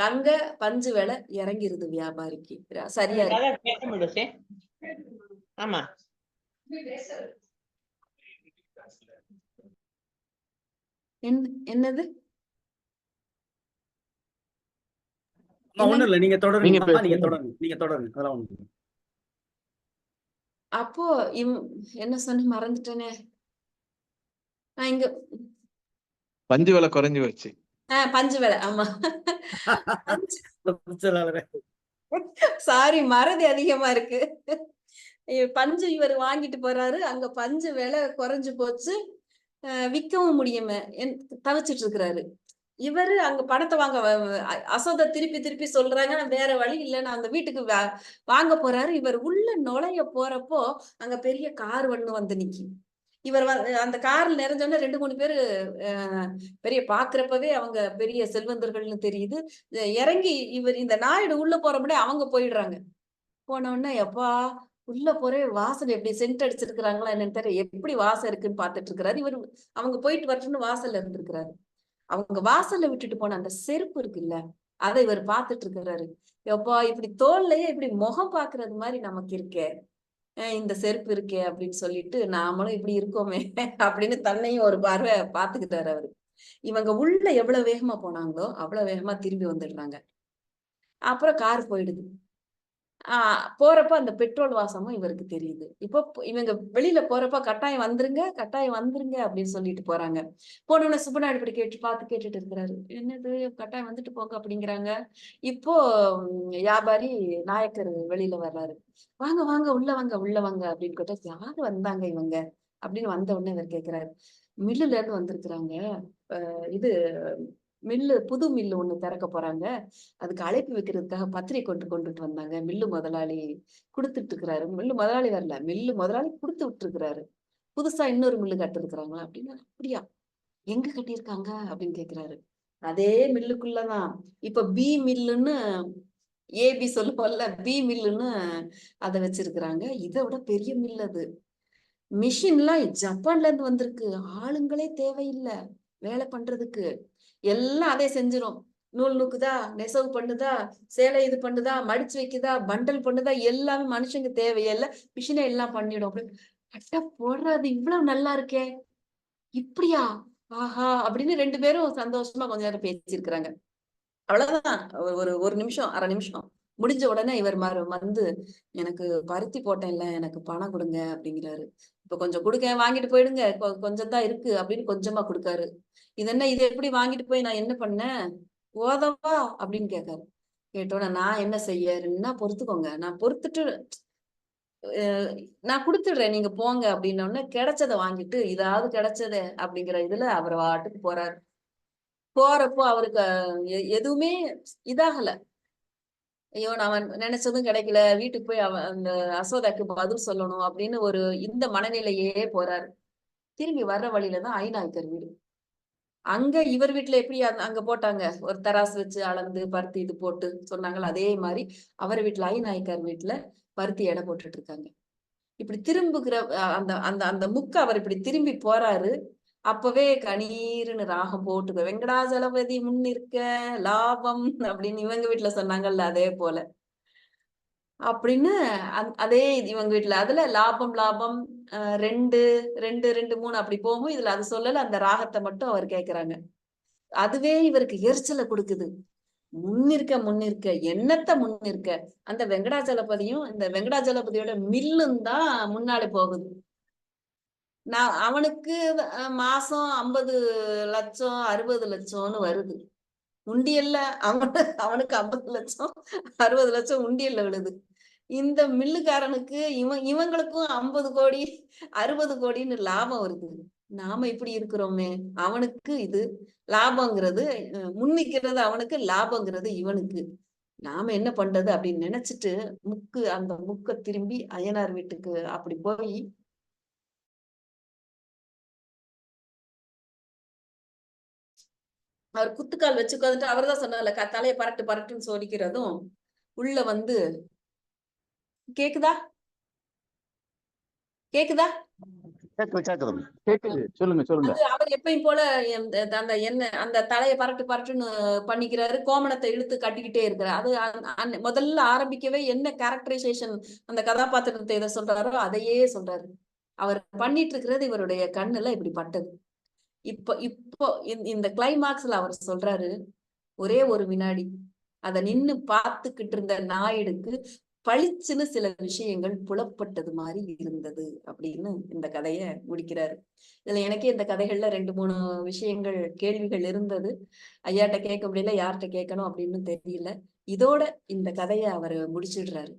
D: அங்க பஞ்சு விலை இறங்கிருது வியாபாரிக்கு. சரியா
E: ஆமா
D: என்னது
A: ஒண்ணும் இல்ல, நீங்க தொடருங்க.
C: நீங்க
A: தொடருங்க அதெல்லாம் ஒண்ணு.
D: அப்போ என்ன சொன்ன மறந்துட்டேனே. நான் இங்க
C: பஞ்சு விலை குறைஞ்சு வச்சு
D: பஞ்சு விலை, ஆமா சாரி மறதி அதிகமா இருக்கு. பஞ்சு இவர் வாங்கிட்டு போறாரு. அங்க பஞ்சு விலை குறைஞ்சு போச்சு, விற்கவும் முடியுமே தவிச்சிட்டு இருக்கிறாரு. இவரு அங்க பணத்தை வாங்க அசோதை திருப்பி சொல்றாங்க, வேற வழி இல்லைன்னு அந்த வீட்டுக்கு வாங்க போறாரு. இவர் உள்ள நுழைய போறப்போ அங்க பெரிய கார் ஒண்ணு வந்து நிக்கி. இவர் அந்த கார்ல நிறைஞ்சோன்னா 2-3 பேரு பெரிய பாக்குறப்பவே அவங்க பெரிய செல்வந்தர்கள்னு தெரியுது. இறங்கி இவர் இந்த நாயுடு உள்ள போற முன்னாடி அவங்க போயிடுறாங்க. போன உடனே எப்பா உள்ள போற வாசல் எப்படி சென்ட் அடிச்சிருக்கிறாங்களா என்னன்னு தெரியல, எப்படி வாசல் இருக்குன்னு பாத்துட்டு இருக்கிறாரு. இவர் அவங்க போயிட்டு வரட்டும்னு வாசல்ல இருந்திருக்கிறாரு. அவங்க வாசல்ல விட்டுட்டு போன அந்த செருப்பு இருக்குல்ல, அதை இவர் பாத்துட்டு இருக்கிறாரு. எப்பா இப்படி தோல்லையே இப்படி முகம் பாக்குறது மாதிரி நமக்கு இருக்கே, இந்த செருப்பு இருக்கே அப்படின்னு சொல்லிட்டு நாமளும் இப்படி இருக்கோமே அப்படின்னு தன்னையும் ஒரு பார்வை பாத்துக்கிட்டாரு அவரு. இவங்க உள்ள எவ்வளவு வேகமா போனாங்களோ அவ்வளவு வேகமா திரும்பி வந்துடுறாங்க. அப்புறம் கார் போயிடுது. போறப்ப அந்த பெட்ரோல் வாசமும் இவருக்கு தெரியுது. இப்போ இவங்க வெளியில போறப்ப கட்டாயம் வந்துருங்க, கட்டாயம் வந்துருங்க அப்படின்னு சொல்லிட்டு போறாங்க. போனோடனே சுப்பநாயுடு இப்படி கேட்டுட்டு இருக்கிறாரு. என்னது கட்டாயம் வந்துட்டு போங்க அப்படிங்கிறாங்க. இப்போ வியாபாரி நாயக்கர் வெளியில வர்றாரு. வாங்க வாங்க உள்ள வாங்க உள்ள வாங்க அப்படின்னு கேட்டா, யாரு வந்தாங்க இவங்க அப்படின்னு வந்த உடனே இவர் கேட்கிறாரு. மில்லுல இருந்து வந்திருக்கிறாங்க. இது மில்லு புது மில்லு ஒண்ணு திறக்க போறாங்க. அதுக்கு அழைப்பு வைக்கிறதுக்காக பத்திரிகை கொண்டுட்டு வந்தாங்க. மில்லு முதலாளி குடுத்துட்டு இருக்கிறாரு. மில்லு முதலாளி வரல. மில்லு முதலாளி குடுத்து விட்டுருக்கிறாரு. புதுசா இன்னொரு மில்லு கட்டிருக்கிறாங்களா அப்படின்னா, அப்படியா எங்க கட்டியிருக்காங்க அப்படின்னு கேக்குறாரு. அதே மில்லுக்குள்ளதான். இப்ப பி மில்லுன்னு ஏபி சொல்லுவோம்ல, பி மில்லுன்னு அத வச்சிருக்கிறாங்க. இதை விட பெரிய மில் அது. மிஷின்லாம் ஜப்பான்ல இருந்து வந்திருக்கு. ஆளுங்களே தேவையில்லை வேலை பண்றதுக்கு. எல்லாம் அதே செஞ்சிரும். நூல் நூக்குதா, நெசவு பண்ணுதா, சேலை இது பண்ணுதா, மடிச்சு வைக்குதா, பண்டல் பண்ணுதா, எல்லாமே மனுஷங்க தேவையில்ல. மிஷினே எல்லாம் பண்ணிடும். அப்படி அட்டா போடுறது இவ்வளவு நல்லா இருக்கே, இப்படியா, ஆஹா அப்படின்னு 2 பேரும் சந்தோஷமா கொஞ்ச நேரம் பேசியிருக்கிறாங்க. அவ்வளவுதான். ஒரு நிமிஷம், அரை நிமிஷம் முடிஞ்ச உடனே இவர் வந்து எனக்கு பருத்தி போட்டேன்ல, எனக்கு பணம் கொடுங்க அப்படிங்கிறாரு. இப்ப கொஞ்சம் கொடுக்க, வாங்கிட்டு போயிடுங்க, கொஞ்சம் தான் இருக்கு அப்படின்னு கொஞ்சமா கொடுக்காரு. இது என்ன, இது எப்படி வாங்கிட்டு போய் நான் என்ன பண்ணேன், ஓதவா அப்படின்னு கேட்காரு. கேட்டோட நான் என்ன செய்யறேன்னா, பொறுத்துக்கோங்க, நான் பொறுத்துட்டு நான் கொடுத்துடுறேன், நீங்க போங்க அப்படின்னோடனே கிடைச்சதை வாங்கிட்டு இதாவது கிடைச்சதே அப்படிங்கிற இதுல அவர் வாட்டுக்கு போறாரு. போறப்போ அவருக்கு எதுவுமே இதாகல. ஐயோ நான் நினைச்சதும் கிடைக்கல, வீட்டுக்கு போய் அந்த அசோதாக்கு பதில் சொல்லணும் அப்படின்னு இந்த மனநிலையே போறாரு. திரும்பி வர்ற வழியிலதான் ஐநாயக்கர் வீடு. அங்க இவர் வீட்டுல எப்படி அங்க போட்டாங்க, ஒரு தராசு வச்சு அளந்து பருத்தி இது போட்டு சொன்னாங்களா, அதே மாதிரி அவர் வீட்டுல ஐநாயக்கர் வீட்டுல பருத்தி எடை போட்டுட்டு இருக்காங்க. இப்படி திரும்புகிற அந்த அந்த அந்த முக்கு அவர் இப்படி திரும்பி போறாரு. அப்பவே கணீர்னு ராகம் போட்டு வெங்கடாஜலபதி முன்னிற்க லாபம் அப்படின்னு இவங்க வீட்டுல சொன்னாங்கல்ல, அதே போல அப்படின்னு அதே இவங்க வீட்டுல அதுல லாபம் லாபம் 2 2 2 3 அப்படி போகும். இதுல அது சொல்லல, அந்த ராகத்தை மட்டும் அவர் கேக்குறாங்க. அதுவே இவருக்கு எரிச்சலை கொடுக்குது. முன்னிற்க என்னத்த முன்னிற்க, அந்த வெங்கடாஜலபதியும் இந்த வெங்கடாஜலபதியோட மில்லும் தான் முன்னாடி போகுது. நான் அவனுக்கு மாசம் 50 லட்சம் 60 லட்சம்னு வருது உண்டியல்ல. அவனுக்கு 50 லட்சம் 60 லட்சம் உண்டியல்ல விழுது. இந்த மில்லுக்காரனுக்கு இவங்களுக்கும் 50 கோடி 60 கோடின்னு லாபம் வருது. நாம இப்படி இருக்கிறோமே, அவனுக்கு இது லாபங்கிறது முன்னிக்கிறது அவனுக்கு, லாபங்கிறது இவனுக்கு. நாம என்ன பண்றது அப்படின்னு நினைச்சிட்டு அந்த முக்க திரும்பி அய்யனார் வீட்டுக்கு அப்படி போய் அவர் குத்துக்கால் வச்சு உட்காந்துட்டு, அவர் தான் சொன்னார்ல தலையை பரட்டு பரட்டுன்னு சோடிக்கிறதும் உள்ள வந்து கேக்குதா கேக்குதா
E: கேக்குது, சொல்லுங்க சொல்லுங்க.
D: அவர் எப்பயும் போல அந்த என்ன அந்த தலையை பரட்டு பரட்டுன்னு பண்ணிக்கிறாரு. கோமணத்தை இழுத்து கட்டிக்கிட்டே இருக்கிறார். அது முதல்ல ஆரம்பிக்கவே என்ன கேரக்டரைசேஷன் அந்த கதாபாத்திரத்தை எதை சொல்றாரோ அதையே சொல்றாரு. அவர் பண்ணிட்டு இருக்கிறது இவருடைய கண்ணுல இப்படி பட்டது. இப்போ இந்த கிளைமாக்ஸ்ல அவர் சொல்றாரு, ஒரே ஒரு வினாடி அத நின்னு பார்த்துக்கிட்டு இருந்த நாயுடுக்கு பளிச்சுன்னு சில விஷயங்கள் புலப்பட்டது மாதிரி இருந்தது அப்படின்னு இந்த கதைய முடிக்கிறாரு. இதுல எனக்கே இந்த கதைகள்ல 2-3 விஷயங்கள் கேள்விகள் இருந்தது. ஐயாட்ட கேட்க முடியல, யார்கிட்ட கேட்கணும் அப்படின்னு தெரியல. இதோட இந்த கதையை அவர் முடிச்சிடுறாரு.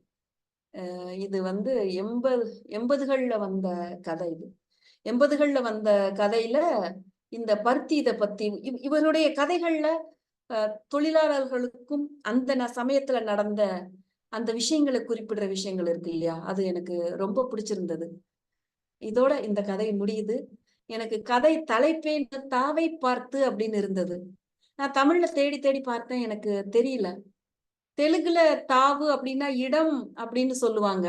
D: இது 80கள்ல வந்த கதை. இது 80கள்ல வந்த கதையில இந்த பருத்தி இதை பத்தி இவருடைய கதைகள்ல தொழிலாளர்களுக்கும் அந்த சமயத்துல நடந்த அந்த விஷயங்களை குறிப்பிடுற விஷயங்கள் இருக்கு இல்லையா, அது எனக்கு ரொம்ப பிடிச்சிருந்தது. இதோட இந்த கதை முடியுது. எனக்கு கதை தலைப்பே தாவை பார்த்து அப்படின்னு இருந்தது. நான் தமிழ்ல தேடி தேடி பார்த்தேன், எனக்கு தெரியல. தெலுங்குல தாவு அப்படின்னா இடம் அப்படின்னு சொல்லுவாங்க.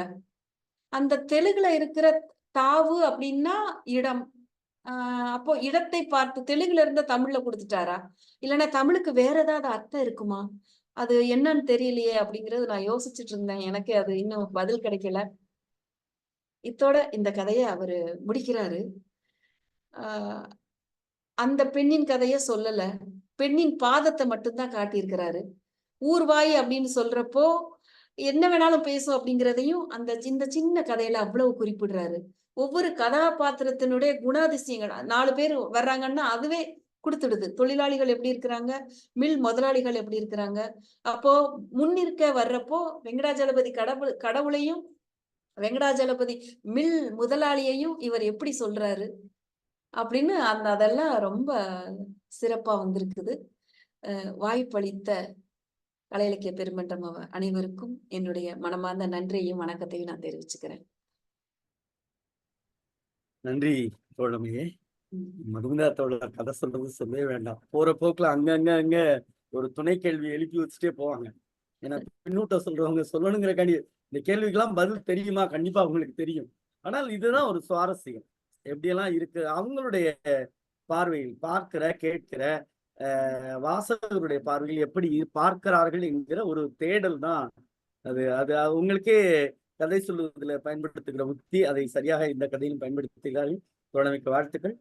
D: அந்த தெலுங்குல இருக்கிற தாவு அப்படின்னா இடம். அப்போ இடத்தை பார்த்து தெலுங்குல இருந்த தமிழ்ல கொடுத்துட்டாரா, இல்லைன்னா தமிழுக்கு வேற ஏதாவது அர்த்தம் இருக்குமா, அது என்னன்னு தெரியலையே அப்படிங்கறது நான் யோசிச்சுட்டு இருந்தேன். எனக்கு அது இன்னும் பதில் கிடைக்கல. இத்தோட இந்த கதையை அவரு முடிக்கிறாரு. அந்த பெண்ணின் கதைய சொல்லல, பெண்ணின் பாதத்தை மட்டும்தான் காட்டியிருக்கிறாரு. ஊர்வாய் அப்படின்னு சொல்றப்போ என்ன வேணாலும் பேசும் அப்படிங்கிறதையும் இந்த சின்ன கதையில அவ்வளவு குறிப்பிடுறாரு. ஒவ்வொரு கதாபாத்திரத்தினுடைய குணாதிசயங்கள் 4 பேர் வர்றாங்கன்னா அதுவே குடுத்துடுது. தொழிலாளிகள் எப்படி இருக்கிறாங்க, மில் முதலாளிகள் எப்படி இருக்கிறாங்க. அப்போ முன்னிற்க வர்றப்போ வெங்கடாஜலபதி கடவுளையும் வெங்கடாஜலபதி மில் முதலாளியையும் இவர் எப்படி சொல்றாரு அப்படின்னு அதெல்லாம் ரொம்ப சிறப்பா வந்திருக்குது. வாய்ப்பளித்த கலை இலக்கிய பெருமன்றம் அனைவருக்கும் என்னுடைய மனமார்ந்த நன்றியையும் வணக்கத்தையும் நான் தெரிவிச்சுக்கிறேன்.
A: நன்றி தோழமையே. மதுமிதா தோழர் கதை சொல்றது சொல்லவே வேண்டாம். போற போக்குல அங்க ஒரு துணை கேள்வி எழுப்பி வச்சுட்டே போவாங்க. ஏன்னா பின்னூட்டம் சொல்றவங்க சொல்லணுங்கிறக்காண்டி இந்த கேள்விக்கெல்லாம் பதில் தெரியுமா? கண்டிப்பா அவங்களுக்கு தெரியும். ஆனால் இதுதான் ஒரு சுவாரஸ்யம். எப்படியெல்லாம் இருக்கு அவங்களுடைய பார்வையில் பார்க்கிற கேட்கிற வாசகருடைய பார்வையில் எப்படி பார்க்கிறார்கள் என்கிற ஒரு தேடல் தான் அது. அது உங்களுக்கே கதை சொல்லுவதில் பயன்படுத்துகிற உத்தி. அதை சரியாக இந்த கதையிலும் பயன்படுத்துகிறார்கள். தோழமைக்கு வாழ்த்துக்கள்.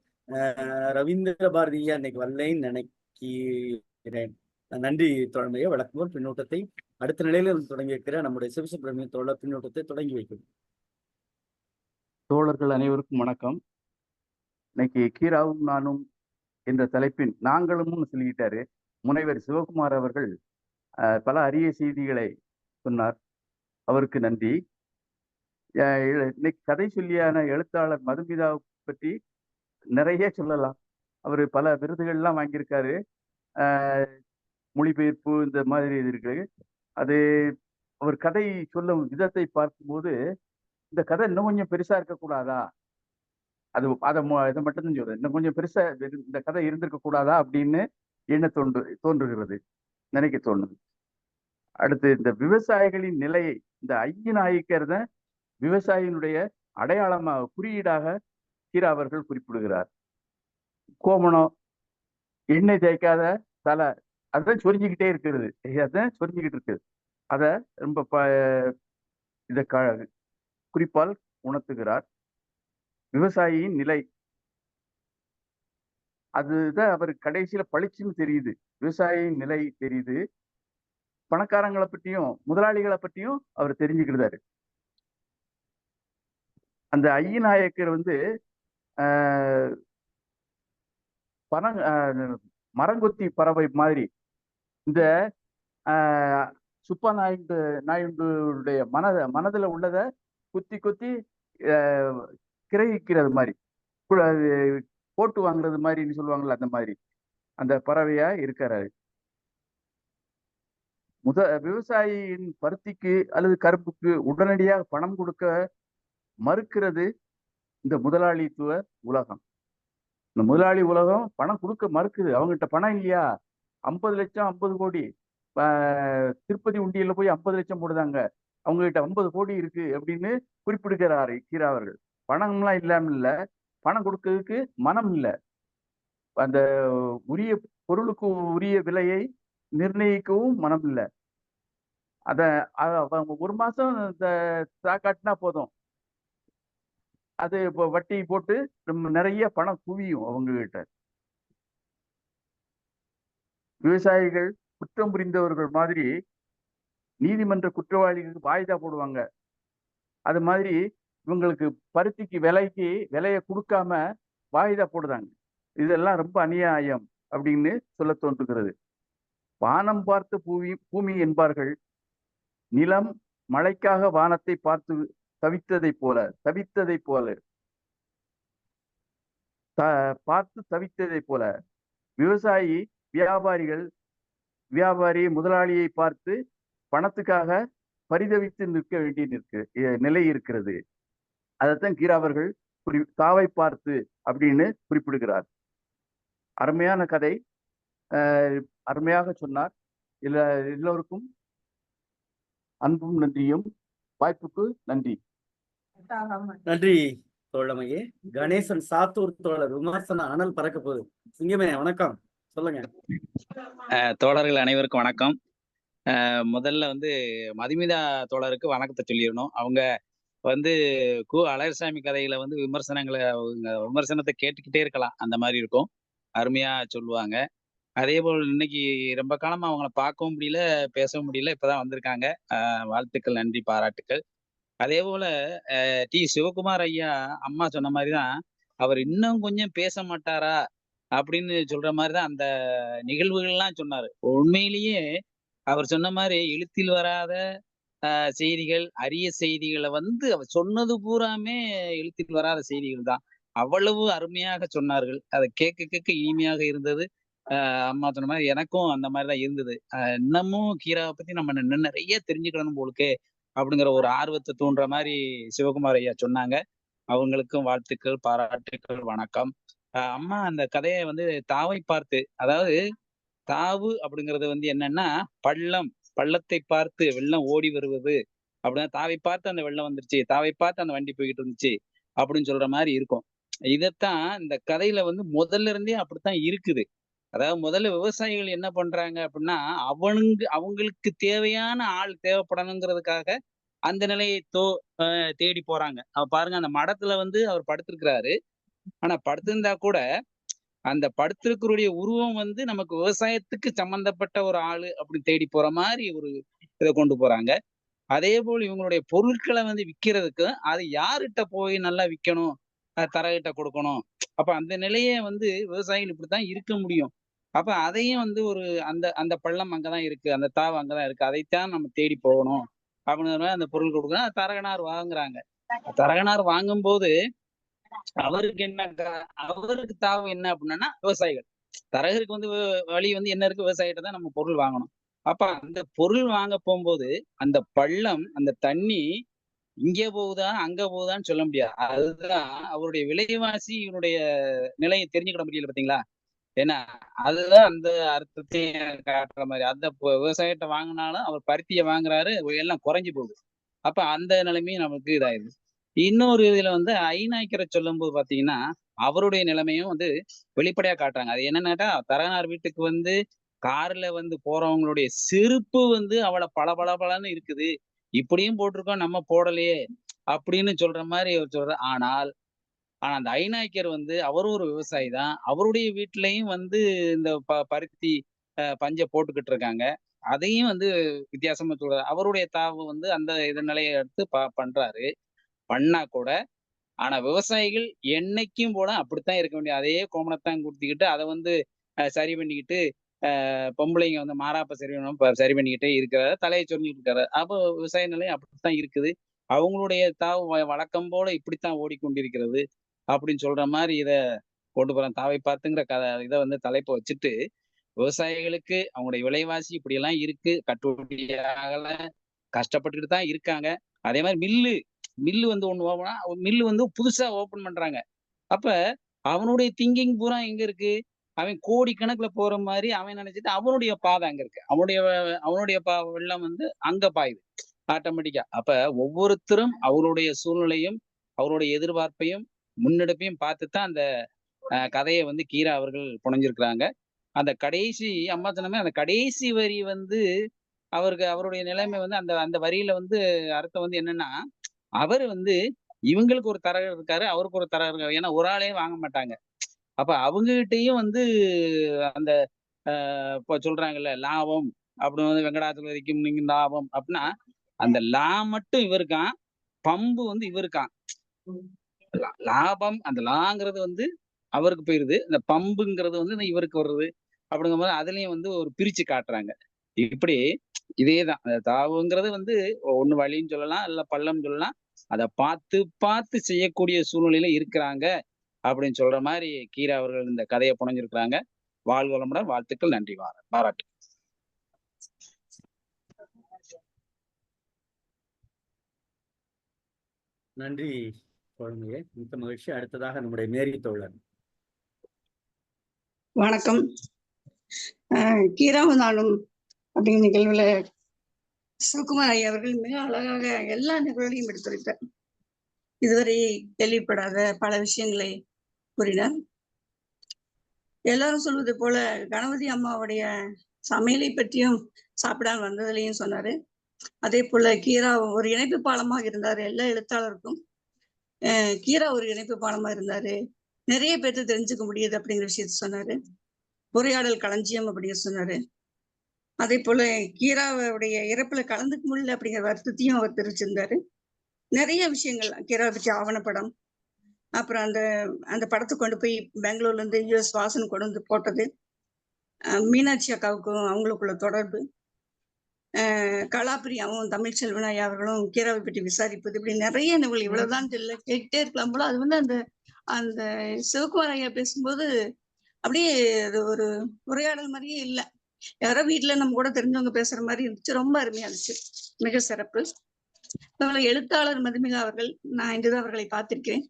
A: ரவீந்திர பாரதியா இன்னைக்கு வரலைன்னு நினைக்கிறேன். நன்றி தோழமையை. வழக்கம்போல் பின்னூட்டத்தை அடுத்த நிலையில தொடங்கி வைக்கிற நம்முடைய சிவசுப்பிரமணிய தோழர் பின்னூட்டத்தை தொடங்கி வைக்கும்.
E: தோழர்கள் அனைவருக்கும் வணக்கம். இன்னைக்கு கீராவும் நானும் என்ற தலைப்பின் நாங்களும் சொல்லிக்கிட்டாரு முனைவர் சிவகுமார் அவர்கள். பல அரிய செய்திகளை சொன்னார், அவருக்கு நன்றி. இன்னைக்கு கதை சொல்லியான எழுத்தாளர் மதுமிதா பற்றி நிறைய சொல்லலாம். அவர் பல விருதுகள்லாம் வாங்கியிருக்காரு. மொழிபெயர்ப்பு இந்த மாதிரி இது இருக்கு. அது அவர் கதை சொல்லும் விதத்தை பார்க்கும்போது இந்த கதை இன்னும் கொஞ்சம் பெருசா இருக்கக்கூடாதா, அது இதை மட்டும்தான் சொல்றேன், இன்னும் கொஞ்சம் பெருசா இந்த கதை இருந்திருக்க கூடாதா அப்படின்னு எண்ண தோன்றுகிறது, நினைக்க தோணுது. அடுத்து இந்த விவசாயிகளின் நிலையை இந்த ஐயனாயிக்கிறத விவசாயினுடைய அடையாளமாக குறியீடாக கீரா அவர்கள் குறிப்பிடுகிறார். கோமணம், எண்ணெய் தேய்க்காத தலை, அதான் சொரிஞ்சுக்கிட்டே இருக்கிறது, அதான் சொரிஞ்சுக்கிட்டு இருக்குது. அத ரொம்ப இத குறிப்பால் உணர்த்துகிறார். விவசாயியின் நிலை அதுதான் அவர் கடைசியில பளிச்சுன்னு தெரியுது. விவசாயியின் நிலை தெரியுது. பணக்காரங்களை பற்றியும் முதலாளிகளை பற்றியும் அவர் தெரிஞ்சுக்கிட்டாரு. அந்த ஐயநாயக்கர் மரங்கொத்தி பறவை மாதிரி இந்த சுப்பா நாயுடைய மனதுல உள்ளத குத்தி குத்தி கிரகிக்கிறது மாதிரி, போட்டு வாங்குறது மாதிரின்னு சொல்லுவாங்கல்ல, அந்த மாதிரி அந்த பறவையா இருக்கிறாரு. விவசாயியின் பருத்திக்கு அல்லது கரும்புக்கு உடனடியாக பணம் கொடுக்க மறுக்கிறது இந்த முதலாளித்துவ உலகம். இந்த முதலாளி உலகம் பணம் கொடுக்க மறுக்குது. அவங்ககிட்ட பணம் இல்லையா, 50 லட்சம் 50 கோடி திருப்பதி உண்டியல்ல போய் 50 லட்சம் போடுதாங்க, அவங்க கிட்ட 50 கோடி இருக்கு அப்படின்னு குறிப்பிடுகிறாரு கீரா அவர்கள். பணம்லாம் இல்லாம இல்ல, பணம் கொடுக்கறதுக்கு மனம் இல்லை. அந்த உரிய பொருளுக்கு உரிய விலையை நிர்ணயிக்கவும் மனம் இல்லை. அவங்க 1 மாசம் காட்டினா போதும், அது இப்போ வட்டி போட்டு நிறைய பணம் குவியும் அவங்க கிட்ட. விவசாயிகள் குற்றம் புரிந்தவர்கள் மாதிரி நீதிமன்ற குற்றவாளிகளுக்கு வாய்தா போடுவாங்க. அது மாதிரி இவங்களுக்கு பருத்திக்கு விலையை கொடுக்காம வாய்தா போடுதாங்க. இதெல்லாம் ரொம்ப அநியாயம் அப்படின்னு சொல்ல தோன்றுகிறது. வானம் பார்த்த பூமி என்பார்கள். நிலம் மழைக்காக வானத்தை பார்த்து தவித்ததை போல வியாபாரி முதலாளியை பார்த்து பணத்துக்காக பரிதவித்து நிற்க வேண்டிய நிலை இருக்கிறது. அதைத்தான் கீரா அவர்கள் தாவை பார்த்து அப்படின்னு குறிப்பிடுகிறார். அருமையான கதை, அருமையாக சொன்னார். எல்லோருக்கும் அன்பும் நன்றியும். வாய்ப்புக்கு நன்றி.
A: நன்றி தோழமையே. கணேசன் சாத்தூர் தோழர் விமர்சன அனல் பறக்க போகுது. சிங்கமே வணக்கம், சொல்லுங்க.
F: தோழர்கள் அனைவருக்கும் வணக்கம். முதல்ல மதுமிதா தோழருக்கு வணக்கத்தை சொல்லிடணும். அவங்க கு அழகர்சாமி கதைகளை விமர்சனத்தை கேட்டுக்கிட்டே இருக்கலாம், அந்த மாதிரி இருக்கும். அருமையா சொல்லுவாங்க. அதே போல் இன்னைக்கு ரொம்ப காலமா அவங்கள பார்க்கவும் முடியல, பேசவும் முடியல. இப்பதான் வந்திருக்காங்க. வாழ்த்துக்கள், நன்றி, பாராட்டுக்கள். அதே போல டி. சிவகுமார் ஐயா அம்மா சொன்ன மாரி தான், அவர் இன்னும் கொஞ்சம் பேச மாட்டாரா? அப்படின்னு சொல்ற மாரி தான் அந்த நிகழ்வுகள்லாம் சொன்னாரு. உண்மையிலேயே அவர் சொன்ன மாரி எழுத்தில் வராத செய்திகள், அரிய செய்திகள வந்து அவர் சொன்னது பூராமே எழுத்தில் வராத செய்திகள் தான். அவ்வளவு அருமையாக சொன்னார்கள். அத கேட்க கேட்க இனிமையாக இருந்தது. அம்மா சொன்ன மாரி எனக்கும் அந்த மாரி தான் இருந்தது. இன்னமும் கீராவ பத்தி நம்ம இன்னும் நெறைய தெரிஞ்சுக்கணும் போலுக்கே! அப்படிங்கிற ஒரு ஆர்வத்த தூண்டுற மாரி சிவகுமார் ஐயா சொன்னாங்க. அவங்களுக்கும் வாழ்த்துக்கள், பாராட்டுக்கள், வணக்கம். அம்மா அந்த கதைய வந்து தாவை பார்த்து அதாவது தாவு அப்படிங்கிறது வந்து என்னன்னா, பள்ளம். பள்ளத்தை பார்த்து வெள்ளம் ஓடி வருவது. அப்படின்னா தாவை பார்த்து அந்த வெள்ளம் வந்துருச்சு. தாவை பார்த்து அந்த வண்டி போய்க்கிட்டு இருந்துச்சு. அப்படின்னு சொல்ற மாரி இருக்கும். இதத்தான் இந்த கதையில வந்து முதல்ல இருந்தே அப்படித்தான் இருக்குது. அதாவது முதல்ல விவசாயிகள் என்ன பண்றாங்க அப்படின்னா, அவங்களுக்கு தேவையான ஆள் தேவைப்படணுங்கிறதுக்காக அந்த நிலையை தேடி போறாங்க. பாருங்க அந்த மடத்துல வந்து அவர் படுத்திருக்கிறாரு. ஆனா படுத்திருந்தா கூட அந்த படுத்திருக்கிறவருடைய உருவம் வந்து நமக்கு விவசாயத்துக்கு சம்பந்தப்பட்ட ஒரு ஆளு அப்படி தேடி போற மாரி ஒரு இத கொண்டு போறாங்க. அதேபோல் இவங்களுடைய பொருட்கள வந்து விக்கிறதுக்கு, அது யார்கிட்ட போய் நல்லா விக்கணும்? தரகர்ட்ட கொடுக்கணும். அப்ப அந்த நிலைய வந்து விவசாயிகள் இப்படித்தான் இருக்க முடியும். அப்ப அதையும் வந்து ஒரு அந்த அந்த பள்ளம் அங்க தான் இருக்கு. அந்த தாவு அங்க தான் இருக்கு. அதைத்தான் நம்ம தேடி போகணும். அப்படிங்கிற மாரி அந்த பொருள் கொடுக்குறோம். தரகனார் வாங்குறாங்க. தரகனார் வாங்கும்போது அவருக்கு தாவு என்ன அப்படின்னா விவசாயிகள். தரகருக்கு வந்து வழி வந்து என்ன இருக்கு விவசாயிகிட்ட தான் நம்ம பொருள் வாங்கணும். அப்ப அந்த பொருள் வாங்க போம்போது, அந்த பள்ளம், அந்த தண்ணி இங்கே போகுதா, அங்க போகுதான்னு சொல்ல முடியாது. அதுதான் அவருடைய விலைவாசி இவனுடைய நிலைய தெரிஞ்சுக்கிட முடியல பார்த்தீங்களா? ஏன்னா, அதுதான் அந்த அர்த்தத்தையும் காட்டுற மாரி. அந்த விவசாயிட்ட வாங்குனாலும் அவர் பருத்திய வாங்குறாரு, எல்லாம் குறைஞ்சு போகுது. அப்ப அந்த நிலைமையும் நமக்கு இதாயிருது. இன்னொரு இதுல வந்து ஐநாய்க்கர சொல்லும்போது பார்த்தீங்கன்னா, அவருடைய நிலைமையும் வந்து வெளிப்படையா காட்டுறாங்க. அது என்னன்னாட்டா, தரகனார் வீட்டுக்கு வந்து கார்ல வந்து போறவங்களுடைய செருப்பு வந்து அவ்வள பளபளபளன்னு இருக்குது. இப்படியும் போட்டிருக்கோம், நம்ம போடலையே! அப்படின்னு சொல்ற மாரி அவர் சொல்றார். ஆனா அந்த ஐநாய்க்கர் வந்து அவரும் ஒரு விவசாயி தான். அவருடைய வீட்லயும் வந்து இந்த பருத்தி பஞ்ச போட்டுக்கிட்டு இருக்காங்க. அதையும் வந்து வித்தியாசமா சொல்றாரு. அவருடைய தாவு வந்து அந்த நிலைய எடுத்து பண்றாரு. பண்ணா கூட, ஆனா விவசாயிகள் என்னைக்கும் போல அப்படித்தான் இருக்க வேண்டிய அதே கோமணத்தான் குடுத்திக்கிட்டு, அத வந்து சரி பண்ணிக்கிட்டு, பொம்பளைங்க வந்து மாறாப்ப சரி பண்ணாம சரி பண்ணிக்கிட்டே இருக்கிறாரு. தலைய சொரிஞ்சுட்டு இருக்காரு. அப்போ விவசாய நிலை அப்படித்தான் இருக்குது. அவங்களுடைய தாவு வழக்கம் போல இப்படித்தான் ஓடிக்கொண்டிருக்கிறது. அப்படின்னு சொல்ற மாரி இத கொண்டு போறாங்க. தாவை பார்த்துங்கிற இத வந்து தலைப்ப வச்சுட்டு, விவசாயிகளுக்கு அவங்களுடைய விலைவாசி இப்படியெல்லாம் இருக்கு. கட்டுப்படி ஆகல. கஷ்டப்பட்டுட்டு தான் இருக்காங்க. அதே மாரி மில்லு வந்து ஒண்ணு மில்லு வந்து புதுசா ஓப்பன் பண்றாங்க. அப்ப அவனுடைய திங்கிங் பூரா எங்க இருக்கு? அவன் கோடிக்கணக்குல போற மாரி அவன் நெனச்சுட்டு அவனுடைய பாதை அங்க இருக்கு. அவனுடைய வெள்ளம் வந்து அங்க பாயுது. ஆட்டோமேட்டிக்கா. அப்ப ஒவ்வொருத்தரும் அவருடைய சூழ்நிலையும், அவருடைய எதிர்பார்ப்பையும், முன்னெடுப்பையும் பார்த்து தான் அந்த கதைய வந்து கீரா அவர்கள் புனைஞ்சிருக்கிறாங்க. அந்த கடைசி அம்மா சொன்ன மாரி அந்த கடைசி வரி வந்து அவருடைய நிலைமை வந்து அந்த அந்த வரியில வந்து அர்த்தம் வந்து என்னன்னா, அவரு வந்து இவங்களுக்கு ஒரு தரகர் இருக்காரு. அவருக்கு ஒரு தரகர் இருக்காரு. ஏன்னா ஒரு ஆளே வாங்க மாட்டாங்க. அப்ப அவங்ககிட்டயும் வந்து அந்த இப்ப சொல்றாங்கல்ல லாபம் அப்படின்னு வந்து வெங்கடாச்சலபதிக்கும் நீங்க லாபம் அப்படின்னா, அந்த மட்டும் இவருக்காம். பம்பு வந்து இவருக்காம். லாபம் அந்த லாங்கிறது வந்து அவருக்கு போயிருது. இந்த பம்புங்கிறது வந்து இவருக்கு வருது. அப்படிங்கும்போது அதுலயும் வந்து ஒரு பிரிச்சு காட்டுறாங்க. இப்படி இதேதான். தாவுங்கிறது வந்து ஒண்ணு வழின்னு சொல்லலாம், இல்ல பள்ளம்னு சொல்லலாம். அத பார்த்து, பார்த்து செய்யக்கூடிய சூழ்நிலையில இருக்கிறாங்க. அப்படின்னு சொல்ற மாரி கீரா அவர்கள் இந்த கதைய புனைஞ்சிருக்கிறாங்க. வாழ்க வளமுடன். வாழ்த்துக்கள். நன்றி. பாராட்டு.
A: நன்றி குழந்தையே. மிக்க மகிழ்ச்சி. அடுத்ததாக நம்முடைய மேரி தோழர்.
G: வணக்கம். கீராவும் நானும் அப்படிங்கிற நிகழ்வுல சிவகுமார் ஐயா அவர்கள் மிக அழகாக எல்லா நிகழ்வுகளையும் எடுத்துரைத்தார். இதுவரை கேள்விப்படாத பல விஷயங்களை கூறினார். எல்லாரும் சொல்வது போல கணபதி அம்மாவுடைய சமையலை பற்றியும் சாப்பிடாம வந்ததுலையும் சொன்னாரு. அதே போல கீரா ஒரு இணைப்பு பாலமாக இருந்தாரு எல்லா எழுத்தாளருக்கும். கீரா ஒரு இணைப்பு பாலமா இருந்தாரு. நிறைய பேர்த்து தெரிஞ்சுக்க முடியுது அப்படிங்கிற விஷயத்த சொன்னாரு. உரையாடல் களஞ்சியம் அப்படின்னு சொன்னாரு. அதே போல கீராவுடைய இறப்புல கலந்துக்க முடியல அப்படிங்கிற வருத்தத்தையும் அவர் தெரிவிச்சிருந்தாரு. நிறைய விஷயங்கள் கீராவை பற்றி ஆவணப்படம், அப்புறம் அந்த அந்த படத்தை கொண்டு போய் பெங்களூர்ல இருந்து யுஎஸ் வாசன் கொண்டு வந்து போட்டது, மீனாட்சி அக்காவுக்கும் அவங்களுக்குள்ள தொடர்பு, கலாப்பிரியாவும் தமிழ்ச்செல்வன் ஐயா அவர்களும் கீராவை பற்றி விசாரிப்பது, இப்படி நிறைய நிகழ்வு. இவ்வளவுதான் தெரியல, கேட்டே இருக்கலாம் போல. அது வந்து அந்த அந்த சிவகுமார் ஐயா பேசும்போது அப்படியே அது ஒரு உரையாடல் மாதிரியே இல்லை, யாரோ வீட்டுல நம்ம கூட தெரிஞ்சவங்க பேசுற மாதிரி இருந்துச்சு. ரொம்ப அருமையா இருந்துச்சு, மிக சிறப்பு. எழுத்தாளர் மதுமிகா அவர்கள், நான் இன்றுதான் அவர்களை பார்த்திருக்கிறேன்.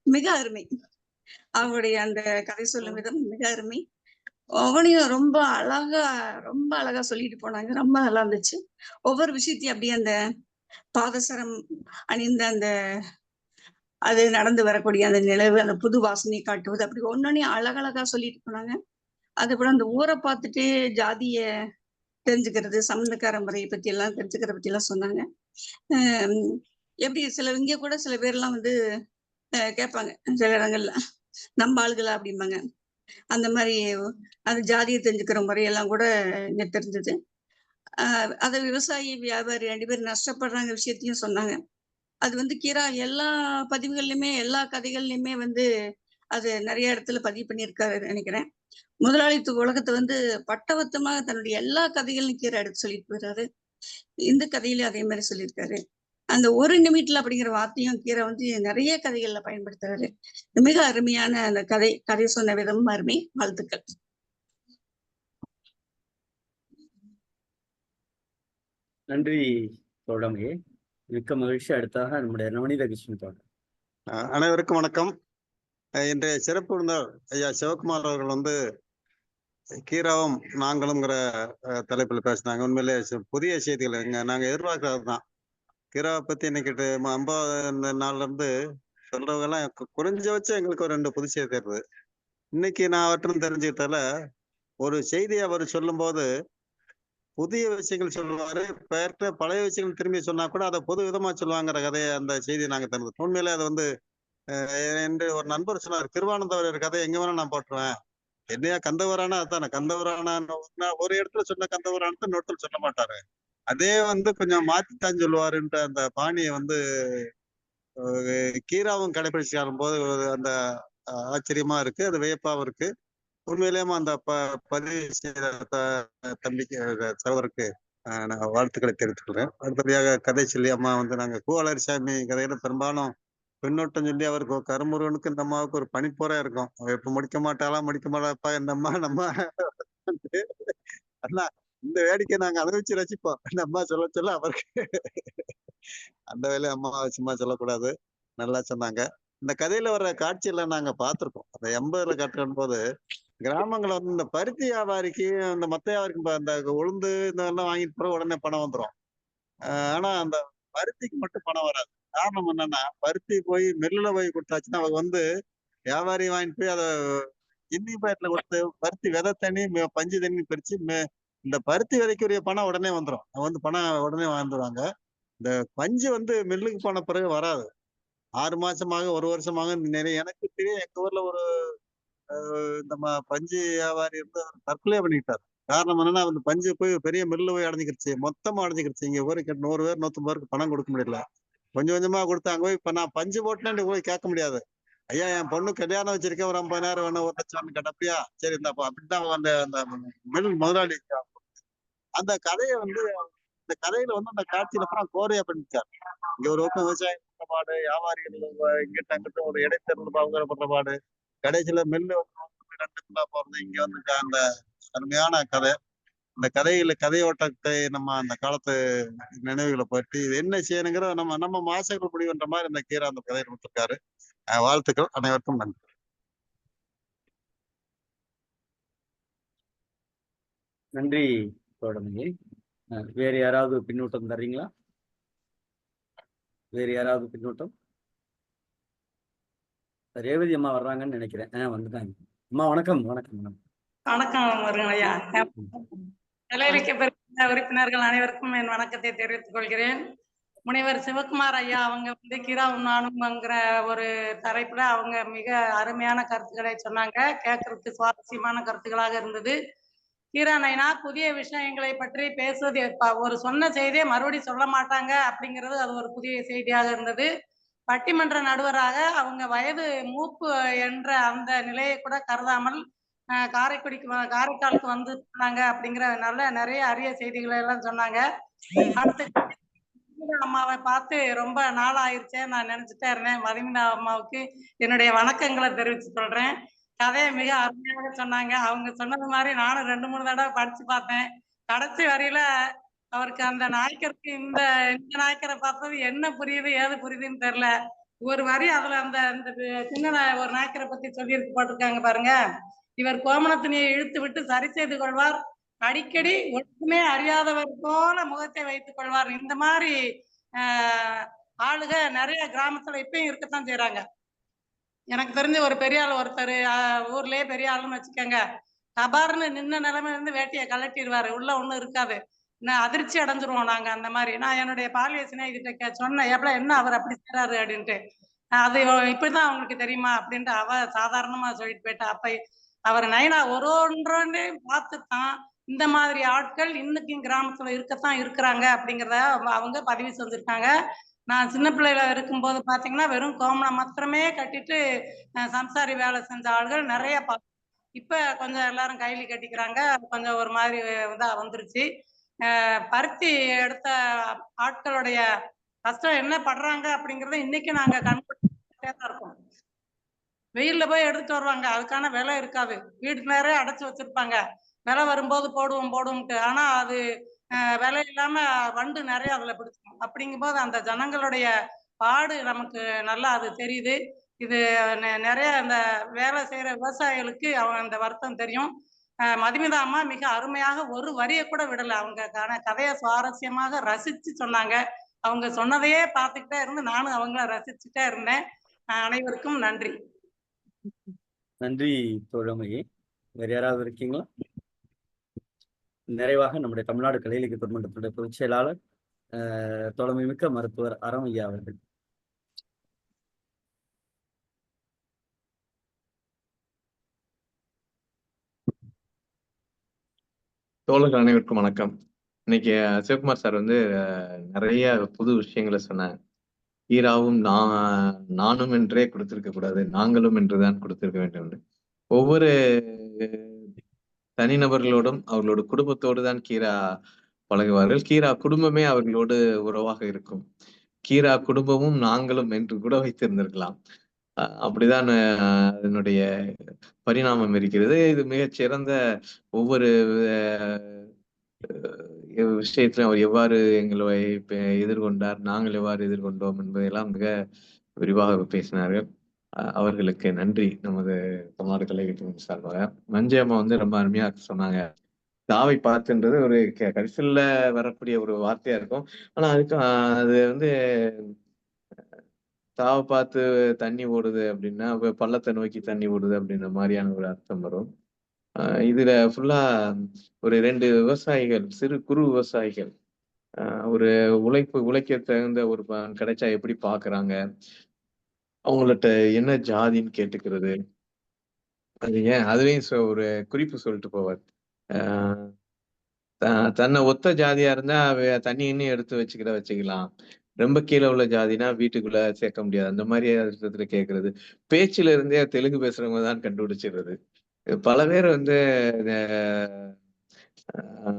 G: மிக அருமை, அவருடைய அந்த கதை சொல்லும் விதம் மிக அருமை. அவனையும் ரொம்ப அழகா சொல்லிட்டு போனாங்க. ரொம்ப நல்லா இருந்துச்சு. ஒவ்வொரு விஷயத்தையும் அப்படியே அந்த பாதசரம் அணிந்த அந்த அது நடந்து வரக்கூடிய அந்த நிலவு, அந்த புது வாசனை காட்டுவது, அப்படி ஒன்னொன்னையும் அழகழகா சொல்லிட்டு போனாங்க. அது கூட அந்த ஊரை பார்த்துட்டு ஜாதிய தெரிஞ்சுக்கிறது, சம்பந்தக்கார முறையை பத்தி எல்லாம் தெரிஞ்சுக்கிறத பத்தி எல்லாம் சொன்னாங்க. எப்படி இங்க கூட சில பேர்லாம் வந்து கேட்பாங்க சில இடங்கள்ல, நம்ம ஆளுகளா அப்படிம்பாங்க. அந்த மாதிரி அந்த ஜாதியை தெரிஞ்சுக்கிற முறையெல்லாம் கூட இங்க தெரிஞ்சது. அதை விவசாயி வியாபாரி 2 பேர் நஷ்டப்படுறாங்க விஷயத்தையும் சொன்னாங்க. அது வந்து கீரா எல்லா பதிவுகள்லயுமே எல்லா கதைகள்லயுமே வந்து அது நிறைய இடத்துல பதிவு பண்ணியிருக்காரு நினைக்கிறேன். முதலாளித்துவ உலகத்தை வந்து பட்டவத்தமாக தன்னுடைய எல்லா கதைகளையும் கீரா எடுத்து சொல்லிட்டு போயிறாரு. இந்த கதையில அதே மாதிரி சொல்லியிருக்காரு. அந்த ஒரு நிமிட்ல அப்படிங்கிற வார்த்தையும் கீரா வந்து நிறைய கதைகள்ல பயன்படுத்துறாரு. மிக அருமையான அந்த கதை சொன்ன விதமும் அருமை. வாழ்த்துக்கள்.
A: நன்றி தோழமையே, மிக்க மகிழ்ச்சி. அடுத்தாக நம்முடைய நவநீத கிருஷ்ணன் தோழர்.
H: அனைவருக்கும் வணக்கம். இன்றைய சிறப்பு விருந்தினர் ஐயா சிவகுமார் அவர்கள் வந்து கீராவும் நாங்களும்ங்கிற தலைப்பில் பேசினாங்க. உண்மையிலே புதிய செய்திகள் நாங்க எதிர்பார்க்கறது தான். கீராவை பத்தி இன்னைக்கு 50 நாள்ல இருந்து சொல்றவங்க எல்லாம் குறைஞ்சபட்சம் எங்களுக்கு ஒரு 2 புது செய்தி தருது. இன்னைக்கு நான் அவற்றும் தெரிஞ்சுக்கிட்டால ஒரு செய்தியை அவர் சொல்லும் போது புதிய விஷயங்கள் சொல்லுவாரு, பெயர்த்த பழைய விஷயங்கள் திரும்பி சொன்னா கூட அதை பொது விதமா சொல்லுவாங்கிற கதையை அந்த செய்தியை நாங்க தெரிஞ்சு. உண்மையிலே அது வந்து என்று ஒரு நண்பர் சொன்னார், கிருவானந்தவர் கதை எங்க வேணா நான் போட்டுருவேன். என்னையா கந்தவரானா அதானே கந்தவரான ஒரு இடத்துல சொன்ன கந்தவரானத்தை இன்னொரு இடத்துல சொல்ல மாட்டாரு. அதே வந்து கொஞ்சம் மாத்தித்தான் சொல்லுவாருன்ற அந்த பாணியை வந்து கீராவும் கடைபிடிச்சாலும் போது அந்த ஆச்சரியமா இருக்கு, அது வியப்பாவும் இருக்கு. உண்மையிலேயே அந்த பதிவு செய்த தம்பிக்கு சகோதரருக்கு நான் வாழ்த்துக்களை தெரிவித்துக்கிறேன். அடுத்தபடியாக கதை சொல்லி அம்மா வந்து நாங்க கூவலரிசாமி கதையில பெரும்பாலும் பின்னோட்டம் சொல்லி அவருக்கு கருமுருகனுக்கு இந்த அம்மாவுக்கு ஒரு பனிப்போரா இருக்கும். அவ எப்ப முடிக்க மாட்டாப்பா இந்த அம்மா நம்ம அண்ணா இந்த வேடிக்கை நாங்க அனுபவிச்சு ரசிப்போம். இந்த அம்மா சொல்ல அவருக்கு அந்த வேலையை அம்மா சும்மா சொல்லக்கூடாது, நல்லா சொன்னாங்க. இந்த கதையில வர்ற காட்சியெல்லாம் நாங்க பார்த்திருக்கோம். அந்த 80ல கட்டுற போது கிராமங்களை வந்து இந்த பருத்தி வியாபாரிக்கு இந்த மத்த வியாபாரிக்கு அந்த உளுந்து இதெல்லாம் வாங்கிட்டு போற உடனே பணம் வந்துடும். ஆனா அந்த பருத்திக்கு மட்டும் பணம் வராது. காரணம் என்னன்னா, பருத்தி போய் மில்லுல போய் கொடுத்தாச்சுன்னா அவங்க வந்து வியாபாரி வாங்கிட்டு போய் அதை இன்னி பேட்ல கொடுத்து பருத்தி விதை தண்ணி பஞ்சு தண்ணி பிரிச்சு இந்த பருத்தி விதைக்குரிய பணம் உடனே வந்துடும். வந்து பணம் உடனே வாழ்ந்துருவாங்க. இந்த பஞ்சு வந்து மில்லுக்கு போன பிறகு வராது. 6 மாசமாக 1 வருஷமாக நிறைய எனக்கு தெரியும். எங்க ஊர்ல ஒரு இந்த பஞ்சு வியாபாரி வந்து தற்கொலை பண்ணிக்கிட்டாரு. காரணம் என்னன்னா, அந்த பஞ்சு போய் பெரிய மில்லு போய் அடைஞ்சிக்கிருச்சு, மொத்தமா அடைஞ்சிக்கிருச்சு. இங்க ஊருக்கு 100 பேர் 150 பேருக்கு பணம் கொடுக்க முடியல. கொஞ்சம் கொஞ்சமா கொடுத்தாங்க. போய் இப்ப நான் பஞ்சு போட்டேன்னு போய் கேட்க முடியாது. ஐயா என் பொண்ணு கல்யாணம் வச்சிருக்கேன், ஒரு 50,000 வேணும், 1,00,000 கேட்டப்படியா, சரி இந்த அப்படித்தான் அந்த அந்த மில் முதலாளி அந்த கதையை வந்து இந்த கதையில வந்து அந்த காட்சியில அப்புறம் கோரையா பண்ணிச்சார். இங்க ஒரு பக்கம் விவசாயம் பண்றபாடு, வியாபாரிகள் இங்கிட்ட அங்கிட்ட ஒரு இடைத்தேர்தல் பண்றபாடு, கடைசியில மில்லு வந்து போறது. இங்க வந்து அந்த அருமையான கதை. இந்த கதையோட்டத்தை நம்ம அந்த காலத்து நினைவுகளை பற்றி இது என்ன செய்யணுங்கிற நம்ம மாசங்கள் முடிவுன்ற மாதிரி இந்த கீரா அந்த கதையை கொடுத்திருக்காரு. வாழ்த்துக்கள், அனைவருக்கும் நன்றி.
A: நன்றி தோழமையே. வேறு யாராவது பின்னூட்டம் தர்றீங்களா? வேறு யாராவது பின்னூட்டம்? ரேவதி அம்மா வர்றாங்கன்னு நினைக்கிறேன். வந்துட்டாங்க. அம்மா வணக்கம். வணக்கம்
I: வணக்கம் ஐயா. நிலையிலிருக்க உறுப்பினர்கள் அனைவருக்கும் என் வணக்கத்தை தெரிவித்துக் கொள்கிறேன். முனைவர் சிவகுமார் ஐயா அவங்க வந்து கீராவும் நானும்ங்கிற ஒரு தலைப்புல அவங்க மிக அருமையான கருத்துக்களை சொன்னாங்க. கேட்கறதுக்கு சுவாரஸ்யமான கருத்துக்களாக இருந்தது. கீரா நைனா புதிய விஷயங்களை பற்றி பேசுவது ஒரு சொன்ன செய்தியை மறுபடியும் சொல்ல மாட்டாங்க அப்படிங்கிறது அது ஒரு புதிய செய்தியாக இருந்தது. பட்டிமன்ற நடுவராக அவங்க வயது மூப்பு என்ற அந்த நிலையை கூட கருதாமல் காரைக்காலுக்கு வந்து சொன்னாங்க அப்படிங்கிறதுனால நிறைய அரிய செய்திகளை எல்லாம் சொன்னாங்க. அடுத்து அம்மாவை பார்த்து ரொம்ப நாள் ஆயிருச்சே நான் நினைச்சுட்டே இருந்தேன். மதுமிதா அம்மாவுக்கு என்னுடைய வணக்கங்களை தெரிவித்து சொல்றேன். கதையை மிக அருமையாக சொன்னாங்க. அவங்க சொன்னது மாதிரி நானும் 2-3 தடவை படிச்சு பார்த்தேன். கடைசி வரையில அவருக்கு அந்த நாயக்கருக்கு இந்த நாயக்கரை பார்த்தது என்ன புரியுது ஏது புரியுதுன்னு தெரியல. ஒரு வரி அதுல அந்த சின்ன ஒரு நாயக்கரை பத்தி சொல்லியிருக்கு போட்டிருக்காங்க பாருங்க. இவர் கோமணத்தினையை இழுத்து விட்டு சரி செய்து கொள்வார், அடிக்கடி ஒன்றுமே அறியாதவர் போல முகத்தை வைத்துக் கொள்வார். இந்த மாதிரி ஆளுக நிறைய கிராமத்துல இப்பயும் இருக்கத்தான் செய்யறாங்க. எனக்கு தெரிஞ்ச ஒரு பெரிய ஆள் ஒருத்தர் ஊர்லயே பெரிய ஆளுன்னு வச்சுக்கோங்க, கபார்னு நின்ன நிலைமை இருந்து வேட்டியை கலட்டிடுவாரு, உள்ள ஒண்ணும் இருக்காது. நான் அதிர்ச்சி அடைஞ்சிருவோம் நாங்க அந்த மாதிரி. நான் என்னுடைய பாலிய சிநேகிட்ட சொன்னேன், எப்பல என்ன அவர் அப்படி செய்றாரு அப்படின்ட்டு. அது இப்படிதான் அவங்களுக்கு தெரியுமா அப்படின்ட்டு அவ சாதாரணமா சொல்லிட்டு போயிட்டா. அப்ப அவர் நைனா ஒன்றொன்று பார்த்துத்தான் இந்த மாதிரி ஆட்கள் இன்னைக்கும் கிராமத்துல இருக்கத்தான் இருக்கிறாங்க அப்படிங்கிறத அவங்க பதிவு செஞ்சிருக்காங்க. நான் சின்ன பிள்ளையில இருக்கும்போது பாத்தீங்கன்னா வெறும் கோமணம் மாத்திரமே கட்டிட்டு சம்சாரி வேலை செஞ்ச ஆள்கள் நிறைய இப்ப கொஞ்சம் எல்லாரும் கைலி கட்டிக்கிறாங்க, கொஞ்சம் ஒரு மாதிரி இதா வந்துருச்சு. பருத்தி எடுத்த ஆட்களுடைய கஷ்டம் என்ன படுறாங்க அப்படிங்கறத இன்னைக்கு நாங்க கண்கூட இருக்கோம். வெயில்ல போய் எடுத்துட்டு வருவாங்க, அதுக்கான விலை இருக்காது, வீட்டு நேரே அடைச்சு வச்சிருப்பாங்க, விலை வரும்போது போடுவோம்ட்டு. ஆனா அது விலை இல்லாம வண்டு நிறைய அதுல பிடிச்சிடும். அப்படிங்கும்போது அந்த ஜனங்களுடைய பாடு நமக்கு நல்லா அது தெரியுது. இது நிறைய அந்த வேலை செய்யற விவசாயிகளுக்கு அவங்க அந்த வருத்தம் தெரியும். மதுமிதா அம்மா மிக அருமையாக ஒரு வரியை கூட விடல, அவங்க கதையை சுவாரஸ்யமாக ரசிச்சு சொன்னாங்க. அவங்க சொன்னதையே பார்த்துக்கிட்டே இருந்து நானும் அவங்கள ரசிச்சுட்டே இருந்தேன். அனைவருக்கும் நன்றி.
A: நன்றி தோழமையே. வேற யாராவது இருக்கீங்களா? நிறைவாக நம்முடைய தமிழ்நாடு கலை இலக்கிய பெருமன்றத்துடைய பொதுச் செயலாளர் தோழமை மிக்க மருத்துவர் அறமையா அவர்கள்.
C: தோழர்கள் அனைவருக்கும் வணக்கம். இன்னைக்கு சிவகுமார் சார் வந்து நிறைய புது விஷயங்களை சொன்னாங்க. ஈராவும் நானும் என்றே கொடுத்திருக்க கூடாது, நாங்களும் என்றுதான் கொடுத்திருக்க வேண்டும். ஒவ்வொரு தனிநபர்களோடும் அவர்களோட குடும்பத்தோடு தான் கீரா பழகுவார்கள். கீரா குடும்பமே அவர்களோடு உறவாக இருக்கும். கீரா குடும்பமும் நாங்களும் என்று கூட வைத்திருந்திருக்கலாம். அப்படிதான் அதனுடைய பரிணாமம் இருக்கிறது. இது மிகச் சிறந்த ஒவ்வொரு விஷயத்திலும் அவர் எவ்வாறு எங்களை எதிர்கொண்டார், நாங்கள் எவ்வாறு எதிர்கொண்டோம் என்பதையெல்லாம் மிக விரிவாக பேசினார்கள். அவர்களுக்கு நன்றி நமது தமிழ்நாடு கலை இலக்கியம் சார்பாக. மஞ்சை அம்மா வந்து ரொம்ப அருமையா சொன்னாங்க. தாவை பார்த்துன்றது ஒரு கரிசல்ல வரக்கூடிய ஒரு வார்த்தையா இருக்கும். ஆனா அதுக்கு அது வந்து தாவை பார்த்து தண்ணி ஓடுது அப்படின்னா பள்ளத்தை நோக்கி தண்ணி ஓடுது அப்படின்ற மாதிரியான ஒரு அர்த்தம் வரும். இதுல ஃபுல்லா ஒரு 2 விவசாயிகள், சிறு குறு விவசாயிகள் ஒரு உழைக்க தகுந்த ஒரு கிடைச்சா எப்படி பாக்குறாங்க, அவங்கள்ட்ட என்ன ஜாதின்னு கேட்டுக்கிறது. அது ஏன் அதுலயும் ஒரு குறிப்பு சொல்லிட்டு போவார். தன்னை ஒத்த ஜாதியா இருந்தா தண்ணி இன்னும் எடுத்து வச்சுக்கலாம், ரொம்ப கீழே உள்ள ஜாதினா வீட்டுக்குள்ள சேர்க்க முடியாது, அந்த மாதிரி அர்த்தத்துல கேட்கறது. பேச்சுல இருந்தே தெலுங்கு பேசுறவங்க தான் கண்டுபிடிச்சிடுறது. பல பேர் வந்து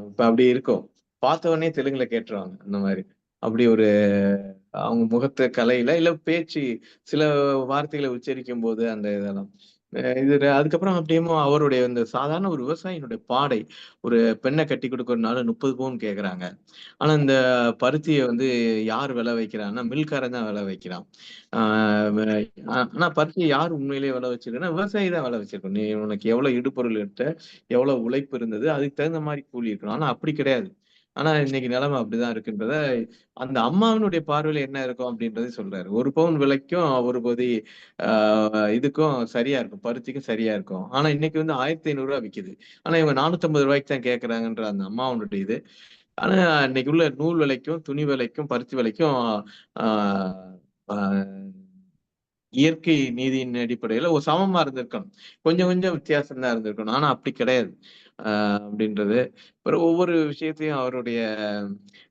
C: இப்ப அப்படி இருக்கும், பார்த்த உடனே தெலுங்குல கேட்டுருவாங்க. அந்த மாதிரி அப்படி ஒரு அவங்க முகத்து கலையில இல்ல பேச்சு சில வார்த்தைகளை உச்சரிக்கும் போது அந்த இதெல்லாம் இது. அதுக்கப்புறம் அப்படியே அவருடைய இந்த சாதாரண ஒரு விவசாயினுடைய பாடை, ஒரு பெண்ணை கட்டி கொடுக்கறதுனால 30 பவுன் கேக்குறாங்க. ஆனா இந்த பருத்தியை வந்து யார் விளை வைக்கிறான்னா மில்காரன் தான் விளை வைக்கிறான். ஆனா பருத்தியை யார் உண்மையிலேயே விளை வச்சிருக்கா? விவசாயி தான் விளை வச்சிருக்கணும். நீ உனக்கு எவ்வளவு இடுபொருள் எடுத்த, எவ்வளவு உழைப்பு இருந்தது, அதுக்கு தகுந்த மாதிரி கூலி இருக்கணும். ஆனா அப்படி கிடையாது. ஆனா இன்னைக்கு நிலைமை அப்படிதான் இருக்குன்றத அந்த அம்மாவினுடைய பார்வையில என்ன இருக்கும் அப்படின்றத சொல்றாரு. 1 பவுன் விலைக்கும் 1 பொதி இதுக்கும் சரியா இருக்கும், பருத்திக்கும் சரியா இருக்கும். ஆனா இன்னைக்கு வந்து 1500 ரூபாய் விக்குது. ஆனா இவங்க 450 ரூபாய்க்கு தான் கேட்கறாங்கன்ற அந்த அம்மாவனுடைய இது ஆனா இன்னைக்கு உள்ள நூல் விலைக்கும் துணி விலைக்கும் பருத்தி விலைக்கும் ஆஹ் ஆஹ் இயற்கை நீதியின் அடிப்படையில ஒரு சமமா இருந்திருக்கணும். கொஞ்சம் கொஞ்சம் வித்தியாசம் தான் இருந்திருக்கணும். ஆனா அப்படி கிடையாது. அப்படின்றது. அப்புறம் ஒவ்வொரு விஷயத்தையும் அவருடைய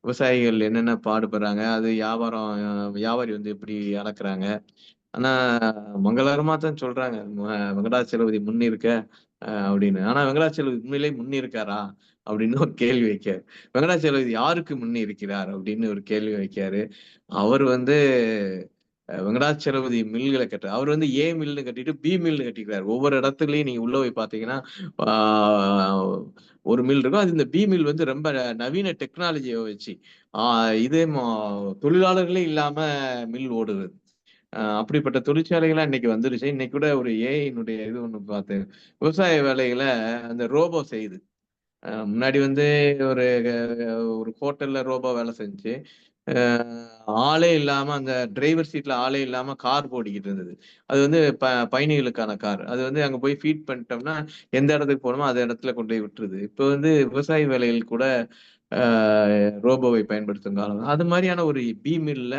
C: விவசாயிகள் என்னென்ன பாடுபடுறாங்க, அது வியாபாரம் வியாபாரி வந்து எப்படி அளக்குறாங்க. ஆனா மங்களகரமா தான் சொல்றாங்க. வெங்கடாச்சலபதி முன்னிருக்க அப்படின்னு. ஆனா வெங்கடாச்சலபதி உண்மையிலேயே முன்னிருக்காரா? அப்படின்னு ஒரு கேள்வி வைக்காரு. வெங்கடாச்சலபதி யாருக்கு முன்னி இருக்கிறார்? அப்படின்னு ஒரு கேள்வி வைக்காரு. அவர் வந்து வெங்கடாச்சலபதி மில்களை கட்டுறாரு. அவர் வந்து ஏ மில்னு கட்டிட்டு பி மில்னு கட்டிக்கிறாரு. ஒவ்வொரு இடத்துலயும் நீங்க உள்ள போய் பாத்தீங்கன்னா ஒரு மில் இருக்கும். அது இந்த பி மில் வந்து ரொம்ப நவீன டெக்னாலஜியை வச்சு இதே தொழிலாளர்களே இல்லாம மில் ஓடுது. அப்படிப்பட்ட தொழிற்சாலைகள்லாம் இன்னைக்கு வந்துருச்சு. இன்னைக்கு கூட ஒரு ஏஐனுடைய இது ஒண்ணு பார்த்தேன். விவசாய வேலைகளை அந்த ரோபோ செய்யுது. முன்னாடி வந்து ஒரு ஒரு ஹோட்டல்ல ரோபோ வேலை செஞ்சுச்சு. ஆளே இல்லாம அந்த டிரைவர் சீட்ல ஆளே இல்லாம கார் ஓடிக்கிட்டு இருந்தது. அது வந்து பயணிகளுக்கான கார். அது வந்து அங்க போய் ஃபீட் பண்ணிட்டோம்னா எந்த இடத்துக்கு போகணுமோ அந்த இடத்துல கொண்டு போய் விட்டுருது. இப்போ வந்து விவசாய வேலைகள் கூட ரோபோவை பயன்படுத்தும் காலம். அது மாதிரியான ஒரு பி மில்ல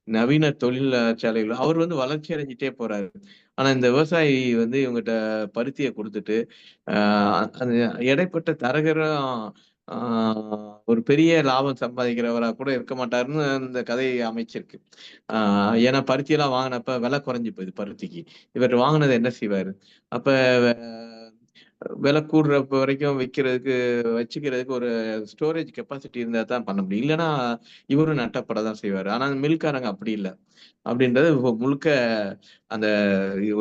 C: நவீன தொழிற்சாலைகள் அவர் வந்து வளர்ச்சி அடைஞ்சிட்டே போறாரு. ஆனா இந்த விவசாயி வந்து இவங்ககிட்ட பருத்தியை கொடுத்துட்டு அது இடைப்பட்ட தரகரும் ஒரு பெரிய லாபம் சம்பாதிக்கிறவரா கூட இருக்க மாட்டாருன்னு இந்த கதையை அமைச்சிருக்கு. ஏன்னா பருத்தியெல்லாம் வாங்கினப்ப விலை குறைஞ்சு போகுது பருத்திக்கு. இவர் வாங்கினதை என்ன செய்வாரு? அப்ப விலை கூடுறப்ப வரைக்கும் வச்சுக்கிறதுக்கு ஒரு ஸ்டோரேஜ் கெப்பாசிட்டி இருந்தா தான் பண்ண முடியும். இல்லைன்னா இவரும் நட்டப்பட தான் செய்வாரு. ஆனா மில்காரங்க அப்படி இல்லை. அப்படின்றது முழுக்க அந்த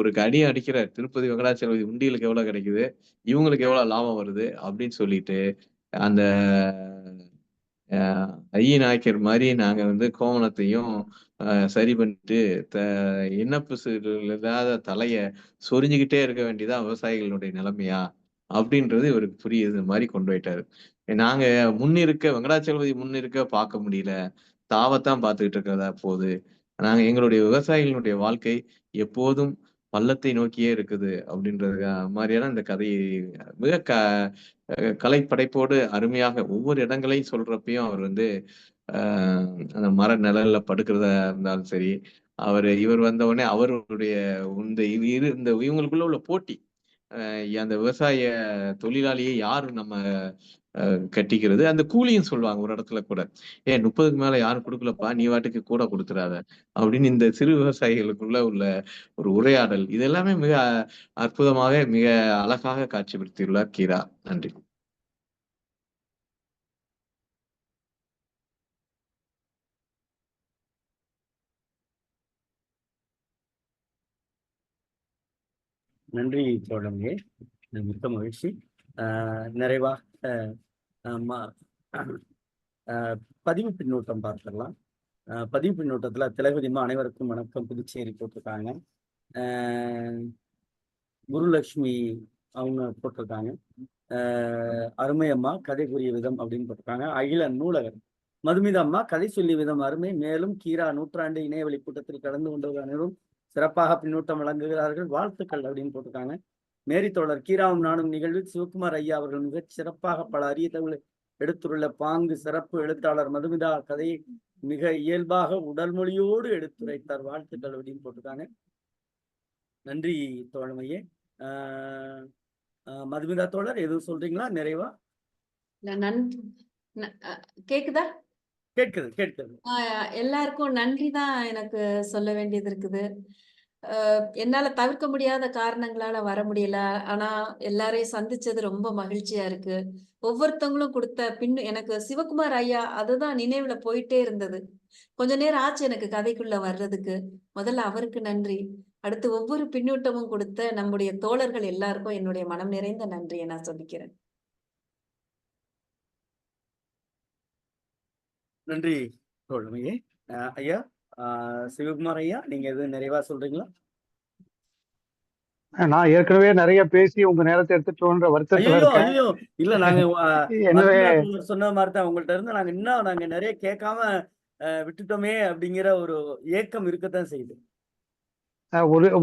C: ஒரு அடி அடிக்கிற திருப்பதி வெங்கடாச்சலபதி உண்டியலுக்கு எவ்வளவு கிடைக்குது, இவங்களுக்கு எவ்வளவு லாபம் வருது அப்படின்னு சொல்லிட்டு அந்த ஐய நாயக்கர் மாதிரி நாங்க வந்து கோவணத்தையும் சரி பண்ணிட்டு இனப்பு இல்லாத தலைய சொரிஞ்சுக்கிட்டே இருக்க வேண்டியதான் விவசாயிகளுடைய நிலைமையா அப்படின்றது இவருக்கு புரியுது மாதிரி கொண்டு போயிட்டாரு. நாங்க முன்னிருக்க வெங்கடாச்சலபதி முன்னிருக்க பார்க்க முடியல, தாவத்தான் பார்த்துக்கிட்டு இருக்கிறதா போகுது. நாங்க எங்களுடைய விவசாயிகளுடைய வாழ்க்கை எப்போதும் பள்ளத்தை நோக்கியே இருக்குது அப்படின்றது மாதிரியான இந்த கதையை மிக கலைப்படைப்போடு அருமையாக ஒவ்வொரு இடங்களையும் சொல்றப்பையும் அவர் வந்து அந்த மர நிழல்ல படுக்கிறதா இருந்தாலும் சரி, இவர் வந்த உடனே அவருடைய இந்த இவங்களுக்குள்ள உள்ள போட்டி, அந்த விவசாய தொழிலாளியை யாரு நம்ம கட்டிக்கிறது, அந்த கூலியும் சொல்லுவாங்க ஒரு இடத்துல கூட. 30க்கு மேல யாரும் கொடுக்கலப்பா, நீ வாட்டுக்கு கூட கொடுத்துறாத அப்படின்னு இந்த சிறு விவசாயிகளுக்குள்ள உள்ள ஒரு உரையாடல், இது எல்லாமே மிக அற்புதமாக மிக அழகாக காட்சிப்படுத்தியுள்ளார் கீரா. நன்றி.
A: நன்றி தோழமையே, மிக்க மகிழ்ச்சி. நிறைவாக பதிவு பின்னூட்டம் பார்த்துடலாம். பதிவு பின்னூட்டத்துல திலகதிமா அனைவருக்கும் வணக்கம் புதுச்சேரி போட்டிருக்காங்க. குருலட்சுமி அவங்க போட்டிருக்காங்க. அருமையம்மா கதை கூறிய விதம் அப்படின்னு போட்டிருக்காங்க. அகிலன் நூலகர் மதுமிதம்மா கதை சொல்லிய விதம் அருமை. மேலும் கீரா நூற்றாண்டு இணையவழி கூட்டத்தில் கலந்து கொண்டவர்கள் அனைவரும் சிறப்பாக பின்னூட்டம் வழங்குகிறார்கள், வாழ்த்துக்கள் அப்படின்னு போட்டிருக்காங்க. மேரி தோழர் கீராவும் நானும் நிகழ்வில் சிவகுமார் ஐயா அவர்கள் மிகச் சிறப்பாக பல அரிய தகவலை எடுத்துள்ள பாங்கு சிறப்பு. எழுத்தாளர் மதுமிதா கதையை மிக இயல்பாக உடல் மொழியோடு எடுத்துரைத்தார், வாழ்த்துக்கள் அப்படின்னு போட்டிருக்காங்க. நன்றி தோழமையே. மதுமிதா தோழர் எதுவும் சொல்றீங்களா நிறைவா?
D: கேக்குதா?
A: கேட்குது.
D: எல்லாருக்கும் நன்றி தான் எனக்கு சொல்ல வேண்டியது இருக்குது. என்னால தவிர்க்க முடியாத காரணங்களால வர முடியல. ஆனா எல்லாரையும் சந்திச்சது ரொம்ப மகிழ்ச்சியா இருக்கு. ஒவ்வொருத்தவங்களும் கொடுத்த எனக்கு சிவகுமார் ஐயா அதுதான் நினைவுல போயிட்டே இருந்தது. கொஞ்ச நேரம் ஆச்சு எனக்கு கதைக்குள்ள வர்றதுக்கு. முதல்ல அவருக்கு நன்றி. அடுத்து ஒவ்வொரு பின்னூட்டமும் கொடுத்த நம்முடைய தோழர்கள் எல்லாருக்கும் என்னுடைய மனம் நிறைந்த நன்றியை நான் சொல்லிக்கிறேன்.
A: நன்றி தோழமையே. ஐயா சிவகுமார் ஐயா, நீங்க எதுவும் நிறைவா சொல்றீங்களா?
B: நான் ஏற்கனவே நிறைய பேசி உங்க நேரத்தை எடுத்துட்டோன்ற வருத்தத்துல இருக்கேன்.
A: இல்ல, நாங்க சொன்ன மாதிரிதான் உங்கள்ட்ட இருந்து நாங்க நிறைய கேட்காம விட்டுட்டோமே அப்படிங்கிற ஒரு ஏக்கம் இருக்கத்தான் செய்யுது.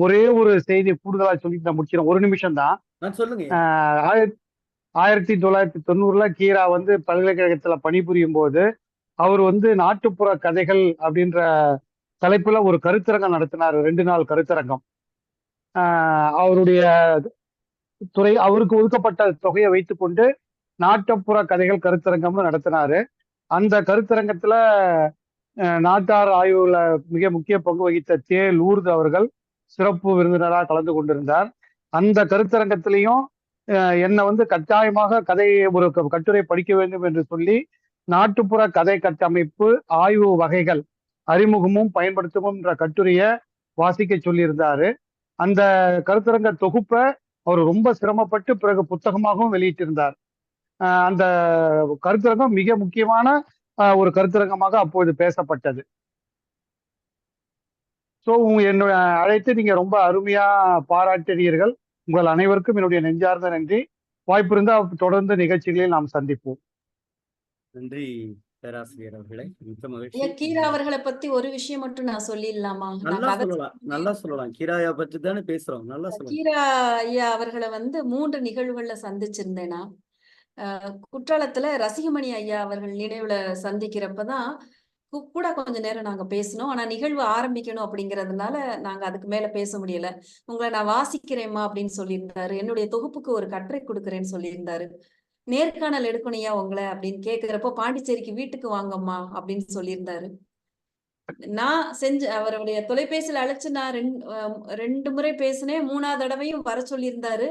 B: ஒரே ஒரு செய்தி கூடுதலா சொல்லிட்டு நான் முடிக்கிறேன். ஒரு நிமிஷம் தான்.
A: சொல்லுங்க.
B: 1990 கீரா வந்து பல்கலைக்கழகத்துல பணிபுரியும் போது அவர் வந்து நாட்டுப்புற கதைகள் அப்படின்ற தலைப்புல ஒரு கருத்தரங்கம் நடத்தினார். 2 நாள் கருத்தரங்கம். அவருடைய அவருக்கு ஒதுக்கப்பட்ட தொகையை வைத்துக்கொண்டு நாட்டுப்புற கதைகள் கருத்தரங்கம்னு நடத்தினாரு. அந்த கருத்தரங்கத்துல நாட்டார் ஆய்வுல மிக முக்கிய பங்கு வகித்த தே. லூர்து அவர்கள் சிறப்பு விருந்தினராக கலந்து கொண்டிருந்தார். அந்த கருத்தரங்கத்திலையும் என்னை வந்து கட்டாயமாக ஒரு கட்டுரை படிக்க வேண்டும் என்று சொல்லி நாட்டுப்புற கதை கட்டமைப்பு ஆய்வு வகைகள் அறிமுகமும் பயன்படுத்தவும் என்ற கட்டுரையை வாசிக்க சொல்லியிருந்தாரு. அந்த கருத்தரங்க தொகுப்பை அவர் ரொம்ப சிரமப்பட்டு பிறகு புத்தகமாகவும் வெளியிட்டிருந்தார். அந்த கருத்தரங்கம் மிக முக்கியமான ஒரு கருத்தரங்கமாக அப்போது பேசப்பட்டது. ஸோ என்னோட அழைத்து நீங்க ரொம்ப அருமையா பாராட்டினீர்கள். உங்கள் அனைவருக்கும் என்னுடைய நெஞ்சார்ந்த நன்றி. வாய்ப்பு இருந்தால் தொடர்ந்து நிகழ்ச்சிகளில் நாம் சந்திப்போம்.
A: நன்றி பேராசிரியர் அவர்களே, மிக்க
D: ஐயா,
A: மகிழ்ச்சி.
D: கீரா அவர்களை பத்தி ஒரு விஷயம் மட்டும் நான் சொல்லிடலாமா? நான்
A: நல்லா
D: கதை
A: சொல்லலாம், நல்லா சொல்லலாம். கீராயா பற்றி தானே பேசுறோம், நல்லா சொல்லலாம்.
D: கீரா ஐயா அவர்களை வந்து 3 நிகழ்வுகள்ல சந்திச்சிருந்தேனா. குற்றாலத்துல ரசிகமணி ஐயா அவர்கள் நினைவுல சந்திக்கிறப்பதான் கூட கொஞ்ச நேரம் நாங்க பேசினோம். ஆனா நிகழ்வு ஆரம்பிக்கணும் அப்படிங்கறதுனால நாங்க அதுக்கு மேல பேச முடியல. உங்களை நான் வாசிக்கிறேம்மா அப்படின்னு சொல்லியிருந்தாரு. என்னுடைய தொகுப்புக்கு ஒரு கட்டுரை கொடுக்குறேன்னு சொல்லியிருந்தாரு. நேர்காணல் எடுக்கணும்யா உங்களை அப்படின்னு கேக்குறப்போ பாண்டிச்சேரிக்கு வீட்டுக்கு வாங்கம்மா அப்படின்னு சொல்லியிருந்தாரு. நான் அவருடைய தொலைபேசியில அழைச்சு நான் 2 முறை பேசினேன். 3ஆவது தடவையும் வர சொல்லியிருந்தாரு.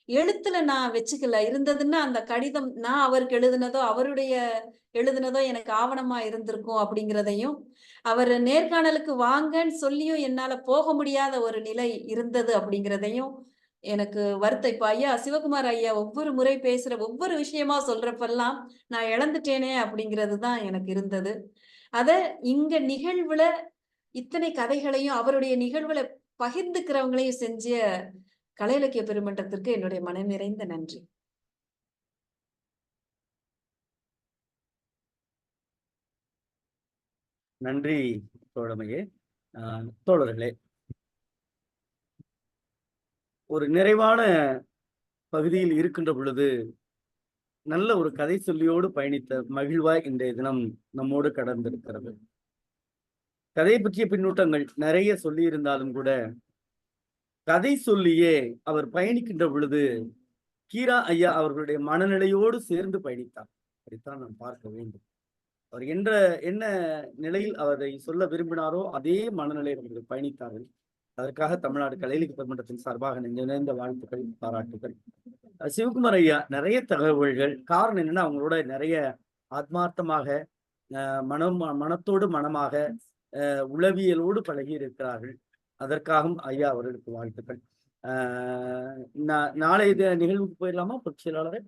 D: எழுத்துல நான் வச்சுக்கல. இருந்ததுன்னா அந்த கடிதம் நான் அவருக்கு எழுதுனதோ அவருடைய எழுதுனதோ எனக்கு ஆவணமா இருந்திருக்கும் அப்படிங்கிறதையும், அவர் நேர்காணலுக்கு வாங்கன்னு சொல்லியும் என்னால போக முடியாத ஒரு நிலை இருந்தது அப்படிங்கிறதையும் எனக்கு வருத்தம். இப்ப ஐயா சிவகுமார் ஐயா ஒவ்வொரு முறை பேசுற ஒவ்வொரு விஷயமா சொல்றப்பெல்லாம் நான் இழந்துட்டேனே அப்படிங்கிறது தான் எனக்கு இருந்தது. அத இங்க நிகழ்வுல இத்தனை கதைகளையும் அவருடைய நிகழ்வுல பகிர்ந்துக்கிறவங்களையும் செஞ்ச கலை இலக்கிய பெருமன்றத்திற்கு என்னுடைய மனம் நிறைந்த நன்றி.
A: நன்றி தோழமையே. தோழர்களே, ஒரு நிறைவான பகுதியில் இருக்கின்ற பொழுது நல்ல ஒரு கதை சொல்லியோடு பயணித்த மகிழ்வாய் இன்றைய தினம் நம்மோடு கடந்திருக்கிறது. கதை பற்றிய பின்னூட்டங்கள் நிறைய சொல்லி இருந்தாலும் கூட கதை சொல்லியே அவர் பயணிக்கின்ற பொழுது கீரா ஐயா அவர்களுடைய மனநிலையோடு சேர்ந்து பயணித்தார். அப்படித்தான் நாம் பார்க்க வேண்டும். அவர் என்ன நிலையில் அவரை சொல்ல விரும்பினாரோ அதே மனநிலையில் அவர்கள் பயணித்தார்கள். அதற்காக தமிழ்நாடு கலை இலக்கிய பெருமன்றத்தின் சார்பாக நெஞ்ச வாழ்த்துக்கள், பாராட்டுகள். சிவகுமார் ஐயா நிறைய தகவல்கள், காரணம் என்னன்னா அவங்களோட நிறைய ஆத்மார்த்தமாக மனத்தோடு மனமாக உளவியலோடு பழகி இருக்கிறார்கள். அதற்காகவும் ஐயா அவர்களுக்கு வாழ்த்துக்கள். நாளைய நிகழ்வுக்கு போயிடலாமா பொதுச்செயலாளரே?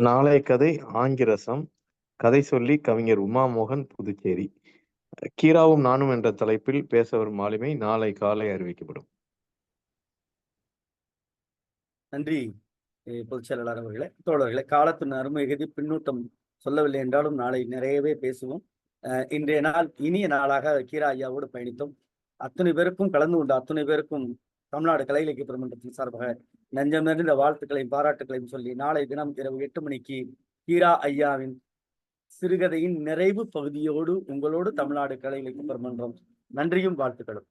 C: நாளைய கதை ஆங்கிரசம். கதை சொல்லி கவிஞர் உமாமோகன், புதுச்சேரி. கீராவும் நானும் என்ற தலைப்பில் பேச வரும் மாலுமை நாளை காலை அறிவிக்கப்படும்.
A: நன்றி பொதுச் செயலாளர் அவர்களே. தோழர்களே, காலத்தின் அருமை எகுதி பின்னூட்டம் சொல்லவில்லை என்றாலும் நாளை நிறையவே பேசுவோம். இன்றைய நாள் இனிய நாளாக கீரா ஐயாவோடு பயணித்தோம். அத்தனை பேருக்கும் கலந்து கொண்ட அத்தனை பேருக்கும் தமிழ்நாடு கலை இலக்கிய பெருமன்றத்தின் சார்பாக நெஞ்சம் நிறைந்த வாழ்த்துக்களையும் பாராட்டுகளையும் சொல்லி நாளை தினம் இரவு 8 மணிக்கு கீரா ஐயாவின் சிறுகதையின் நிறைவு பகுதியோடு உங்களோடு தமிழ்நாடு கலை இலக்கிய பெருமன்றம். நன்றியும் வாழ்த்துக்களும்.